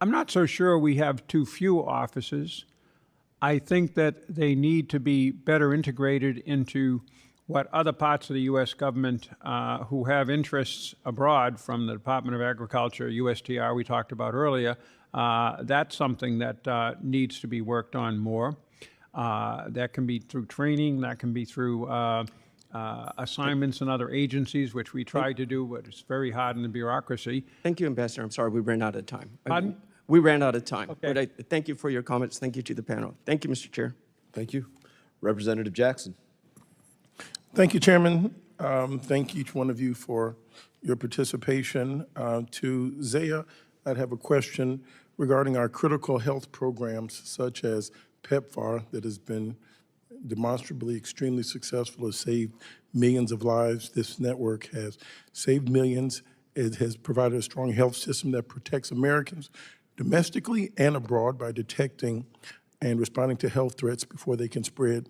not so sure we have too few offices. I think that they need to be better integrated into what other parts of the U.S. government who have interests abroad, from the Department of Agriculture, USTR we talked about earlier, that's something that needs to be worked on more. That can be through training, that can be through assignments in other agencies, which we try to do, but it's very hard in the bureaucracy. Thank you, Ambassador. I'm sorry, we ran out of time. Pardon? We ran out of time. Okay. But I thank you for your comments. Thank you to the panel. Thank you, Mr. Chair. Thank you. Representative Jackson. Thank you, Chairman. Thank each one of you for your participation. To Zeya, I'd have a question regarding our critical health programs such as PEPFAR that has been demonstrably extremely successful, has saved millions of lives. This network has saved millions. It has provided a strong health system that protects Americans domestically and abroad by detecting and responding to health threats before they can spread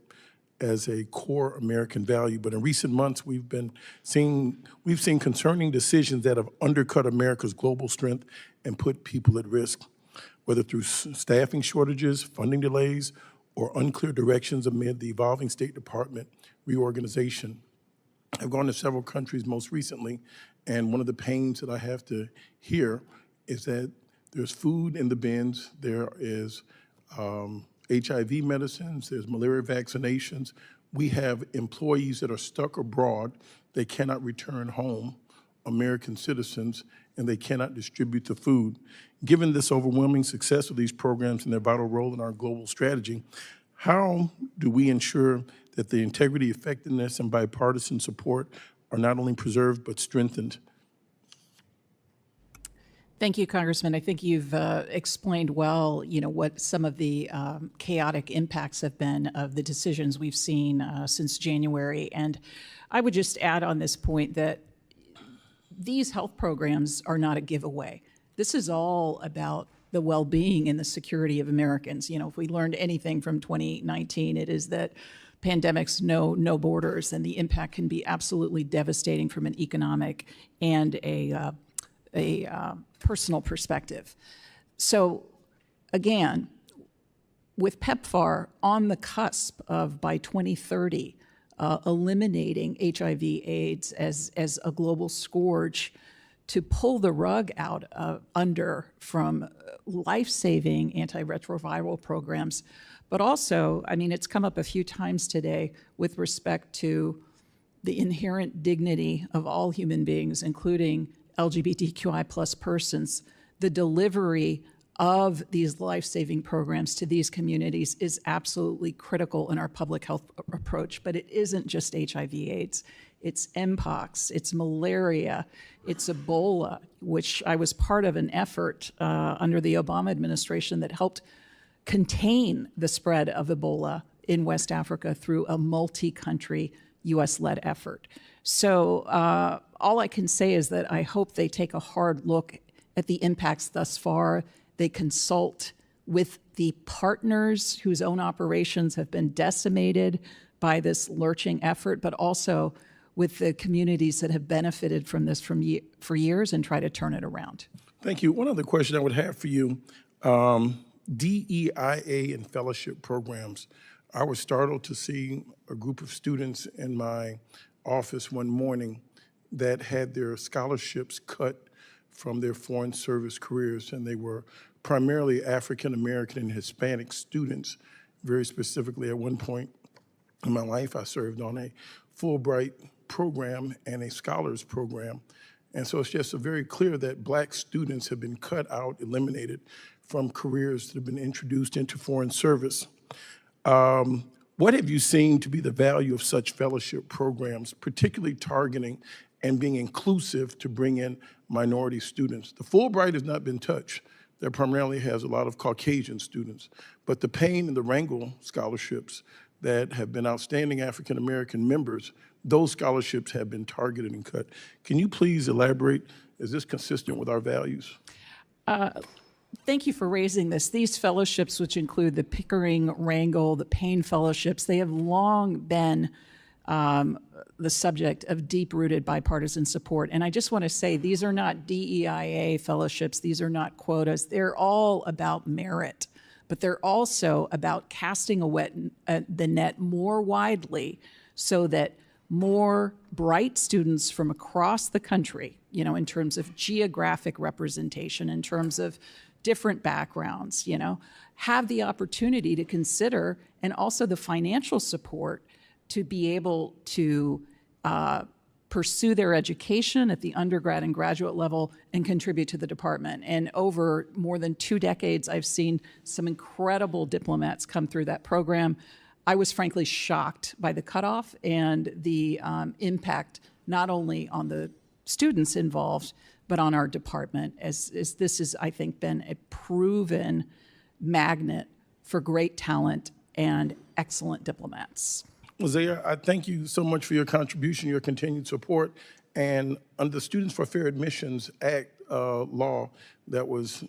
as a core American value. But in recent months, we've seen concerning decisions that have undercut America's global strength and put people at risk, whether through staffing shortages, funding delays, or unclear directions amid the evolving State Department reorganization. I've gone to several countries most recently, and one of the pains that I have to hear is that there's food in the bins, there is HIV medicines, there's malaria vaccinations. We have employees that are stuck abroad. They cannot return home, American citizens, and they cannot distribute the food. Given this overwhelming success of these programs and their vital role in our global strategy, how do we ensure that the integrity, effectiveness, and bipartisan support are not only preserved but strengthened? Thank you, Congressman. I think you've explained well, what some of the chaotic impacts have been of the decisions we've seen since January. And I would just add on this point that these health programs are not a giveaway. This is all about the well-being and the security of Americans. If we learned anything from 2019, it is that pandemics know no borders, and the impact can be absolutely devastating from an economic and a personal perspective. So again, with PEPFAR on the cusp of, by 2030, eliminating HIV/AIDS as a global scourge, to pull the rug out from life-saving antiretroviral programs, but also, it's come up a few times today with respect to the inherent dignity of all human beings, including LGBTQI plus persons. The delivery of these life-saving programs to these communities is absolutely critical in our public health approach, but it isn't just HIV/AIDS. It's Mpox, it's malaria, it's Ebola, which I was part of an effort under the Obama administration that helped contain the spread of Ebola in West Africa through a multi-country US-led effort. So all I can say is that I hope they take a hard look at the impacts thus far. They consult with the partners whose own operations have been decimated by this lurching effort, but also with the communities that have benefited from this for years, and try to turn it around. Thank you. One other question I would have for you. DEIA and fellowship programs. I was startled to see a group of students in my office one morning that had their scholarships cut from their foreign service careers, and they were primarily African American and Hispanic students. Very specifically, at one point in my life, I served on a Fulbright program and a scholars program. And so it's just very clear that Black students have been cut out, eliminated from careers that have been introduced into foreign service. What have you seen to be the value of such fellowship programs, particularly targeting and being inclusive to bring in minority students? The Fulbright has not been touched. That primarily has a lot of Caucasian students. But the Payne and the Rangel scholarships that have been outstanding African American members, those scholarships have been targeted and cut. Can you please elaborate? Is this consistent with our values? Thank you for raising this. These fellowships, which include the Pickering, Rangel, the Payne fellowships, they have long been the subject of deep-rooted bipartisan support. And I just want to say, these are not DEIA fellowships. These are not quotas. They're all about merit, but they're also about casting the net more widely so that more bright students from across the country, in terms of geographic representation, in terms of different backgrounds, have the opportunity to consider, and also the financial support to be able to pursue their education at the undergrad and graduate level and contribute to the department. And over more than 2 decades, I've seen some incredible diplomats come through that program. I was frankly shocked by the cutoff and the impact not only on the students involved, but on our department, as this has, I think, been a proven magnet for great talent and excellent diplomats. Zeya, I thank you so much for your contribution, your continued support, and under the Students for Fair Admissions Act law that was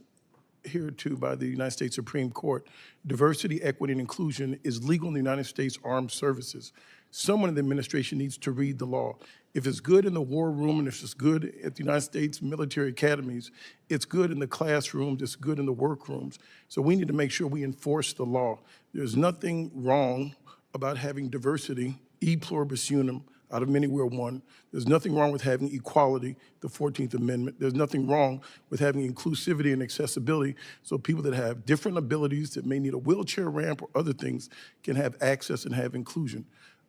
adhered to by the United States Supreme Court, diversity, equity, and inclusion is legal in the United States Armed Services. Someone in the administration needs to read the law. If it's good in the war room and if it's good at the United States military academies, it's good in the classrooms, it's good in the workrooms. So we need to make sure we enforce the law. There's nothing wrong about having diversity, e pluribus unum, out of many we're one. There's nothing wrong with having equality, the 14th Amendment. There's nothing wrong with having inclusivity and accessibility so people that have different abilities that may need a wheelchair ramp or other things can have access and have inclusion.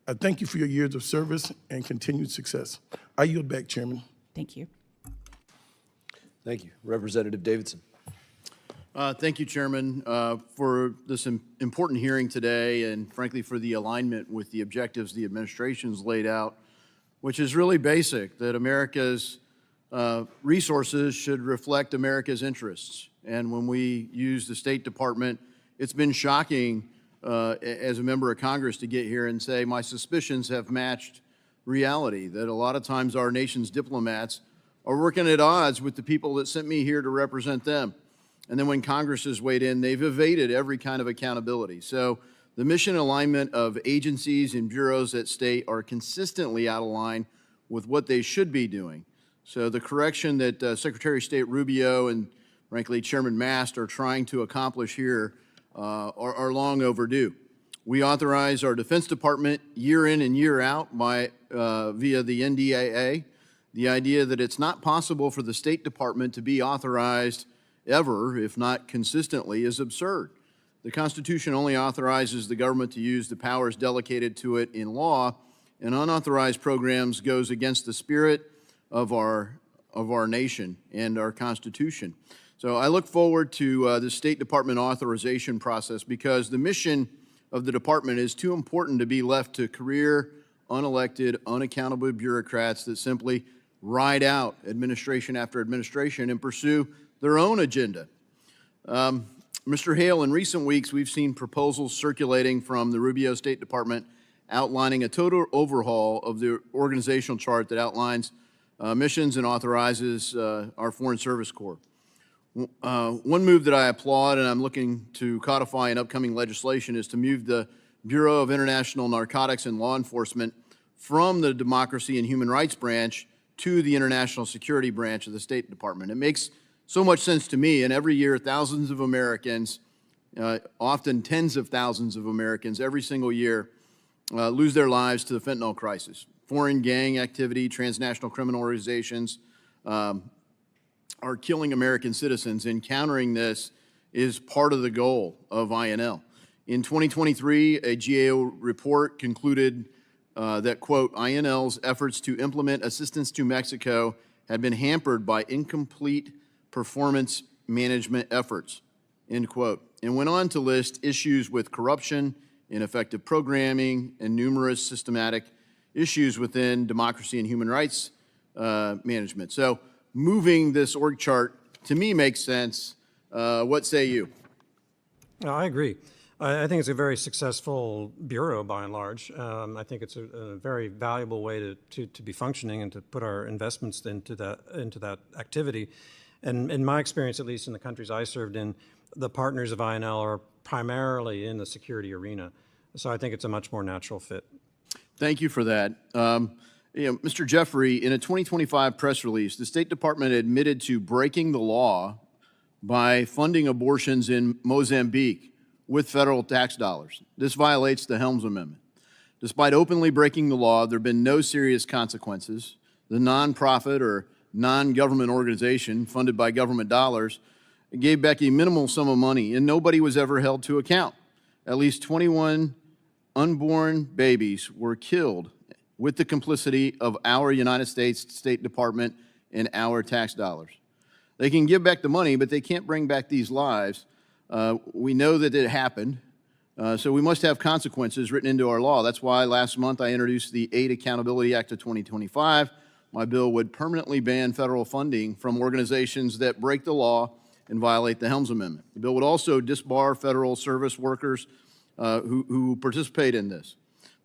I thank you for your years of service and continued success. I yield back, Chairman. Thank you. Thank you. Representative Davidson. Thank you, Chairman, for this important hearing today and, frankly, for the alignment with the objectives the administration's laid out, which is really basic, that America's resources should reflect America's interests. And when we use the State Department, it's been shocking as a member of Congress to get here and say my suspicions have matched reality, that a lot of times our nation's diplomats are working at odds with the people that sent me here to represent them. And then when Congress has weighed in, they've evaded every kind of accountability. So the mission alignment of agencies and bureaus at state are consistently out of line with what they should be doing. So the correction that Secretary of State Rubio and, frankly, Chairman Mast are trying to accomplish here are long overdue. We authorize our Defense Department year in and year out via the NDAA. The idea that it's not possible for the State Department to be authorized ever, if not consistently, is absurd. The Constitution only authorizes the government to use the powers delegated to it in law, and unauthorized programs goes against the spirit of our nation and our Constitution. So I look forward to the State Department authorization process because the mission of the department is too important to be left to career, unelected, unaccountable bureaucrats that simply ride out administration after administration and pursue their own agenda. Mr. Hale, in recent weeks, we've seen proposals circulating from the Rubio State Department outlining a total overhaul of the organizational chart that outlines missions and authorizes our Foreign Service Corps. One move that I applaud and I'm looking to codify in upcoming legislation is to move the Bureau of International Narcotics and Law Enforcement from the Democracy and Human Rights branch to the International Security branch of the State Department. It makes so much sense to me, and every year thousands of Americans, often tens of thousands of Americans every single year lose their lives to the fentanyl crisis. Foreign gang activity, transnational criminal organizations are killing American citizens, and countering this is part of the goal of INL. In 2023, a GAO report concluded that, quote, INL's efforts to implement assistance to Mexico had been hampered by incomplete performance management efforts, end quote, and went on to list issues with corruption, ineffective programming, and numerous systematic issues within democracy and human rights management. So moving this org chart, to me, makes sense. What say you? No, I agree. I think it's a very successful bureau by and large. I think it's a very valuable way to be functioning and to put our investments into that activity. And in my experience, at least in the countries I served in, the partners of INL are primarily in the security arena. So I think it's a much more natural fit. Thank you for that. Mr. Jeffrey, in a 2025 press release, the State Department admitted to breaking the law by funding abortions in Mozambique with federal tax dollars. This violates the Helms Amendment. Despite openly breaking the law, there have been no serious consequences. The nonprofit or non-government organization funded by government dollars It gave back a minimal sum of money, and nobody was ever held to account. At least 21 unborn babies were killed with the complicity of our United States State Department and our tax dollars. They can give back the money, but they can't bring back these lives. We know that it happened, so we must have consequences written into our law. That's why last month I introduced the Aid Accountability Act of 2025. My bill would permanently ban federal funding from organizations that break the law and violate the Helms Amendment. The bill would also disbar federal service workers who participate in this.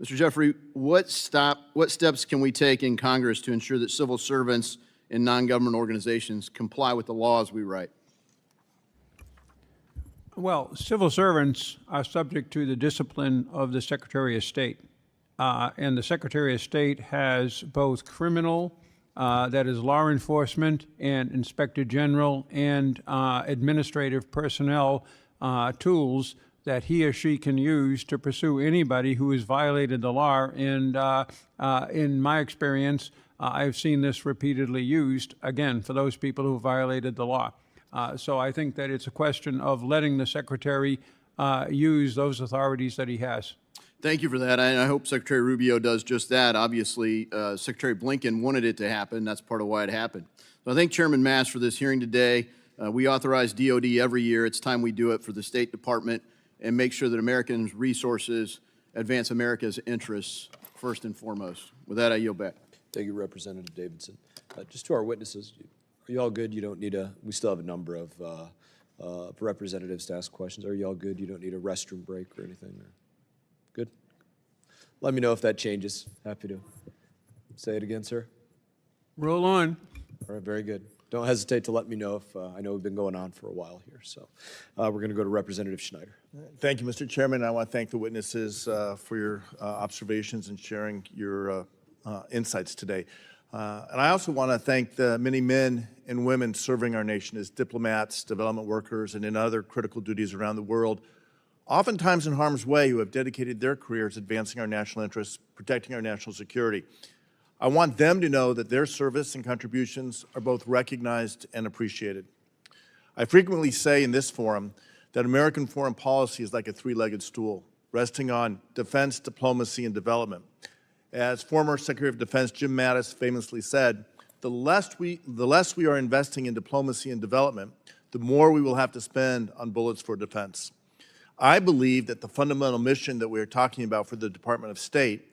Mr. Jeffrey, what steps can we take in Congress to ensure that civil servants and non-government organizations comply with the laws we write? Well, civil servants are subject to the discipline of the Secretary of State. And the Secretary of State has both criminal, that is law enforcement, and inspector general, and administrative personnel tools that he or she can use to pursue anybody who has violated the law. And in my experience, I've seen this repeatedly used, again, for those people who violated the law. So I think that it's a question of letting the Secretary use those authorities that he has. Thank you for that, and I hope Secretary Rubio does just that. Obviously, Secretary Blinken wanted it to happen. That's part of why it happened. So I thank Chairman Mast for this hearing today. We authorize DOD every year. It's time we do it for the State Department and make sure that Americans' resources advance America's interests first and foremost. With that, I yield back. Thank you, Representative Davidson. Just to our witnesses, are you all good? You don't need we still have a number of representatives to ask questions. Are you all good? You don't need a restroom break or anything? Or? Good? Let me know if that changes. Happy to. Say it again, sir. Roll on. All right, very good. Don't hesitate to let me know if I know we've been going on for a while here. So we're going to go to Representative Schneider. Thank you, Mr. Chairman. I want to thank the witnesses for your observations and sharing your insights today. And I also want to thank the many men and women serving our nation as diplomats, development workers, and in other critical duties around the world, oftentimes in harm's way, who have dedicated their careers advancing our national interests, protecting our national security. I want them to know that their service and contributions are both recognized and appreciated. I frequently say in this forum that American foreign policy is like a three-legged stool, resting on defense, diplomacy, and development. As former Secretary of Defense Jim Mattis famously said, the less we are investing in diplomacy and development, the more we will have to spend on bullets for defense. I believe that the fundamental mission that we are talking about for the Department of State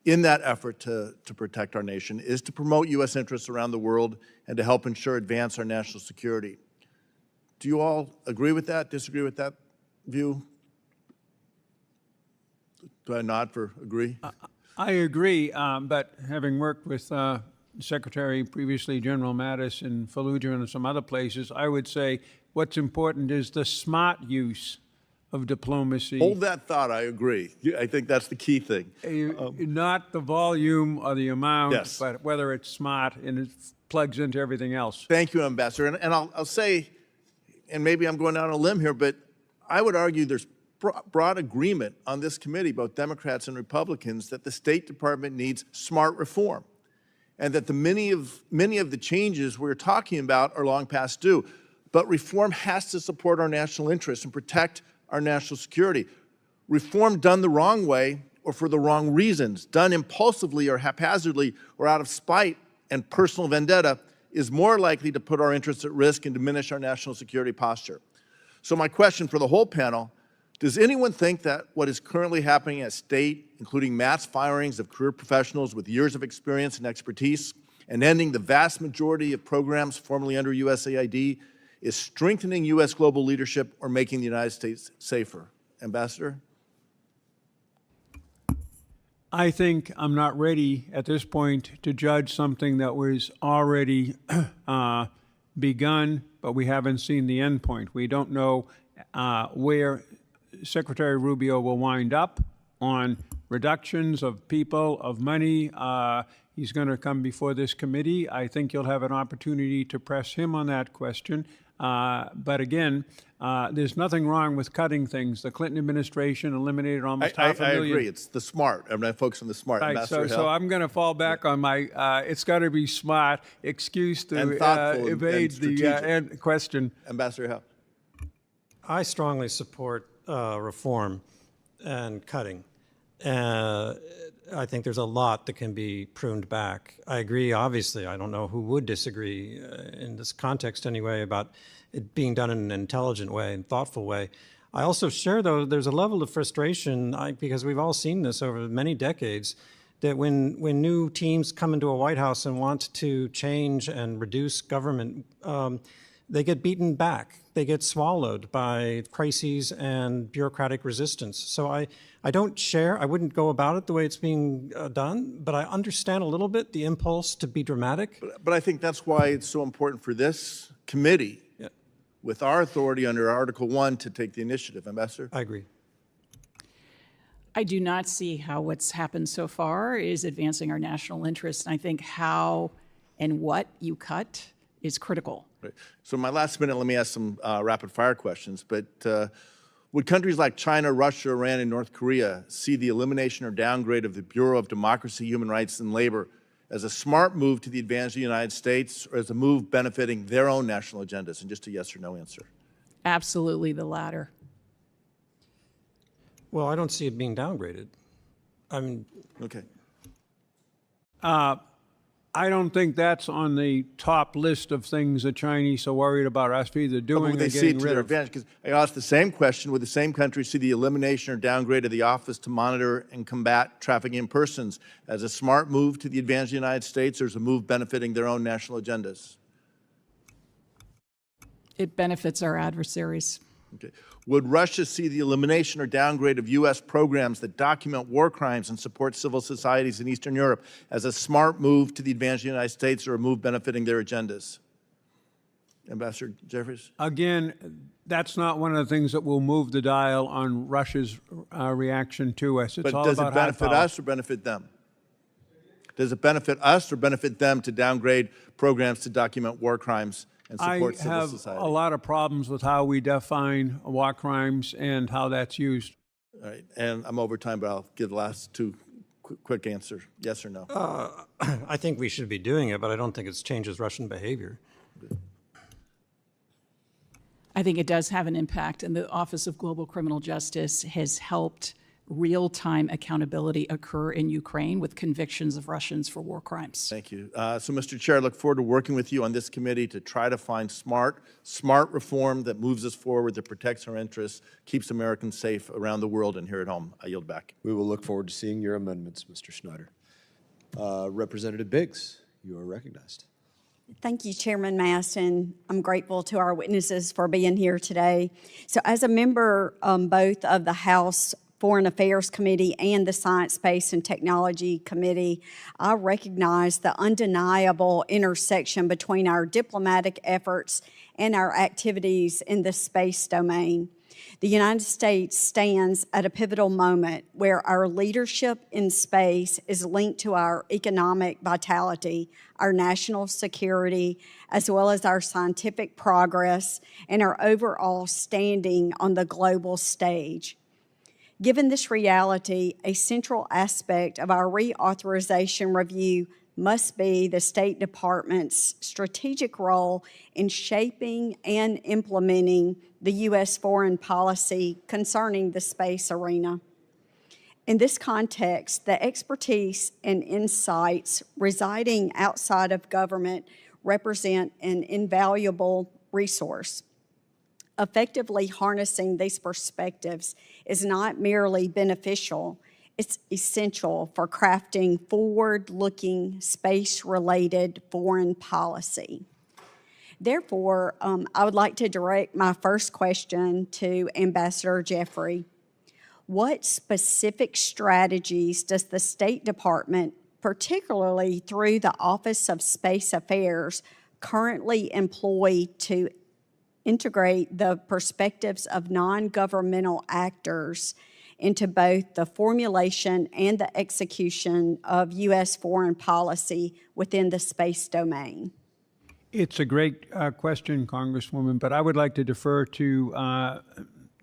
in that effort to protect our nation is to promote U.S. interests around the world and to help advance our national security. Do you all agree with that, disagree with that view? Do I nod for agree? I agree, but having worked with Secretary, previously General Mattis in Fallujah and some other places, I would say what's important is the smart use of diplomacy. Hold that thought, I agree. I think that's the key thing. Not the volume or the amount, Yes. but whether it's smart and it plugs into everything else. Thank you, Ambassador. And I'll say, and maybe I'm going out on a limb here, but I would argue there's broad agreement on this committee, both Democrats and Republicans, that the State Department needs smart reform, and that many of the changes we're talking about are long past due. But reform has to support our national interests and protect our national security. Reform done the wrong way or for the wrong reasons, done impulsively or haphazardly or out of spite and personal vendetta, is more likely to put our interests at risk and diminish our national security posture. So my question for the whole panel, does anyone think that what is currently happening at State, including mass firings of career professionals with years of experience and expertise, and ending the vast majority of programs formerly under USAID, is strengthening U.S. global leadership or making the United States safer? Ambassador? I think I'm not ready at this point to judge something that was already begun, but we haven't seen the end point. We don't know where Secretary Rubio will wind up on reductions of people, of money. He's going to come before this committee. I think you'll have an opportunity to press him on that question. But again, there's nothing wrong with cutting things. The Clinton administration eliminated almost half a million. I agree. It's the smart. I'm not focused on the smart. Right, Ambassador so Hale. I'm going to fall back on my, it's got to be smart excuse to And thoughtful and evade the strategic. question. Ambassador Hale. I strongly support reform and cutting. I think there's a lot that can be pruned back. I agree, obviously. I don't know who would disagree in this context anyway about it being done in an intelligent way and thoughtful way. I also share, though, there's a level of frustration, because we've all seen this over many decades, that when new teams come into a White House and want to change and reduce government, they get beaten back. They get swallowed by crises and bureaucratic resistance. So I don't share, I wouldn't go about it the way it's being done, but I understand a little bit the impulse to be dramatic. But I think that's why it's so important for this committee, with our authority under Article 1, to take the initiative. Ambassador? I agree. I do not see how what's happened so far is advancing our national interests. And I think how and what you cut is critical. Right. So in my last minute, let me ask some rapid fire questions. But would countries like China, Russia, Iran, and North Korea see the elimination or downgrade of the Bureau of Democracy, Human Rights, and Labor as a smart move to the advantage of the United States, or as a move benefiting their own national agendas? And just a yes or no answer. Absolutely the latter. Well, I don't see it being downgraded. Okay. I don't think that's on the top list of things the Chinese are worried about us either doing Would or they see getting it to rid their of. advantage? Because I asked the same question: would the same countries see the elimination or downgrade of the Office to Monitor and Combat Trafficking in Persons as a smart move to the advantage of the United States, or as a move benefiting their own national agendas? It benefits our adversaries. Okay. Would Russia see the elimination or downgrade of U.S. programs that document war crimes and support civil societies in Eastern Europe as a smart move to the advantage of the United States, or a move benefiting their agendas? Ambassador Jeffries? Again, that's not one of the things that will move the dial on Russia's reaction to us. It's But all does about it benefit hard power. us or benefit them? Does it benefit us or benefit them to downgrade programs to document war crimes and support I civil have society? a lot of problems with how we define war crimes and how that's used. All right, and I'm over time, but I'll give the last two quick answers, yes or no. I think we should be doing it, but I don't think it changes Russian behavior. I think it does have an impact, and the Office of Global Criminal Justice has helped real-time accountability occur in Ukraine with convictions of Russians for war crimes. Thank you. So, Mr. Chair, I look forward to working with you on this committee to try to find smart reform that moves us forward, that protects our interests, keeps Americans safe around the world and here at home. I yield back. We will look forward to seeing your amendments, Mr. Schneider. Representative Biggs, you are recognized. Thank you, Chairman Maston. I'm grateful to our witnesses for being here today. So as a member both of the House Foreign Affairs Committee and the Science, Space, and Technology Committee, I recognize the undeniable intersection between our diplomatic efforts and our activities in the space domain. The United States stands at a pivotal moment where our leadership in space is linked to our economic vitality, our national security, as well as our scientific progress and our overall standing on the global stage. Given this reality, a central aspect of our reauthorization review must be the State Department's strategic role in shaping and implementing the U.S. foreign policy concerning the space arena. In this context, the expertise and insights residing outside of government represent an invaluable resource. Effectively harnessing these perspectives is not merely beneficial, it's essential for crafting forward-looking, space-related foreign policy. Therefore, I would like to direct my first question to Ambassador Jeffrey. What specific strategies does the State Department, particularly through the Office of Space Affairs, currently employ to integrate the perspectives of non-governmental actors into both the formulation and the execution of U.S. foreign policy within the space domain? It's a great question, Congresswoman, but I would like to defer to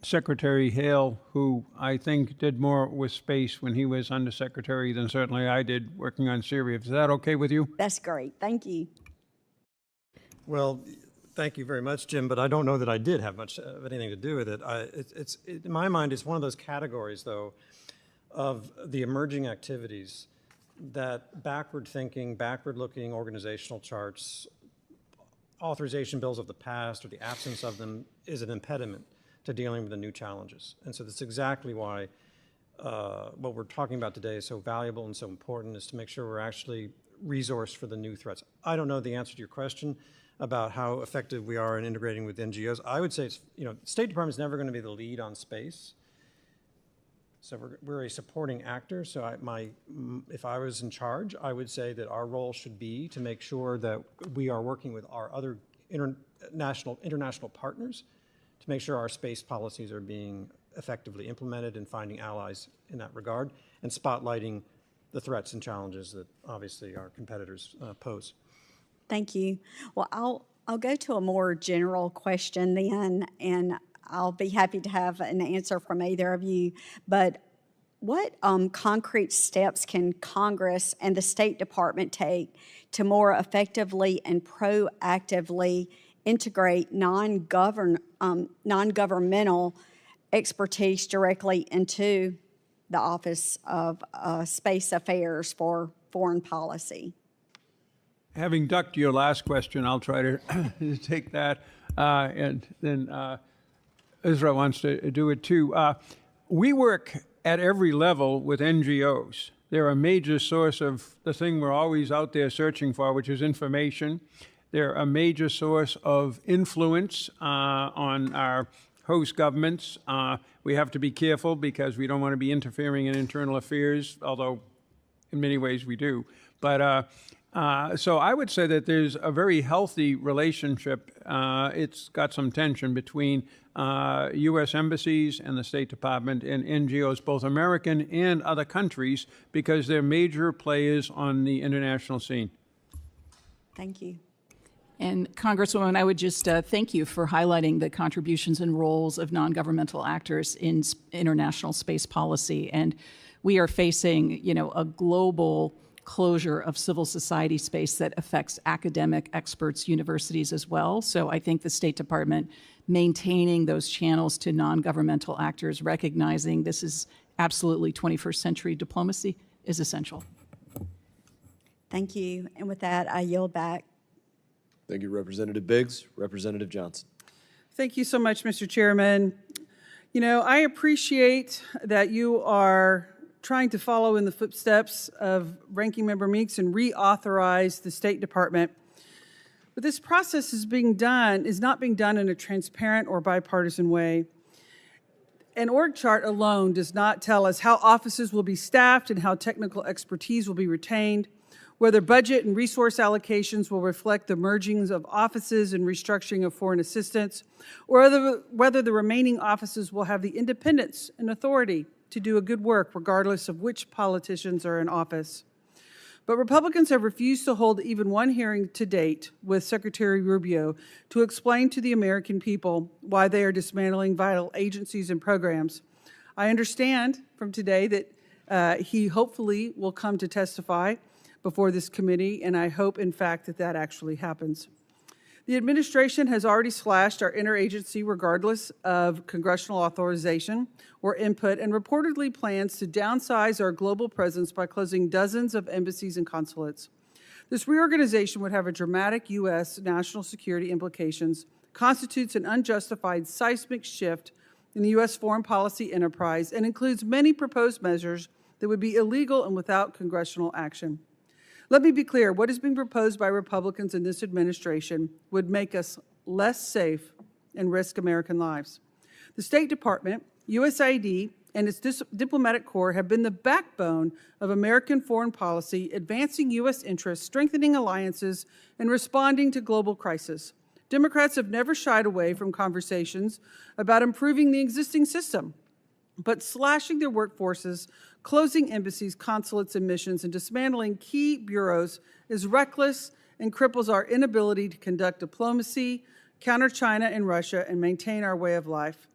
Secretary Hale, who I think did more with space when he was undersecretary than certainly I did working on Syria. Is that okay with you? That's great. Thank you. Well, thank you very much, Jim, but I don't know that I did have much of anything to do with it. In my mind, it's one of those categories, though, of the emerging activities that backward-thinking, backward-looking organizational charts, authorization bills of the past or the absence of them is an impediment to dealing with the new challenges. And so that's exactly why what we're talking about today is so valuable and so important, is to make sure we're actually resourced for the new threats. I don't know the answer to your question about how effective we are in integrating with NGOs. I would say, the State Department is never going to be the lead on space. So we're a supporting actor. So if I was in charge, I would say that our role should be to make sure that we are working with our other international partners to make sure our space policies are being effectively implemented and finding allies in that regard, and spotlighting the threats and challenges that obviously our competitors pose. Thank you. Well, I'll go to a more general question then, and I'll be happy to have an answer from either of you. But what concrete steps can Congress and the State Department take to more effectively and proactively integrate non-governmental expertise directly into the Office of Space Affairs for Foreign Policy? Having ducked your last question, I'll try to take that, and then Uzra wants to do it too. We work at every level with NGOs. They're a major source of the thing we're always out there searching for, which is information. They're a major source of influence on our host governments. We have to be careful because we don't want to be interfering in internal affairs, although in many ways we do. But so I would say that there's a very healthy relationship. It's got some tension between U.S. embassies and the State Department and NGOs, both American and other countries, because they're major players on the international scene. Thank you. And Congresswoman, I would just thank you for highlighting the contributions and roles of non-governmental actors in international space policy. And we are facing, a global closure of civil society space that affects academic experts, universities as well. So I think the State Department maintaining those channels to non-governmental actors, recognizing this is absolutely 21st century diplomacy, is essential. Thank you. And with that, I yield back. Thank you, Representative Biggs. Representative Johnson. Thank you so much, Mr. Chairman. I appreciate that you are trying to follow in the footsteps of Ranking Member Meeks and reauthorize the State Department. But this process is not being done in a transparent or bipartisan way. An org chart alone does not tell us how offices will be staffed and how technical expertise will be retained, whether budget and resource allocations will reflect the mergings of offices and restructuring of foreign assistance, or whether the remaining offices will have the independence and authority to do a good work regardless of which politicians are in office. But Republicans have refused to hold even one hearing to date with Secretary Rubio to explain to the American people why they are dismantling vital agencies and programs. I understand from today that he hopefully will come to testify before this committee, and I hope, in fact, that actually happens. The administration has already slashed our interagency regardless of congressional authorization or input, and reportedly plans to downsize our global presence by closing dozens of embassies and consulates. This reorganization would have a dramatic U.S. national security implications, constitutes an unjustified seismic shift in the U.S. foreign policy enterprise, and includes many proposed measures that would be illegal and without congressional action. Let me be clear, what is being proposed by Republicans in this administration would make us less safe and risk American lives. The State Department, USAID, and its diplomatic corps have been the backbone of American foreign policy, advancing U.S. interests, strengthening alliances, and responding to global crisis. Democrats have never shied away from conversations about improving the existing system. but slashing their workforces, closing embassies, consulates, and missions, and dismantling key bureaus is reckless and cripples our inability to conduct diplomacy, counter China and Russia, and maintain our way of life.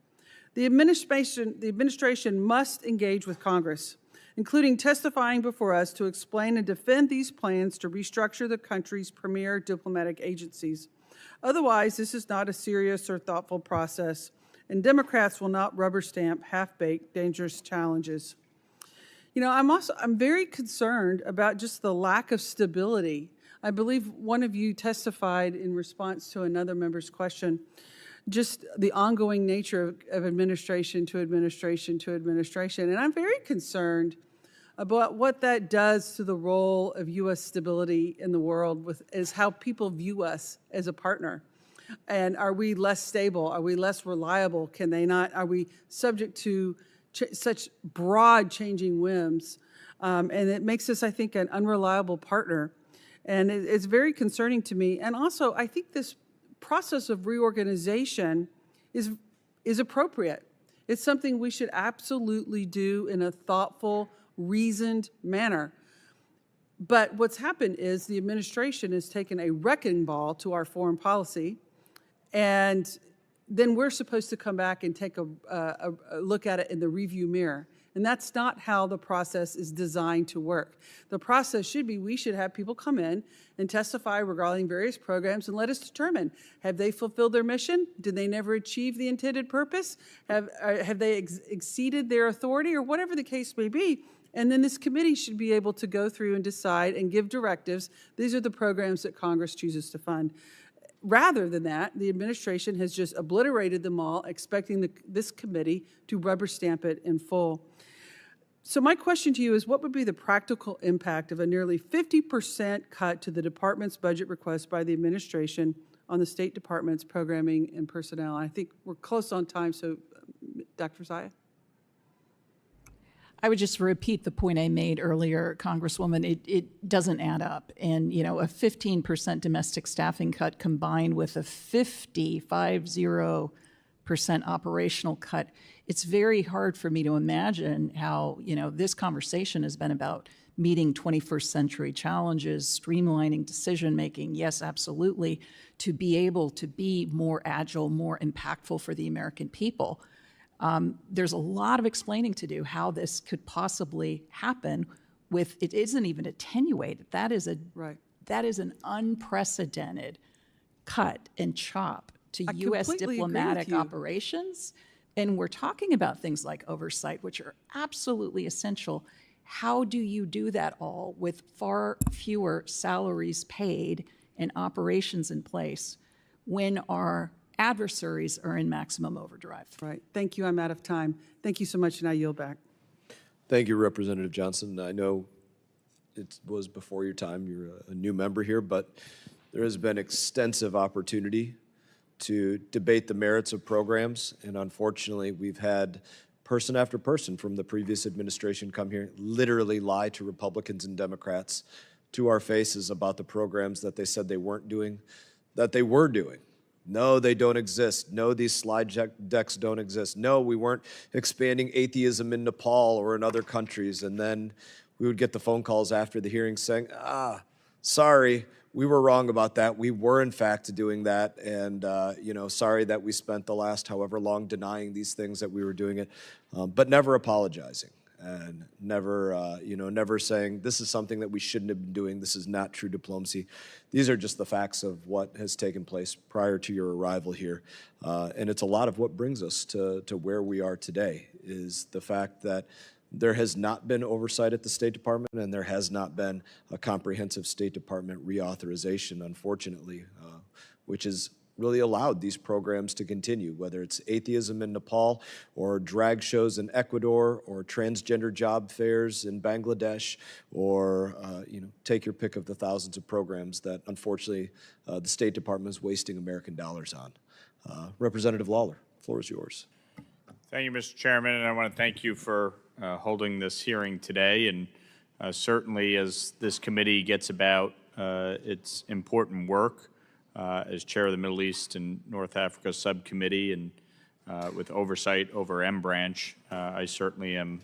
The administration must engage with Congress, including testifying before us to explain and defend these plans to restructure the country's premier diplomatic agencies. Otherwise, this is not a serious or thoughtful process, and Democrats will not rubber stamp half-baked, dangerous challenges. You know, I'm very concerned about just the lack of stability. I believe one of you testified in response to another member's question, just the ongoing nature of administration to administration to administration. And I'm very concerned about what that does to the role of U.S. stability in the world is how people view us as a partner. And are we less stable? Are we less reliable? Can they not? Are we subject to such broad changing whims? And it makes us, I think, an unreliable partner. And it's very concerning to me. And also, I think this process of reorganization is appropriate. It's something we should absolutely do in a thoughtful, reasoned manner. But what's happened is the administration has taken a wrecking ball to our foreign policy, and then we're supposed to come back and take a look at it in the review mirror. And that's not how the process is designed to work. The process should be, we should have people come in and testify regarding various programs and let us determine, have they fulfilled their mission? Did they never achieve the intended purpose? Have they exceeded their authority, or whatever the case may be? And then this committee should be able to go through and decide and give directives. These are the programs that Congress chooses to fund. Rather than that, the administration has just obliterated them all, expecting this committee to rubber stamp it in full. So my question to you is, what would be the practical impact of a nearly 50% cut to the department's budget request by the administration on the State Department's programming and personnel? I think we're close on time, so Dr. Zeya? I would just repeat the point I made earlier, Congresswoman. It doesn't add up. And, you know, a 15% domestic staffing cut combined with a 50% operational cut, it's very hard for me to imagine how, you know, this conversation has been about meeting 21st century challenges, streamlining decision-making, yes, absolutely, to be able to be more agile, more impactful for the American people. There's a lot of explaining to do how this could possibly happen with, it isn't even attenuated. That is an unprecedented cut and chop to U.S. diplomatic operations. And we're talking about things like oversight, which are absolutely essential. How do you do that all with far fewer salaries paid and operations in place when our adversaries are in maximum overdrive? Right. Thank you. I'm out of time. Thank you so much, and I yield back. Thank you, Representative Johnson. I know it was before your time. You're a new member here, but there has been extensive opportunity to debate the merits of programs, and unfortunately, we've had person after person from the previous administration come here, literally lie to Republicans and Democrats to our faces about the programs that they said they weren't doing, that they were doing. No, they don't exist. No, these slide decks don't exist. No, we weren't expanding atheism in Nepal or in other countries. And then we would get the phone calls after the hearing saying, sorry, we were wrong about that. We were, in fact, doing that. And, you know, sorry that we spent the last however long denying these things that we were doing it, but never apologizing. And never, you know, never saying this is something that we shouldn't have been doing. This is not true diplomacy. These are just the facts of what has taken place prior to your arrival here. And it's a lot of what brings us to where we are today, is the fact that there has not been oversight at the State Department, and there has not been a comprehensive State Department reauthorization, unfortunately, which is really allowed these programs to continue, whether it's atheism in Nepal or drag shows in Ecuador or transgender job fairs in Bangladesh, or you know, take your pick of the thousands of programs that unfortunately the State Department is wasting American dollars on. Representative Lawler, the floor is yours. Thank you, Mr. Chairman, and I want to thank you for holding this hearing today. And certainly as this committee gets about its important work, as chair of the Middle East and North Africa Subcommittee, and with oversight over M branch. I certainly am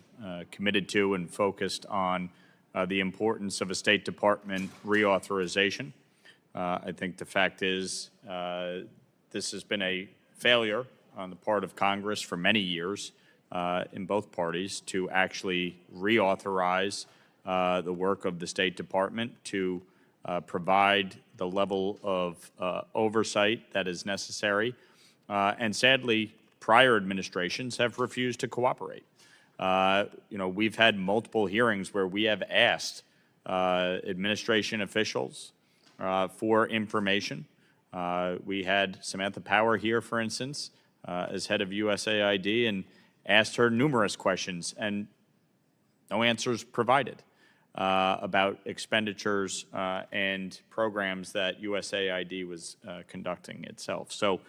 committed to and focused on the importance of a State Department reauthorization. I think the fact is this has been a failure on the part of Congress for many years in both parties to actually reauthorize the work of the State Department to provide the level of oversight that is necessary. And sadly, prior administrations have refused to cooperate. We've had multiple hearings where we have asked administration officials for information. We had Samantha Power here, for instance, as head of USAID, and asked her numerous questions and no answers provided about expenditures and programs that USAID was conducting itself. So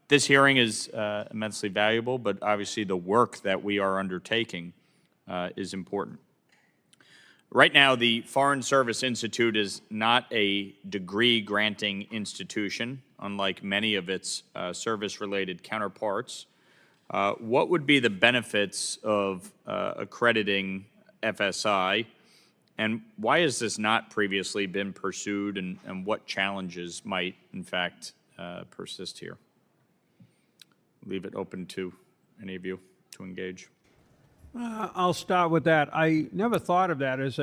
this hearing is immensely valuable, but obviously the work that we are undertaking is important. Right now, the Foreign Service Institute is not a degree-granting institution, unlike many of its service-related counterparts. What would be the benefits of accrediting FSI, and why has this not previously been pursued, and what challenges might, in fact, persist here? Leave it open to any of you to engage. I'll start with that. I never thought of that as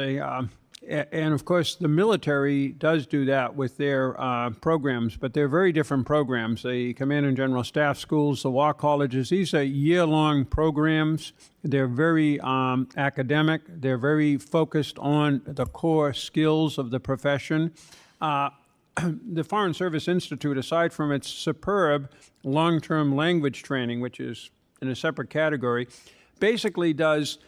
and of course the military does do that with their programs, but they're very different programs. The Command and General Staff Schools, the War Colleges, these are year-long programs. They're very academic. They're very focused on the core skills of the profession. The Foreign Service Institute, aside from its superb long-term language training, which is in a separate category, basically does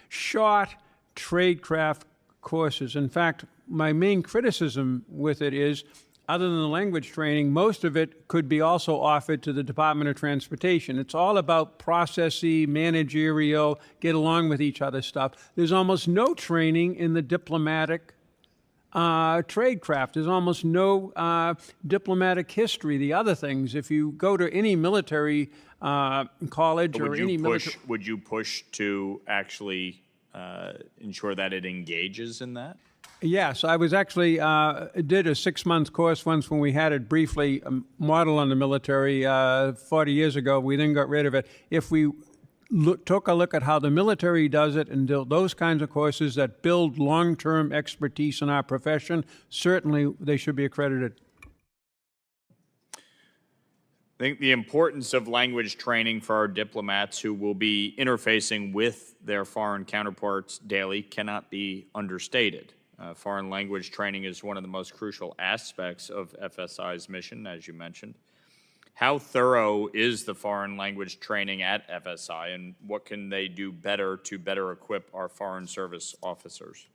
short tradecraft courses. In fact, my main criticism with it is, other than the language training, most of it could be also offered to the Department of Transportation. It's all about processy, managerial, get along with each other stuff. There's almost no training in the diplomatic tradecraft. There's almost no diplomatic history, the other things. If you go to any military college or any military... Would you push to actually ensure that it engages in that? Yes, I was actually did a 6-month course once when we had it briefly modeled on the military 40 years ago. We then got rid of it. If we took a look at how the military does it and those kinds of courses that build long-term expertise in our profession, certainly they should be accredited. I think the importance of language training for our diplomats who will be interfacing with their foreign counterparts daily cannot be understated. Foreign language training is one of the most crucial aspects of FSI's mission, as you mentioned. How thorough is the foreign language training at FSI, and what can they do better to better equip our foreign service officers?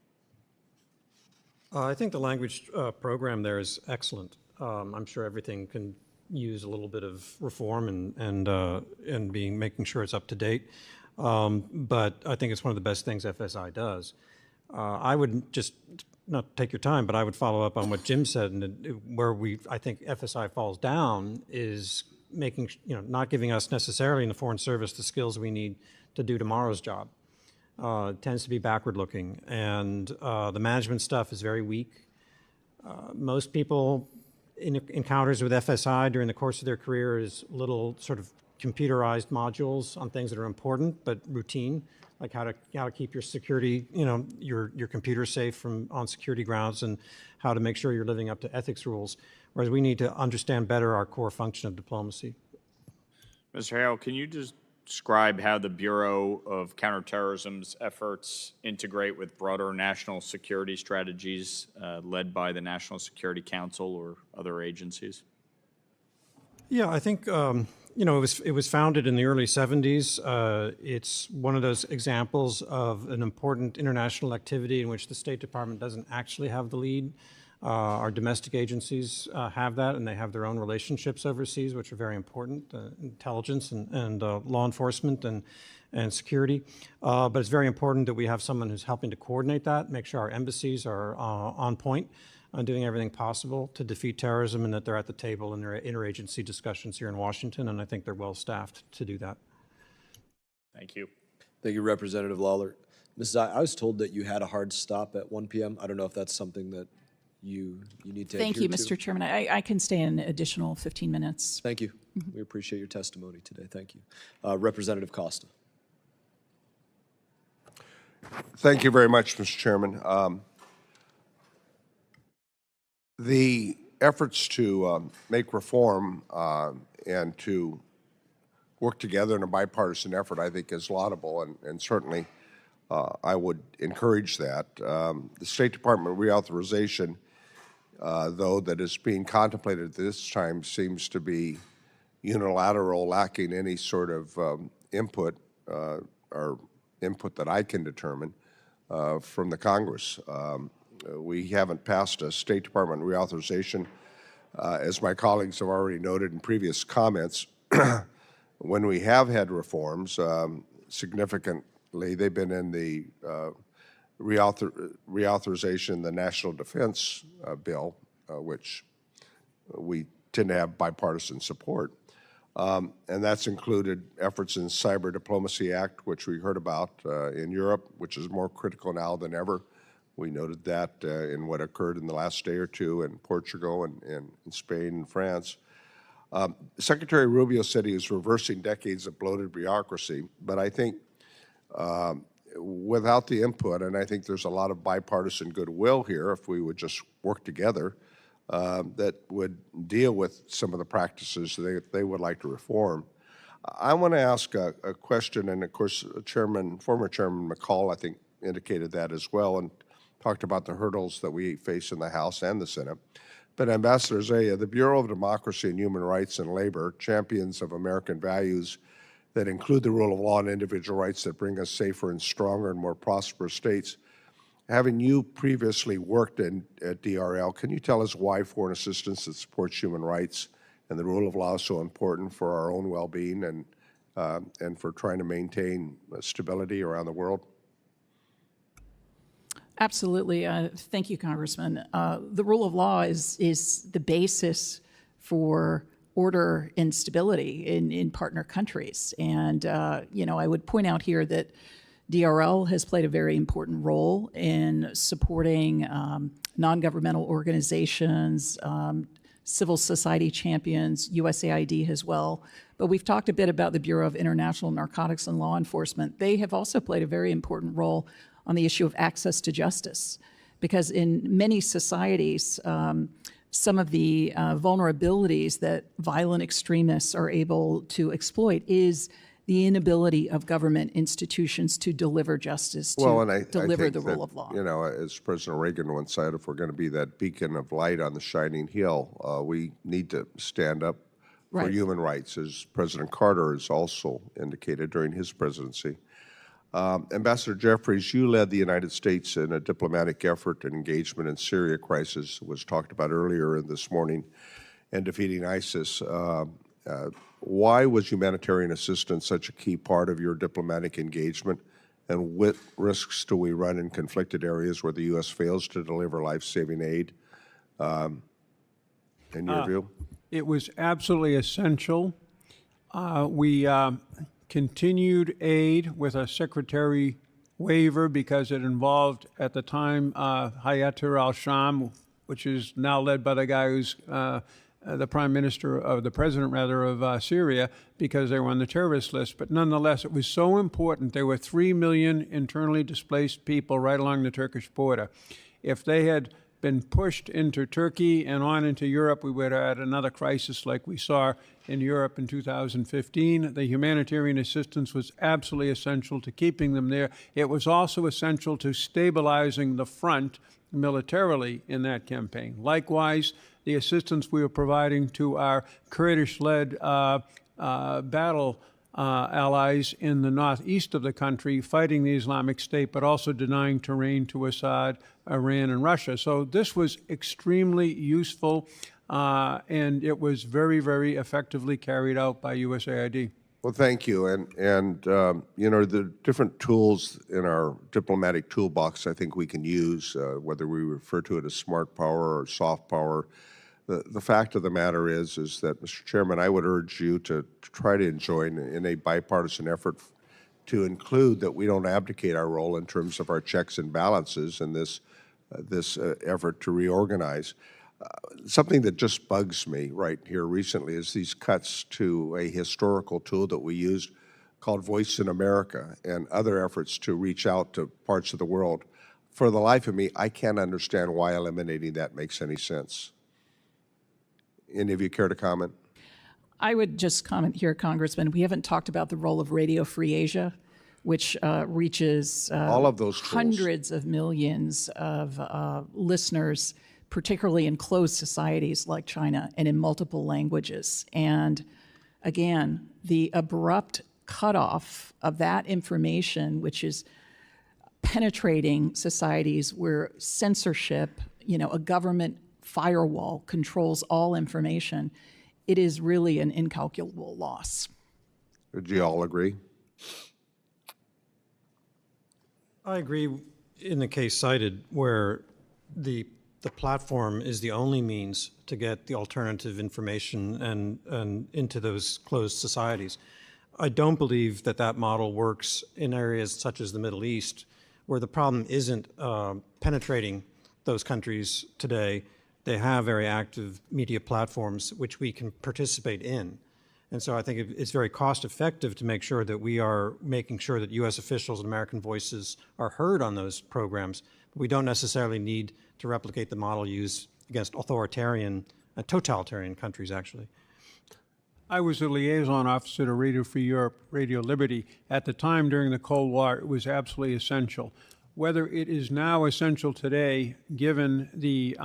I think the language program there is excellent. I'm sure everything can use a little bit of reform and making sure it's up to date. But I think it's one of the best things FSI does. I would just not take your time, but I would follow up on what Jim said, and where I think FSI falls down is making, not giving us necessarily in the Foreign Service the skills we need to do tomorrow's job. It tends to be backward-looking, and the management stuff is very weak. Most people in encounters with FSI during the course of their career is little sort of computerized modules on things that are important but routine, like how to keep your security, your computer safe on security grounds, and how to make sure you're living up to ethics rules. Whereas we need to understand better our core function of diplomacy. Mr. Hale, can you just describe how the Bureau of Counterterrorism's efforts integrate with broader national security strategies led by the National Security Council or other agencies? Yeah, I think it was founded in the early 70s. It's one of those examples of an important international activity in which the State Department doesn't actually have the lead. Our domestic agencies have that, and they have their own relationships overseas, which are very important, intelligence and law enforcement and security. But it's very important that we have someone who's helping to coordinate that, make sure our embassies are on point. on doing everything possible to defeat terrorism, and that they're at the table in their interagency discussions here in Washington, and I think they're well staffed to do that. Thank you. Thank you, Representative Lawler. Ms. Zeya, I was told that you had a hard stop at 1 p.m. I don't know if that's something that you need to Thank you, adhere to. Mr. Chairman. I can stay an additional 15 minutes. Thank you. We appreciate your testimony today. Thank you. Representative Costa. Thank you very much, Mr. Chairman. The efforts to make reform and to work together in a bipartisan effort, I think, is laudable, and certainly I would encourage that. The State Department reauthorization, though, that is being contemplated at this time seems to be unilateral, lacking any sort of input or input that I can determine from the Congress. We haven't passed a State Department reauthorization, as my colleagues have already noted in previous comments. When we have had reforms, significantly, they've been in the reauthorization, the National Defense Bill, which we tend to have bipartisan support. And that's included efforts in Cyber Diplomacy Act, which we heard about in Europe, which is more critical now than ever. We noted that in what occurred in the last day or two in Portugal and in Spain and France. Secretary Rubio said he was reversing decades of bloated bureaucracy, but I think without the input, and I think there's a lot of bipartisan goodwill here if we would just work together, that would deal with some of the practices they would like to reform. I want to ask a question, and of course, former Chairman McCall, I think, indicated that as well, and talked about the hurdles that we face in the House and the Senate. But Ambassador Zeya, the Bureau of Democracy and Human Rights and Labor, champions of American values that include the rule of law and individual rights that bring us safer and stronger and more prosperous states. Having you previously worked at DRL, can you tell us why foreign assistance that supports human rights and the rule of law is so important for our own well-being and for trying to maintain stability around the world? Absolutely. Thank you, Congressman. The rule of law is the basis for order and stability in partner countries. And, I would point out here that DRL has played a very important role in supporting non-governmental organizations, civil society champions, USAID as well. But we've talked a bit about the Bureau of International Narcotics and Law Enforcement. They have also played a very important role on the issue of access to justice, because in many societies, some of the vulnerabilities that violent extremists are able to exploit is the inability of government institutions to deliver justice, to deliver the rule of law. As President Reagan once said, if we're going to be that beacon of light on the shining hill, we need to stand up for human rights, as President Carter has also indicated during his presidency. Ambassador Jeffries, you led the United States in a diplomatic effort and engagement in Syria crisis, was talked about earlier this morning, and defeating ISIS. Why was humanitarian assistance such a key part of your diplomatic engagement, and what risks do we run in conflicted areas where the U.S. fails to deliver life-saving aid, in your view? It was absolutely essential. We continued aid with a secretary waiver because it involved, at the time, Hayatar al-Sham, which is now led by the guy who's the president of Syria, because they were on the terrorist list. But nonetheless, it was so important. There were 3 million internally displaced people right along the Turkish border. If they had been pushed into Turkey and on into Europe, we would have had another crisis like we saw in Europe in 2015. The humanitarian assistance was absolutely essential to keeping them there. It was also essential to stabilizing the front militarily in that campaign. Likewise, the assistance we were providing to our Kurdish-led battle allies in the northeast of the country fighting the Islamic State, but also denying terrain to Assad, Iran, and Russia. So this was extremely useful, and it was very, very effectively carried out by USAID. Well, thank you. You know, the different tools in our diplomatic toolbox I think we can use, whether we refer to it as smart power or soft power. The fact of the matter is that, Mr. Chairman, I would urge you to try to join in a bipartisan effort to include that we don't abdicate our role in terms of our checks and balances in this effort to reorganize. Something that just bugs me right here recently is these cuts to a historical tool that we used called Voice in America and other efforts to reach out to parts of the world. For the life of me, I can't understand why eliminating that makes any sense. Any of you care to comment? I would just comment here, Congressman. We haven't talked about the role of Radio Free Asia, which reaches all of those tools. Hundreds of millions of listeners, particularly in closed societies like China and in multiple languages. And again, the abrupt cutoff of that information, which is penetrating societies where censorship, a government firewall controls all information, it is really an incalculable loss. Would you all agree? I agree in the case cited where the platform is the only means to get the alternative information and into those closed societies. I don't believe that model works in areas such as the Middle East, where the problem isn't penetrating those countries today. They have very active media platforms which we can participate in. And so I think it's very cost effective to make sure that we are making sure that U.S. officials and American voices are heard on those programs. But we don't necessarily need to replicate the model used against authoritarian and totalitarian countries, actually. I was a liaison officer to Radio Free Europe, Radio Liberty. At the time during the Cold War, it was absolutely essential. Whether it is now essential today, given the,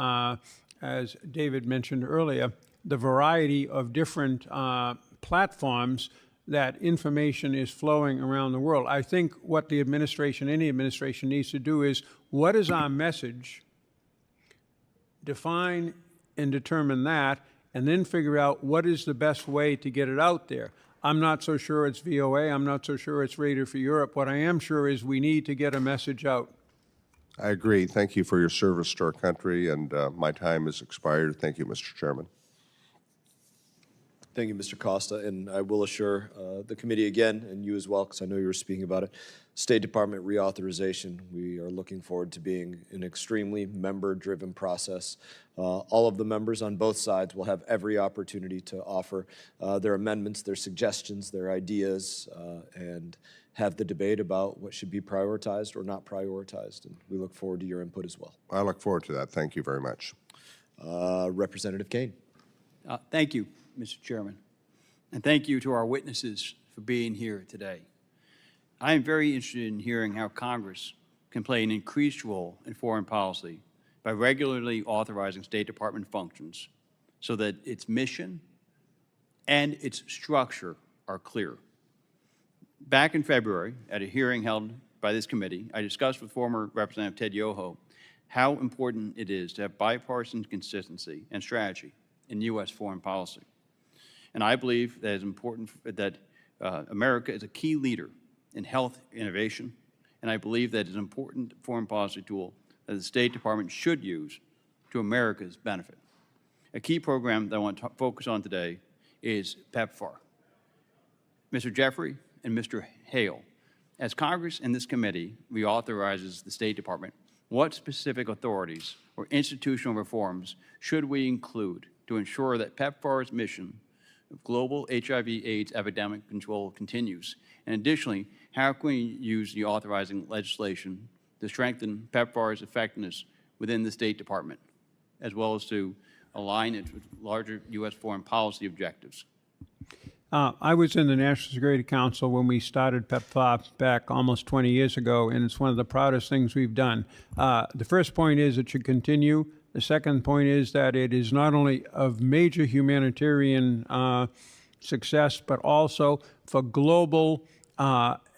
as David mentioned earlier, the variety of different platforms that information is flowing around the world. I think what the administration, any administration, needs to do is, what is our message? Define and determine that, and then figure out what is the best way to get it out there. I'm not so sure it's VOA. I'm not so sure it's Radio Free Europe. What I am sure is we need to get a message out. I agree. Thank you for your service to our country, and my time has expired. Thank you, Mr. Chairman. Thank you, Mr. Costa, and I will assure the committee again, and you as well, because I know you were speaking about it, State Department reauthorization. We are looking forward to being an extremely member-driven process. All of the members on both sides will have every opportunity to offer their amendments, their suggestions, their ideas, and have the debate about what should be prioritized or not prioritized, and we look forward to your input as well. I look forward to that. Thank you very much. Representative Kane. Thank you, Mr. Chairman, and thank you to our witnesses for being here today. I am very interested in hearing how Congress can play an increased role in foreign policy by regularly authorizing State Department functions so that its mission and its structure are clear. Back in February, at a hearing held by this committee, I discussed with former Representative Ted Yoho how important it is to have bipartisan consistency and strategy in U.S. foreign policy. And I believe that it is important that America is a key leader in health innovation, and I believe that it is an important foreign policy tool that the State Department should use to America's benefit. A key program that I want to focus on today is PEPFAR. Mr. Jeffrey and Mr. Hale, as Congress and this committee reauthorizes the State Department, what specific authorities or institutional reforms should we include to ensure that PEPFAR's mission of global HIV/AIDS epidemic control continues? And additionally, how can we use the authorizing legislation to strengthen PEPFAR's effectiveness within the State Department, as well as to align it with larger U.S. foreign policy objectives? I was in the National Security Council when we started PEPFAR back almost 20 years ago, and it's one of the proudest things we've done. The first point is it should continue. The second point is that it is not only of major humanitarian success, but also for global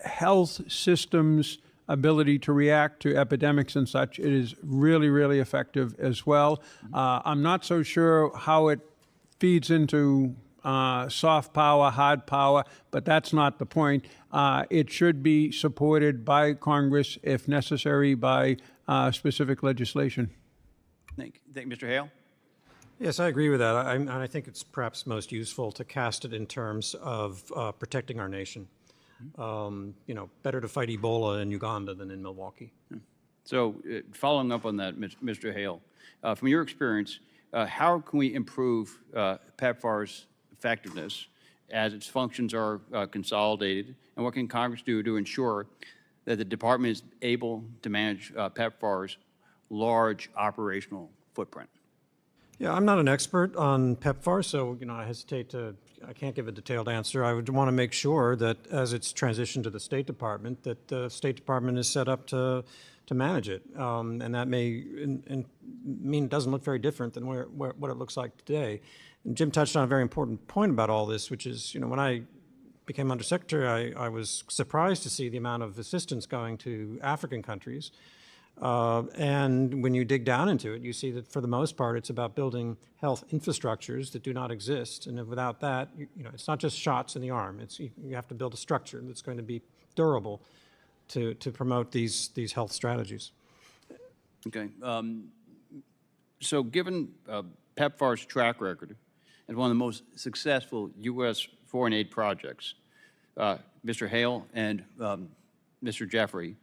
health systems' ability to react to epidemics and such. It is really, really effective as well. I'm not so sure how it feeds into soft power, hard power, but that's not the point. It should be supported by Congress, if necessary, by specific legislation. Thank you, Mr. Hale. Yes, I agree with that. I think it's perhaps most useful to cast it in terms of protecting our nation. Better to fight Ebola in Uganda than in Milwaukee. So following up on that, Mr. Hale, from your experience, how can we improve PEPFAR's effectiveness as its functions are consolidated? And what can Congress do to ensure that the department is able to manage PEPFAR's large operational footprint? Yeah, I'm not an expert on PEPFAR, so I can't give a detailed answer. I would want to make sure that as it's transitioned to the State Department, that the State Department is set up to manage it, and that may mean it doesn't look very different than what it looks like today. And Jim touched on a very important point about all this, which is, when I became undersecretary, I was surprised to see the amount of assistance going to African countries. And when you dig down into it, you see that for the most part, it's about building health infrastructures that do not exist. And without that, it's not just shots in the arm. You have to build a structure that's going to be durable to promote these health strategies. Okay. So given PEPFAR's track record as one of the most successful U.S. foreign aid projects, Mr. Hale and Mr. Jeffrey,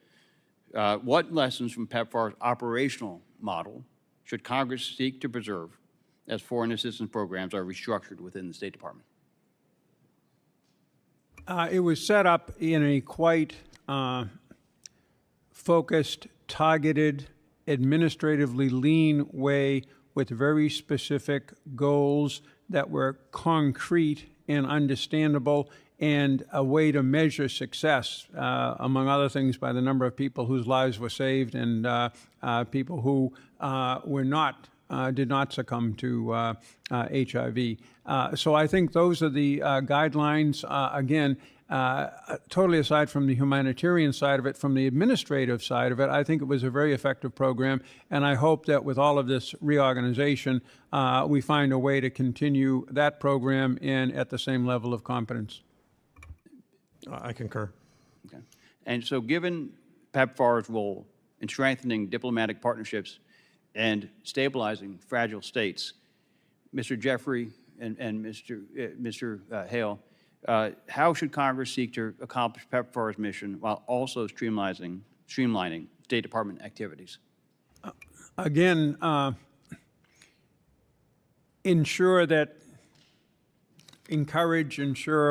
what lessons from PEPFAR's operational model should Congress seek to preserve as foreign assistance programs are restructured within the State Department? It was set up in a quite focused, targeted, administratively lean way with very specific goals that were concrete and understandable, and a way to measure success, among other things, by the number of people whose lives were saved and people who did not succumb to HIV. So I think those are the guidelines. Again, totally aside from the humanitarian side of it, from the administrative side of it, I think it was a very effective program, and I hope that with all of this reorganization, we find a way to continue that program and at the same level of competence. I concur. Okay. And so given PEPFAR's role in strengthening diplomatic partnerships and stabilizing fragile states, Mr. Jeffrey and Mr. Hale, how should Congress seek to accomplish PEPFAR's mission while also streamlining State Department activities? Again, ensure,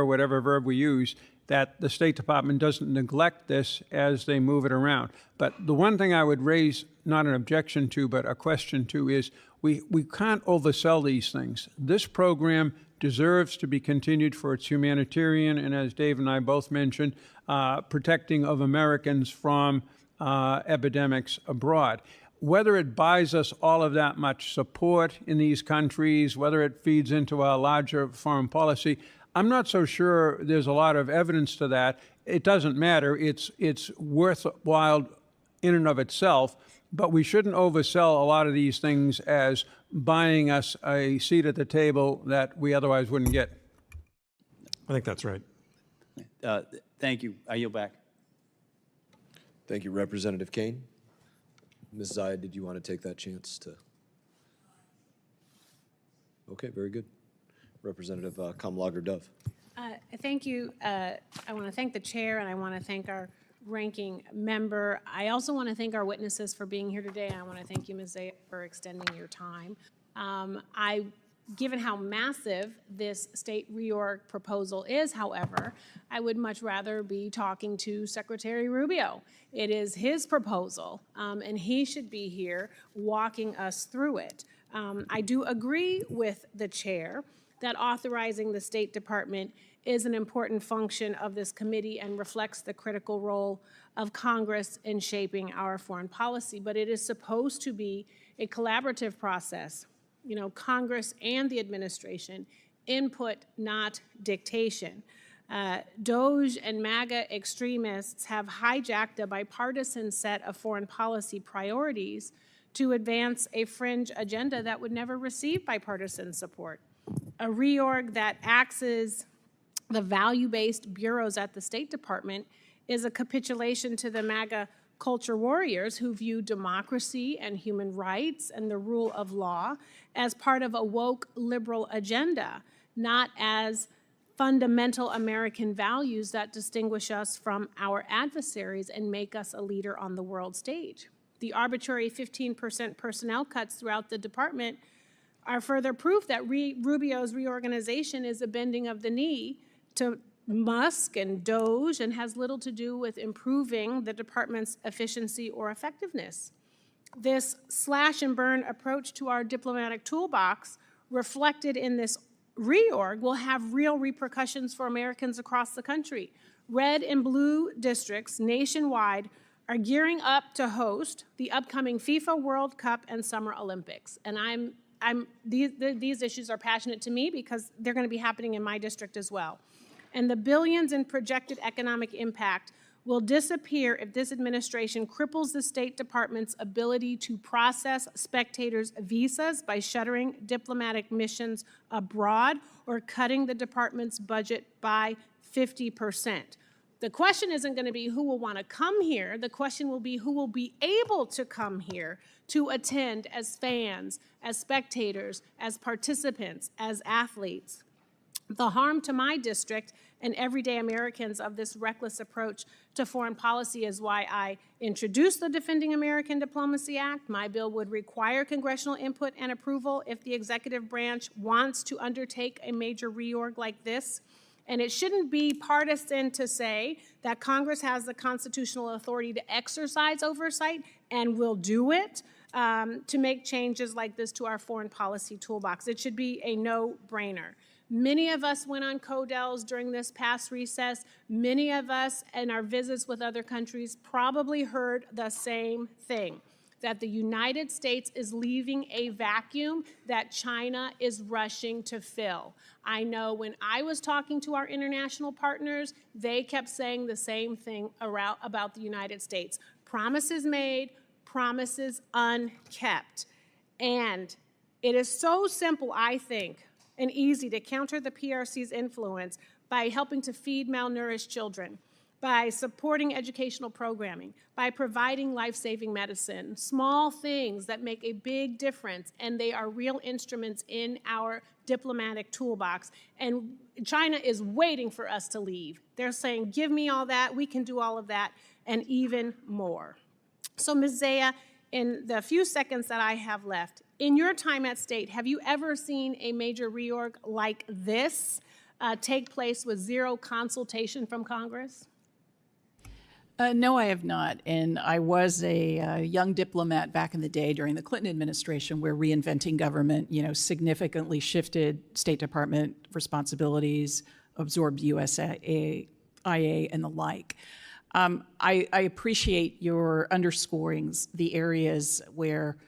whatever verb we use, that the State Department doesn't neglect this as they move it around. But the one thing I would raise, not an objection to, but a question to, is we can't oversell these things. This program deserves to be continued for its humanitarian, and as Dave and I both mentioned, protecting of Americans from epidemics abroad. Whether it buys us all of that much support in these countries, whether it feeds into our larger foreign policy, I'm not so sure there's a lot of evidence to that. It doesn't matter. It's worthwhile in and of itself, but we shouldn't oversell a lot of these things as buying us a seat at the table that we otherwise wouldn't get. I think that's right. Thank you. I yield back. Thank you, Representative Kane. Ms. Zeya, did you want to take that chance to? Okay, very good. Representative Kamlager-Dove. Thank you. I want to thank the chair, and I want to thank our ranking member. I also want to thank our witnesses for being here today. I want to thank you, Ms. Zeya, for extending your time. Given how massive this state reorg proposal is, however, I would much rather be talking to Secretary Rubio. It is his proposal, and he should be here walking us through it. I do agree with the chair that authorizing the State Department is an important function of this committee and reflects the critical role of Congress in shaping our foreign policy, but it is supposed to be a collaborative process. Congress and the administration, input, not dictation. DOJ and MAGA extremists have hijacked a bipartisan set of foreign policy priorities to advance a fringe agenda that would never receive bipartisan support. A reorg that axes the value-based bureaus at the State Department is a capitulation to the MAGA culture warriors who view democracy and human rights and the rule of law as part of a woke liberal agenda, not as fundamental American values that distinguish us from our adversaries and make us a leader on the world stage. The arbitrary 15% personnel cuts throughout the department are further proof that Rubio's reorganization is a bending of the knee to Musk and Doge and has little to do with improving the department's efficiency or effectiveness. This slash and burn approach to our diplomatic toolbox reflected in this reorg will have real repercussions for Americans across the country. Red and blue districts nationwide are gearing up to host the upcoming FIFA World Cup and Summer Olympics. And these issues are passionate to me because they're going to be happening in my district as well. And the billions in projected economic impact will disappear if this administration cripples the State Department's ability to process spectators' visas by shuttering diplomatic missions abroad or cutting the department's budget by 50%. The question isn't going to be who will want to come here. The question will be who will be able to come here to attend as fans, as spectators, as participants, as athletes. The harm to my district and everyday Americans of this reckless approach to foreign policy is why I introduced the Defending American Diplomacy Act. My bill would require congressional input and approval if the executive branch wants to undertake a major reorg like this. And it shouldn't be partisan to say that Congress has the constitutional authority to exercise oversight and will do it to make changes like this to our foreign policy toolbox. It should be a no-brainer. Many of us went on CODELs during this past recess. Many of us in our visits with other countries probably heard the same thing, that the United States is leaving a vacuum that China is rushing to fill. I know when I was talking to our international partners, they kept saying the same thing about the United States. Promises made, promises unkept. And it is so simple, I think, and easy to counter the PRC's influence by helping to feed malnourished children, by supporting educational programming, by providing life-saving medicine, small things that make a big difference, and they are real instruments in our diplomatic toolbox. And China is waiting for us to leave. They're saying, give me all that, we can do all of that, and even more. So Ms. Zeya, in the few seconds that I have left, in your time at State, have you ever seen a major reorg like this take place with zero consultation from Congress? No, I have not. And I was a young diplomat back in the day during the Clinton administration where reinventing government, significantly shifted State Department responsibilities, absorbed USIA and the like. I appreciate your underscoring the areas where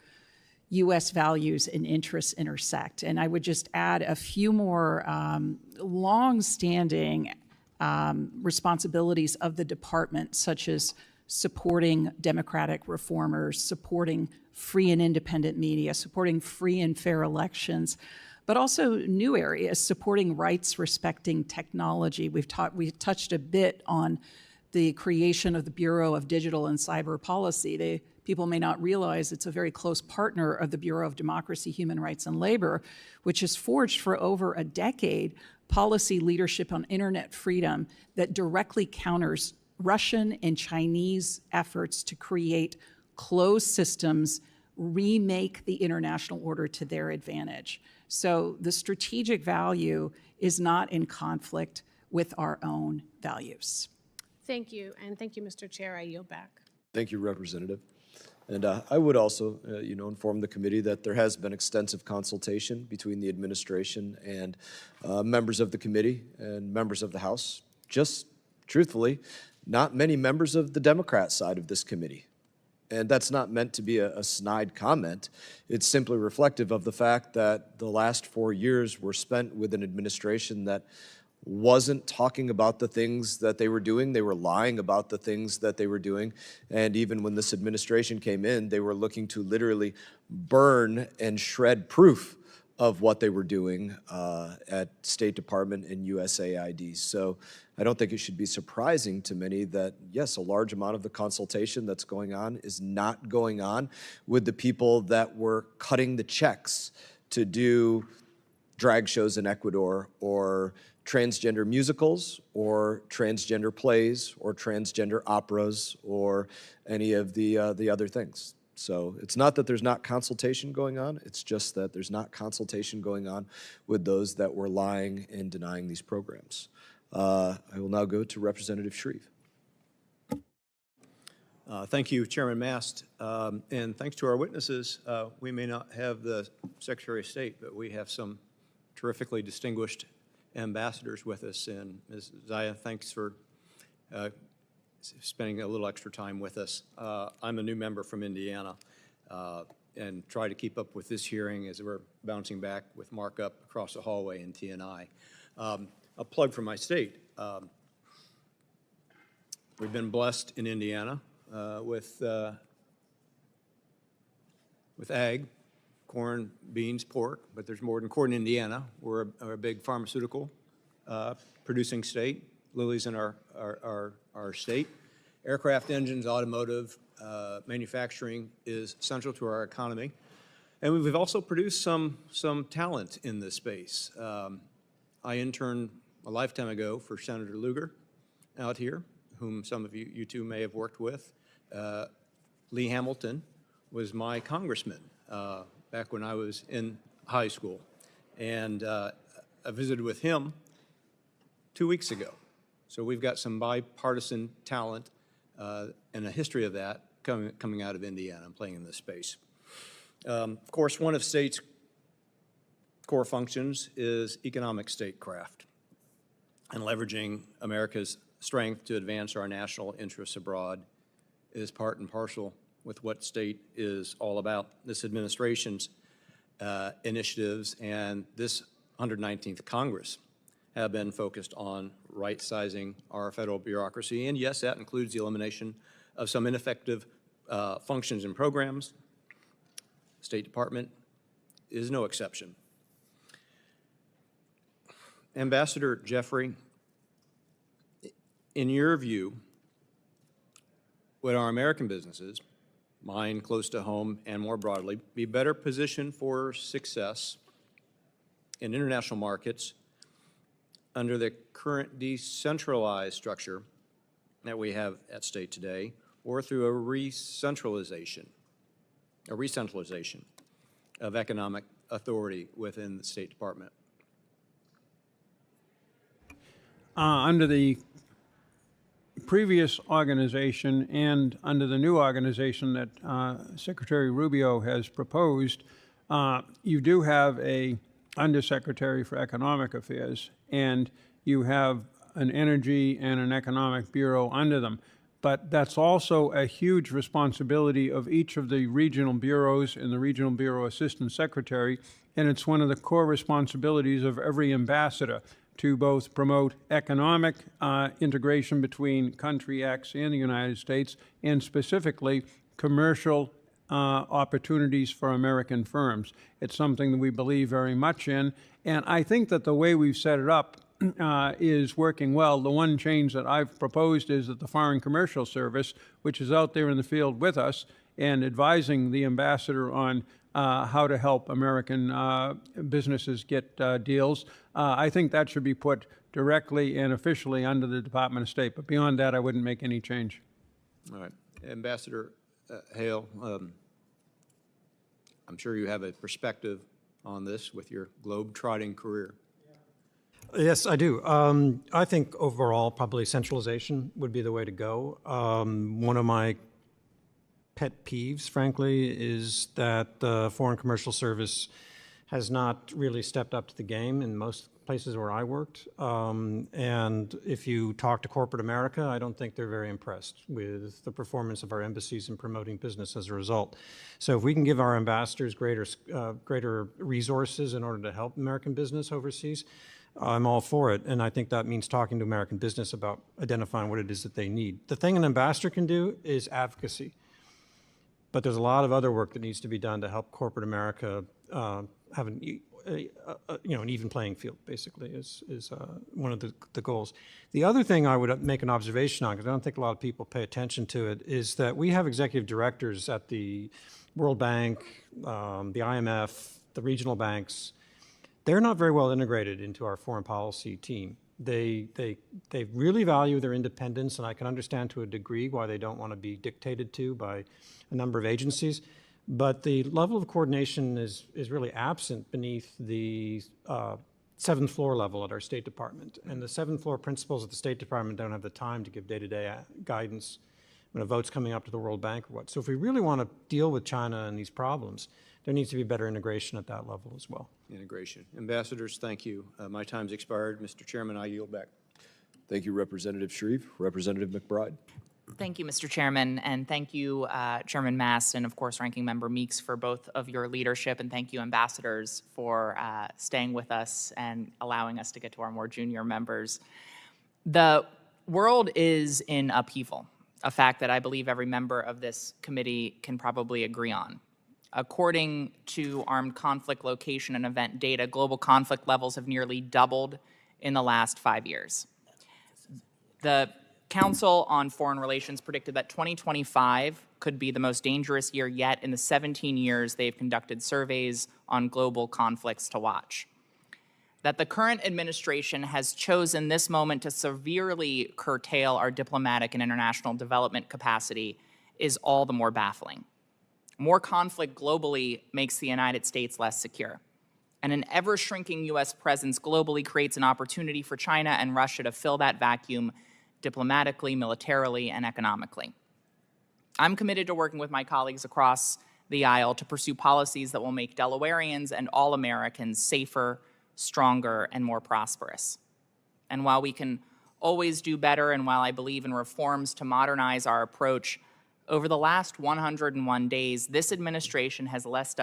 U.S. values and interests intersect. And I would just add a few more long-standing responsibilities of the department, such as supporting democratic reformers, supporting free and independent media, supporting free and fair elections, but also new areas, supporting rights-respecting technology. We touched a bit on the creation of the Bureau of Digital and Cyber Policy. People may not realize it's a very close partner of the Bureau of Democracy, Human Rights, and Labor, which has forged for over a decade policy leadership on internet freedom that directly counters Russian and Chinese efforts to create closed systems, remake the international order to their advantage. So the strategic value is not in conflict with our own values. Thank you, and thank you, Mr. Chair. I yield back. Thank you, Representative. And I would also, inform the committee that there has been extensive consultation between the administration and members of the committee and members of the House. Just truthfully, not many members of the Democrat side of this committee. And that's not meant to be a snide comment. It's simply reflective of the fact that the last 4 years were spent with an administration that wasn't talking about the things that they were doing. They were lying about the things that they were doing. And even when this administration came in, they were looking to literally burn and shred proof of what they were doing at State Department and USAID. So I don't think it should be surprising to many that, yes, a large amount of the consultation that's going on is not going on with the people that were cutting the checks to do drag shows in Ecuador, or transgender musicals, or transgender plays, or transgender operas, or any of the other things. So it's not that there's not consultation going on, it's just that there's not consultation going on with those that were lying and denying these programs. I will now go to Representative Shreve. Thank you, Chairman Mast, and thanks to our witnesses. We may not have the Secretary of State, but we have some terrifically distinguished ambassadors with us. And Ms. Zeya, thanks for spending a little extra time with us. I'm a new member from Indiana and try to keep up with this hearing as we're bouncing back with markup across the hallway in TNI. A plug for my state. We've been blessed in Indiana with ag, corn, beans, pork, but there's more than corn in Indiana. We're a big pharmaceutical producing state. Lilly's in our state. Aircraft engines, automotive, manufacturing is central to our economy. And we've also produced some talent in this space. I interned a lifetime ago for Senator Lugar out here, whom some of you two may have worked with. Lee Hamilton was my congressman back when I was in high school. And I visited with him 2 weeks ago. So we've got some bipartisan talent and a history of that coming out of Indiana and playing in this space. Of course, one of state's core functions is economic statecraft and leveraging America's strength to advance our national interests abroad is part and parcel with what state is all about. This administration's initiatives and this 119th Congress have been focused on right-sizing our federal bureaucracy, and yes, that includes the elimination of some ineffective functions and programs. State Department is no exception. Ambassador Jeffrey, in your view, would our American businesses, mine close to home and more broadly, be better positioned for success in international markets under the current decentralized structure that we have at state today, or through a re-centralization of economic authority within the State Department? Under the previous organization and under the new organization that Secretary Rubio has proposed, you do have a undersecretary for economic affairs, and you have an energy and an economic bureau under them. But that's also a huge responsibility of each of the regional bureaus and the regional bureau assistant secretary, and it's one of the core responsibilities of every ambassador to both promote economic integration between country X and the United States, and specifically commercial opportunities for American firms. It's something that we believe very much in, and I think that the way we've set it up is working well. The one change that I've proposed is that the Foreign Commercial Service, which is out there in the field with us and advising the ambassador on how to help American businesses get deals, I think that should be put directly and officially under the Department of State. But beyond that, I wouldn't make any change. All right. Ambassador Hale, I'm sure you have a perspective on this with your globe-trotting career. Yes, I do. I think overall, probably centralization would be the way to go. One of my pet peeves, frankly, is that the Foreign Commercial Service has not really stepped up to the game in most places where I worked. And if you talk to corporate America, I don't think they're very impressed with the performance of our embassies in promoting business as a result. So if we can give our ambassadors greater resources in order to help American business overseas, I'm all for it, and I think that means talking to American business about identifying what it is that they need. The thing an ambassador can do is advocacy, but there's a lot of other work that needs to be done to help corporate America have an even playing field, basically, is one of the goals. The other thing I would make an observation on, because I don't think a lot of people pay attention to it, is that we have executive directors at the World Bank, the IMF, the regional banks. They're not very well integrated into our foreign policy team. They really value their independence, and I can understand to a degree why they don't want to be dictated to by a number of agencies. But the level of coordination is really absent beneath the seventh floor level at our State Department. And the seventh floor principals at the State Department don't have the time to give day-to-day guidance when a vote's coming up to the World Bank or what. So if we really want to deal with China and these problems, there needs to be better integration at that level as well. Integration. Ambassadors, thank you. My time's expired. Mr. Chairman, I yield back. Thank you, Representative Shreve. Representative McBride. Thank you, Mr. Chairman, and thank you, Chairman Mast, and of course, Ranking Member Meeks, for both of your leadership, and thank you, ambassadors, for staying with us and allowing us to get to our more junior members. The world is in upheaval, a fact that I believe every member of this committee can probably agree on. According to armed conflict location and event data, global conflict levels have nearly doubled in the last 5 years. The Council on Foreign Relations predicted that 2025 could be the most dangerous year yet in the 17 years they've conducted surveys on global conflicts to watch. That the current administration has chosen this moment to severely curtail our diplomatic and international development capacity is all the more baffling. More conflict globally makes the United States less secure. And an ever-shrinking U.S. presence globally creates an opportunity for China and Russia to fill that vacuum diplomatically, militarily, and economically. I'm committed to working with my colleagues across the aisle to pursue policies that will make Delawareans and all Americans safer, stronger, and more prosperous. And while we can always do better, and while I believe in reforms to modernize our approach, over the last 101 days, this administration has left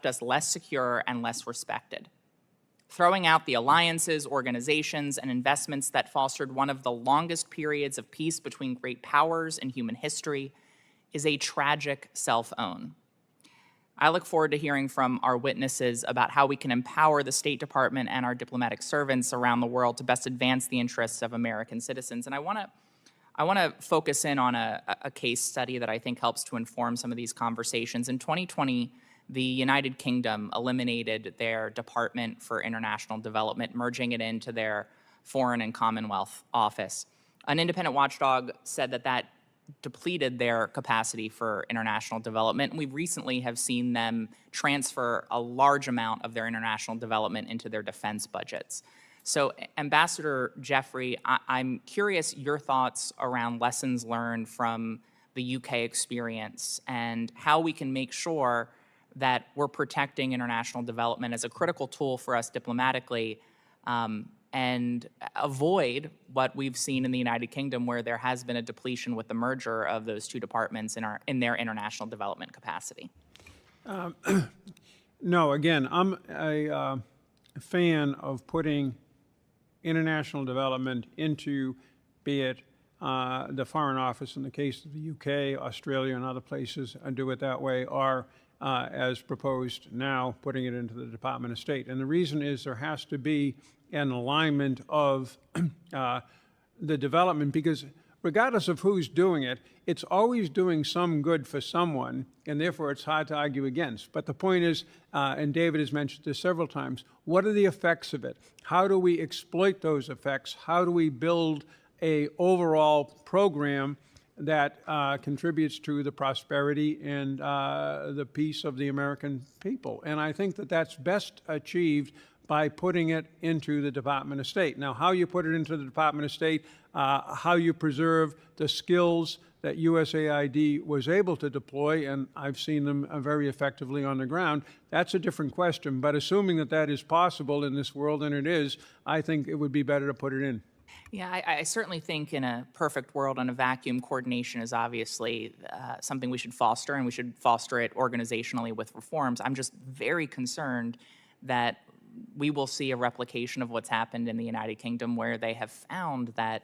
us less secure and less respected. Throwing out the alliances, organizations, and investments that fostered one of the longest periods of peace between great powers in human history is a tragic self-own. I look forward to hearing from our witnesses about how we can empower the State Department and our diplomatic servants around the world to best advance the interests of American citizens. And I want to focus in on a case study that I think helps to inform some of these conversations. In 2020, the United Kingdom eliminated their Department for International Development, merging it into their Foreign and Commonwealth Office. An independent watchdog said that that depleted their capacity for international development. We recently have seen them transfer a large amount of their international development into their defense budgets. So, Ambassador Jeffrey, I'm curious your thoughts around lessons learned from the UK experience and how we can make sure that we're protecting international development as a critical tool for us diplomatically, and avoid what we've seen in the United Kingdom, where there has been a depletion with the merger of those two departments in their international development capacity. No, again, I'm a fan of putting international development into, be it the Foreign Office in the case of the UK, Australia, and other places do it that way, or as proposed now, putting it into the Department of State. And the reason is there has to be an alignment of the development, because regardless of who's doing it, it's always doing some good for someone, and therefore it's hard to argue against. But the point is, and David has mentioned this several times, what are the effects of it? How do we exploit those effects? How do we build an overall program that contributes to the prosperity and the peace of the American people? And I think that that's best achieved by putting it into the Department of State. Now, how you put it into the Department of State, how you preserve the skills that USAID was able to deploy, and I've seen them very effectively on the ground, that's a different question. But assuming that that is possible in this world, and it is, I think it would be better to put it in. Yeah, I certainly think in a perfect world, in a vacuum, coordination is obviously something we should foster, and we should foster it organizationally with reforms. I'm just very concerned that we will see a replication of what's happened in the United Kingdom, where they have found that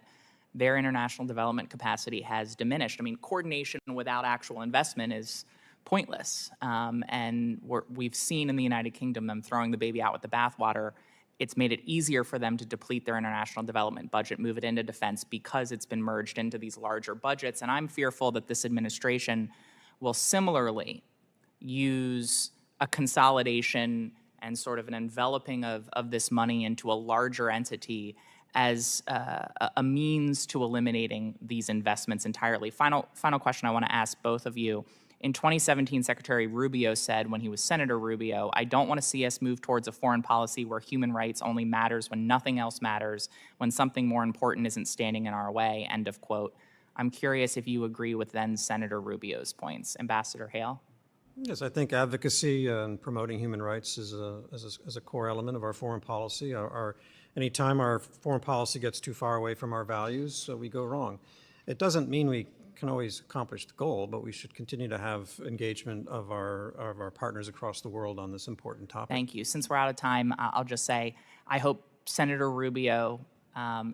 their international development capacity has diminished. I mean, coordination without actual investment is pointless. And we've seen in the United Kingdom them throwing the baby out with the bathwater. It's made it easier for them to deplete their international development budget, move it into defense, because it's been merged into these larger budgets. And I'm fearful that this administration will similarly use a consolidation and sort of an enveloping of this money into a larger entity as a means to eliminating these investments entirely. Final question I want to ask both of you. In 2017, Secretary Rubio said, when he was Senator Rubio, "I don't want to see us move towards a foreign policy where human rights only matters when nothing else matters, when something more important isn't standing in our way," end of quote. I'm curious if you agree with then Senator Rubio's points. Ambassador Hale? Yes, I think advocacy and promoting human rights is a core element of our foreign policy. Anytime our foreign policy gets too far away from our values, we go wrong. It doesn't mean we can always accomplish the goal, but we should continue to have engagement of our partners across the world on this important topic. Thank you. Since we're out of time, I'll just say I hope Senator Rubio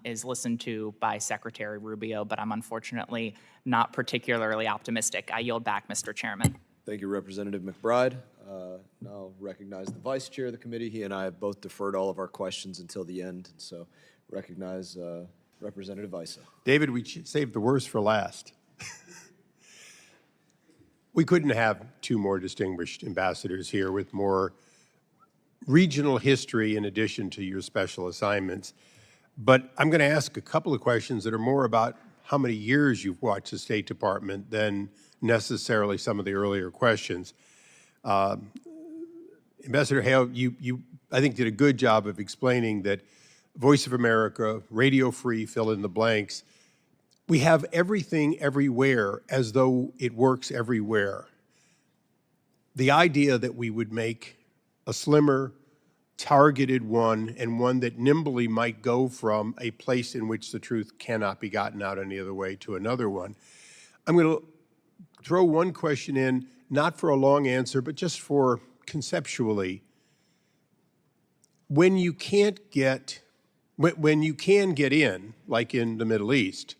is listened to by Secretary Rubio, but I'm unfortunately not particularly optimistic. I yield back, Mr. Chairman. Thank you, Representative McBride. Now I'll recognize the Vice Chair of the committee. He and I have both deferred all of our questions until the end, so recognize Representative Issa. David, we saved the worst for last. We couldn't have two more distinguished ambassadors here with more regional history in addition to your special assignments. But I'm going to ask a couple of questions that are more about how many years you've watched the State Department than necessarily some of the earlier questions. Ambassador Hale, you I think did a good job of explaining that Voice of America, Radio Free, fill in the blanks, we have everything everywhere as though it works everywhere. The idea that we would make a slimmer, targeted one, and one that nimbly might go from a place in which the truth cannot be gotten out any other way to another one. I'm going to throw one question in, not for a long answer, but just for conceptually. When you can get in, like in the Middle East,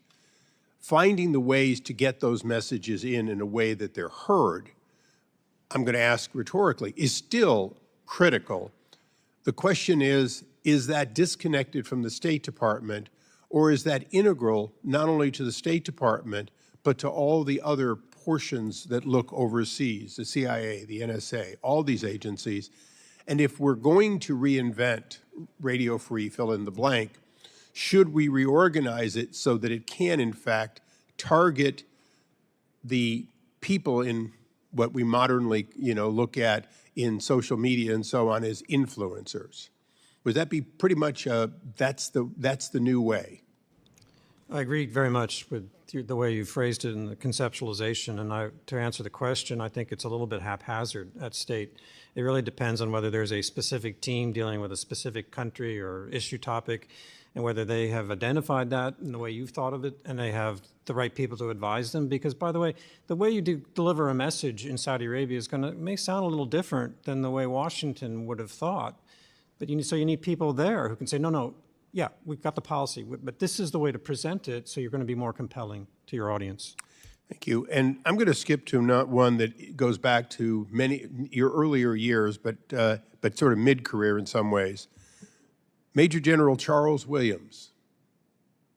finding the ways to get those messages in a way that they're heard, I'm going to ask rhetorically, is still critical. The question is that disconnected from the State Department, or is that integral not only to the State Department, but to all the other portions that look overseas, the CIA, the NSA, all these agencies? And if we're going to reinvent Radio Free, fill in the blank, should we reorganize it so that it can, in fact, target the people in what we modernly, look at in social media and so on as influencers? Would that be pretty much that's the new way? I agree very much with the way you phrased it in the conceptualization. And to answer the question, I think it's a little bit haphazard at State. It really depends on whether there's a specific team dealing with a specific country or issue topic, and whether they have identified that in the way you've thought of it, and they have the right people to advise them. Because, by the way you deliver a message in Saudi Arabia may sound a little different than the way Washington would have thought. But so you need people there who can say, no, yeah, we've got the policy, but this is the way to present it, so you're going to be more compelling to your audience. Thank you. And I'm going to skip to not one that goes back to your earlier years, but sort of mid-career in some ways. Major General Charles Williams,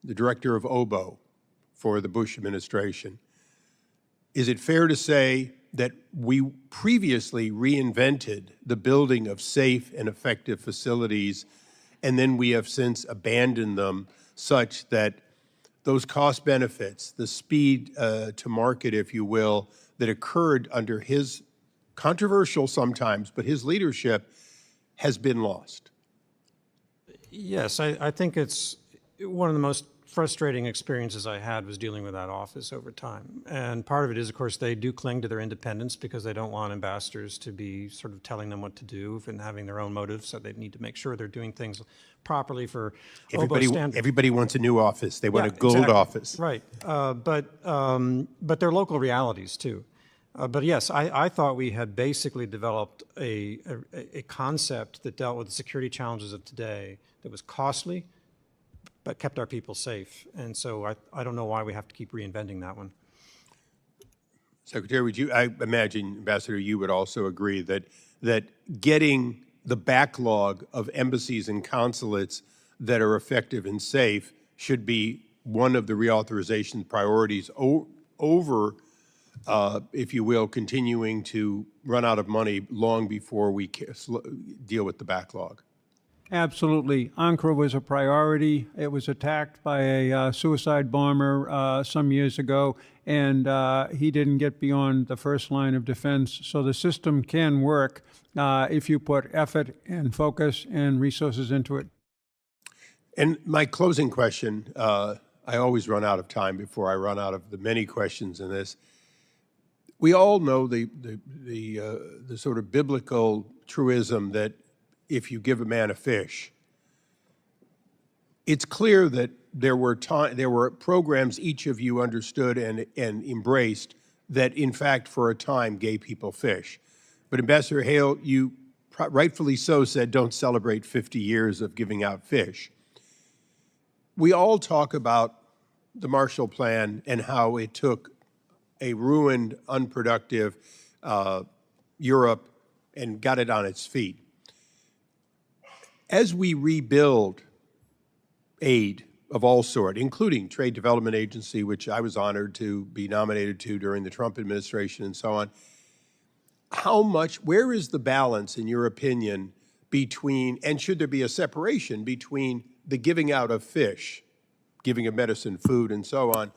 the director of OBO for the Bush administration. Is it fair to say that we previously reinvented the building of safe and effective facilities, and then we have since abandoned them such that those cost benefits, the speed to market, if you will, that occurred under his, controversial sometimes, but his leadership has been lost? Yes, I think it's one of the most frustrating experiences I had was dealing with that office over time. And part of it is, of course, they do cling to their independence because they don't want ambassadors to be sort of telling them what to do and having their own motives, so they need to make sure they're doing things properly for OBO standards. Everybody wants a new office. They want a gold exactly. office. Right. But they're local realities, too. But yes, I thought we had basically developed a concept that dealt with the security challenges of today that was costly, but kept our people safe. And so I don't know why we have to keep reinventing that one. Secretary, I imagine, Ambassador, you would also agree that getting the backlog of embassies and consulates that are effective and safe should be one of the reauthorization priorities over, if you will, continuing to run out of money long before we deal with the backlog. Absolutely. Ankara was a priority. It was attacked by a suicide bomber some years ago, and he didn't get beyond the first line of defense. So the system can work if you put effort and focus and resources into it. And my closing question, I always run out of time before I run out of the many questions in this. We all know the sort of biblical truism that if you give a man a fish, it's clear that there were programs each of you understood and embraced that, in fact, for a time gave people fish. But Ambassador Hale, you rightfully so said, don't celebrate 50 years of giving out fish. We all talk about the Marshall Plan and how it took a ruined, unproductive Europe and got it on its feet. As we rebuild aid of all sort, including Trade Development Agency, which I was honored to be nominated to during the Trump administration and so on, where is the balance, in your opinion, between, and should there be a separation between the giving out of fish, giving of medicine, food, and so on,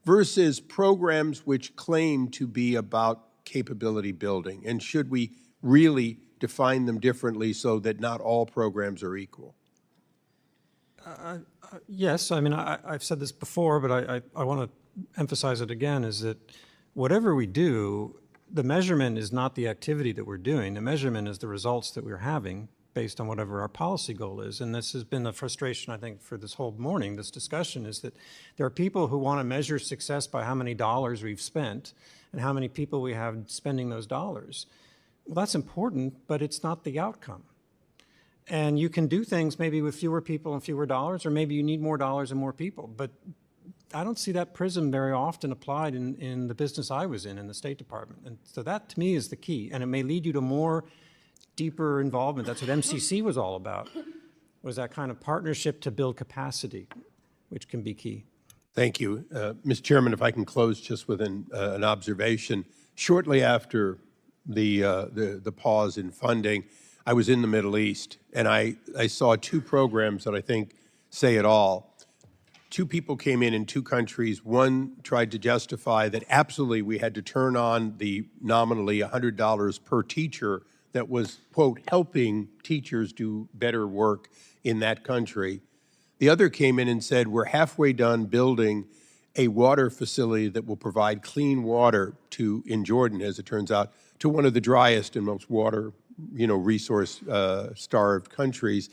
versus programs which claim to be about capability building? And should we really define them differently so that not all programs are equal? Yes, I mean, I've said this before, but I want to emphasize it again, is that whatever we do, the measurement is not the activity that we're doing. The measurement is the results that we're having based on whatever our policy goal is. And this has been a frustration, I think, for this whole morning, this discussion, is that there are people who want to measure success by how many dollars we've spent and how many people we have spending those dollars. Well, that's important, but it's not the outcome. And you can do things maybe with fewer people and fewer dollars, or maybe you need more dollars and more people. But I don't see that prism very often applied in the business I was in the State Department. And so that, to me, is the key. And it may lead you to more deeper involvement. That's what MCC was all about, was that kind of partnership to build capacity, which can be key. Thank you. Mr. Chairman, if I can close just with an observation. Shortly after the pause in funding, I was in the Middle East, and I saw two programs that I think say it all. Two people came in two countries. One tried to justify that absolutely we had to turn on the nominally $100 per teacher that was, quote, helping teachers do better work in that country. The other came in and said, we're halfway done building a water facility that will provide clean water in Jordan, as it turns out, to one of the driest and most water, resource starved countries.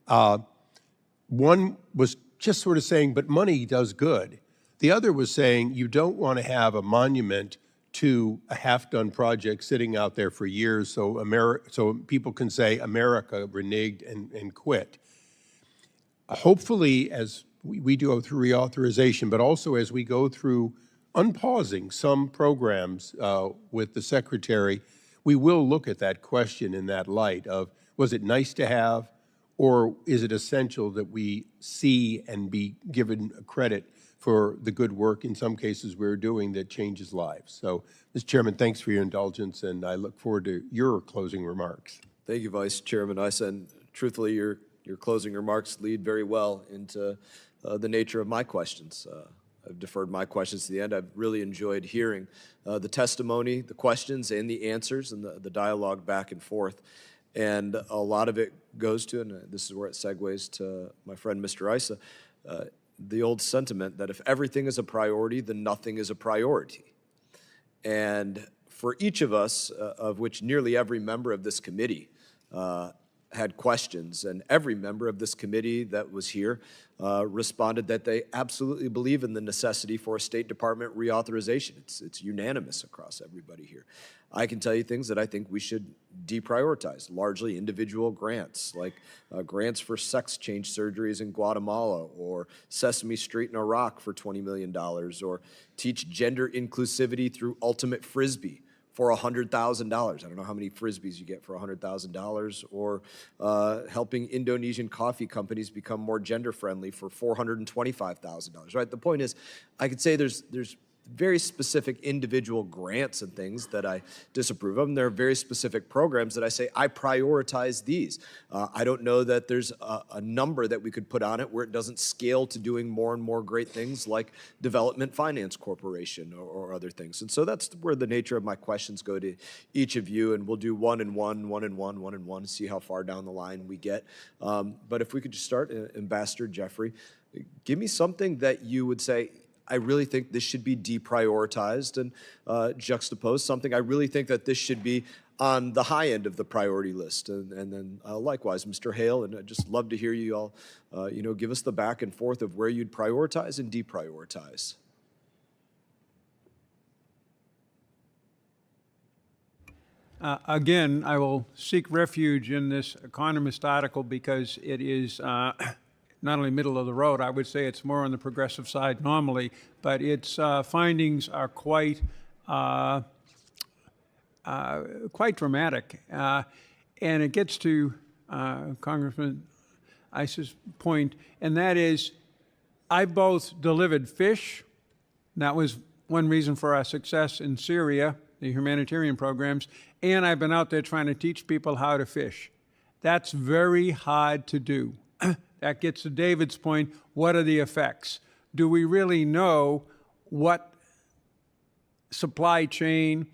One was just sort of saying, but money does good. The other was saying, you don't want to have a monument to a half-done project sitting out there for years so people can say America reneged and quit. Hopefully, as we do through reauthorization, but also as we go through unpausing some programs with the Secretary, we will look at that question in that light of, was it nice to have, or is it essential that we see and be given credit for the good work in some cases we're doing that changes lives? So, Mr. Chairman, thanks for your indulgence, and I look forward to your closing remarks. Thank you, Vice Chairman Issa. And truthfully, your closing remarks lead very well into the nature of my questions. I've deferred my questions to the end. I've really enjoyed hearing the testimony, the questions, and the answers, and the dialogue back and forth. And a lot of it goes to, and this is where it segues to my friend Mr. Issa, the old sentiment that if everything is a priority, then nothing is a priority. And for each of us, of which nearly every member of this committee had questions, and every member of this committee that was here responded that they absolutely believe in the necessity for a State Department reauthorization. It's unanimous across everybody here. I can tell you things that I think we should deprioritize, largely individual grants, like grants for sex change surgeries in Guatemala, or Sesame Street in Iraq for $20 million, or teach gender inclusivity through Ultimate Frisbee for $100,000. I don't know how many Frisbees you get for $100,000, or helping Indonesian coffee companies become more gender-friendly for $425,000, right? The point is, I could say there's very specific individual grants and things that I disapprove of, and there are very specific programs that I say, I prioritize these. I don't know that there's a number that we could put on it where it doesn't scale to doing more and more great things like Development Finance Corporation or other things. And so that's where the nature of my questions go to each of you, and we'll do one and one, one and one, one and one, see how far down the line we get. But if we could just start, Ambassador Jeffrey, give me something that you would say, I really think this should be deprioritized, and juxtapose something I really think that this should be on the high end of the priority list. And then likewise, Mr. Hale, and I'd just love to hear you all, give us the back and forth of where you'd prioritize and deprioritize. Again, I will seek refuge in this Economist article because it is not only middle of the road, I would say it's more on the progressive side normally, but its findings are quite dramatic. And it gets to Congressman Ice's point, and that is, I both delivered fish, and that was one reason for our success in Syria, the humanitarian programs, and I've been out there trying to teach people how to fish. That's very hard to do. That gets to David's point, what are the effects? Do we really know what supply chain,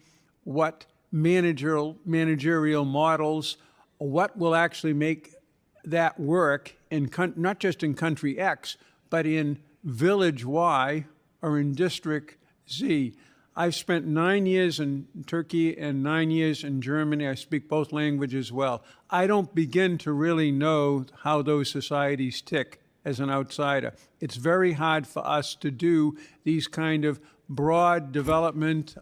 what managerial models, what will actually make that work in not just in country X, but in village Y or in district Z? I've spent 9 years in Turkey and 9 years in Germany. I speak both languages well. I don't begin to really know how those societies tick as an outsider. It's very hard for us to do these kind of broad development,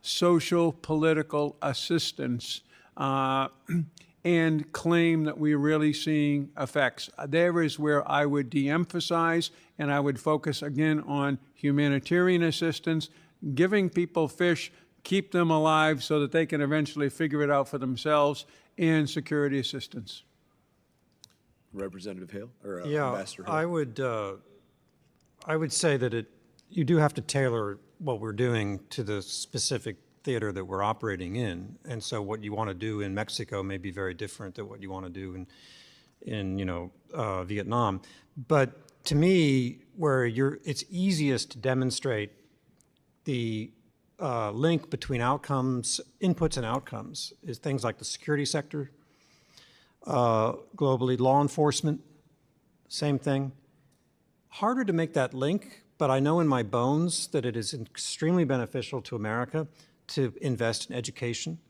social, political assistance and claim that we're really seeing effects. There is where I would de-emphasize, and I would focus again on humanitarian assistance, giving people fish, keep them alive so that they can eventually figure it out for themselves, and security assistance. Representative Hale, or Ambassador Hale? I would say that you do have to tailor what we're doing to the specific theater that we're operating in, and so what you want to do in Mexico may be very different than what you want to do in Vietnam. But to me, where it's easiest to demonstrate the link between outcomes, inputs and outcomes, is things like the security sector, globally, law enforcement, same thing. Harder to make that link, but I know in my bones that it is extremely beneficial to America to invest in education,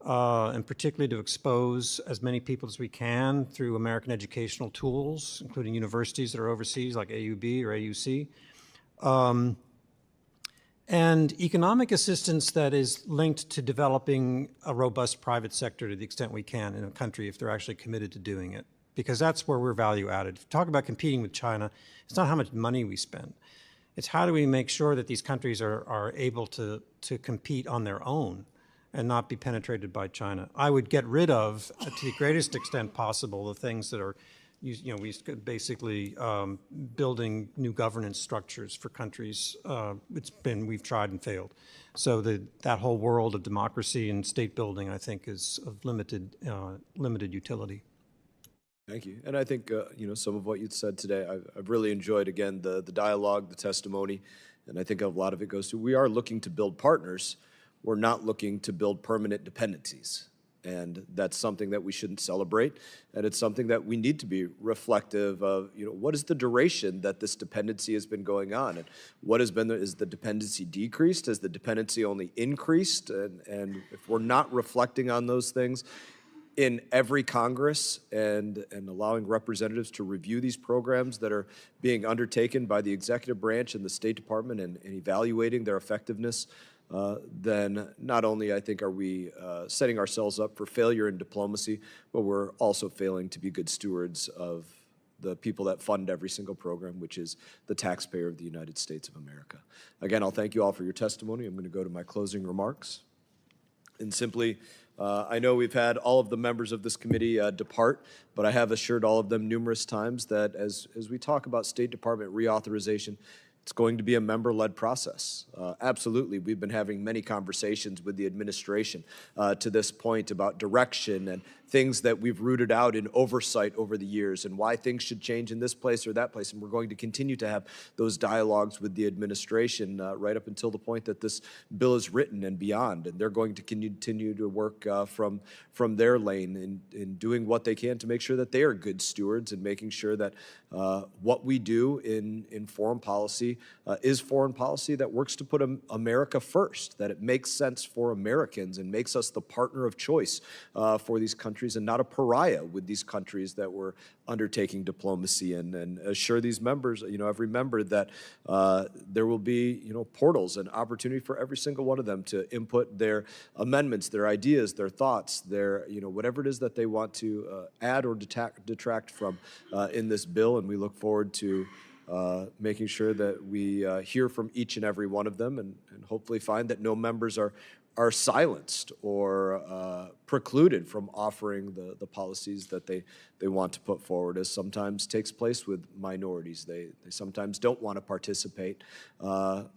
and particularly to expose as many people as we can through American educational tools, including universities that are overseas like AUB or AUC. And economic assistance that is linked to developing a robust private sector to the extent we can in a country if they're actually committed to doing it, because that's where we're value added. If you talk about competing with China, it's not how much money we spend. It's how do we make sure that these countries are able to compete on their own and not be penetrated by China. I would get rid of, to the greatest extent possible, the things that are we basically building new governance structures for countries. We've tried and failed. So that whole world of democracy and state building, I think, is of limited utility. Thank you. And I think, some of what you said today, I've really enjoyed, again, the dialogue, the testimony, and I think a lot of it goes to, we are looking to build partners. We're not looking to build permanent dependencies. And that's something that we shouldn't celebrate. And it's something that we need to be reflective of, what is the duration that this dependency has been going on? And what has been, is the dependency decreased? Has the dependency only increased? And if we're not reflecting on those things, in every Congress and allowing representatives to review these programs that are being undertaken by the executive branch and the State Department and evaluating their effectiveness, then not only, I think, are we setting ourselves up for failure in diplomacy, but we're also failing to be good stewards of the people that fund every single program, which is the taxpayer of the United States of America. Again, I'll thank you all for your testimony. I'm going to go to my closing remarks. And simply, I know we've had all of the members of this committee depart, but I have assured all of them numerous times that as we talk about State Department reauthorization, it's going to be a member-led process. Absolutely, we've been having many conversations with the administration to this point about direction and things that we've rooted out in oversight over the years and why things should change in this place or that place. And we're going to continue to have those dialogues with the administration right up until the point that this bill is written and beyond. And they're going to continue to work from their lane in doing what they can to make sure that they are good stewards and making sure that what we do in foreign policy is foreign policy that works to put America first, that it makes sense for Americans and makes us the partner of choice for these countries and not a pariah with these countries that we're undertaking diplomacy in, and assure these members, every member that there will be, portals and opportunity for every single one of them to input their amendments, their ideas, their thoughts, their, whatever it is that they want to add or detract from in this bill. And we look forward to making sure that we hear from each and every one of them and hopefully find that no members are silenced or precluded from offering the policies that they want to put forward, as sometimes takes place with minorities. They sometimes don't want to participate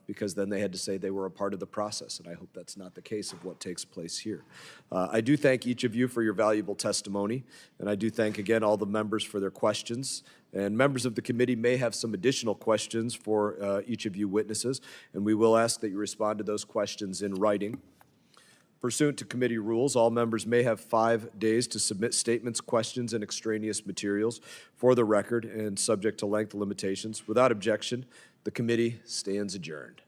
because then they had to say they were a part of the process, and I hope that's not the case of what takes place here. I do thank each of you for your valuable testimony, and I do thank again all the members for their questions. And members of the committee may have some additional questions for each of you witnesses, and we will ask that you respond to those questions in writing. Pursuant to committee rules, all members may have 5 days to submit statements, questions, and extraneous materials for the record and subject to length limitations. Without objection, the committee stands adjourned.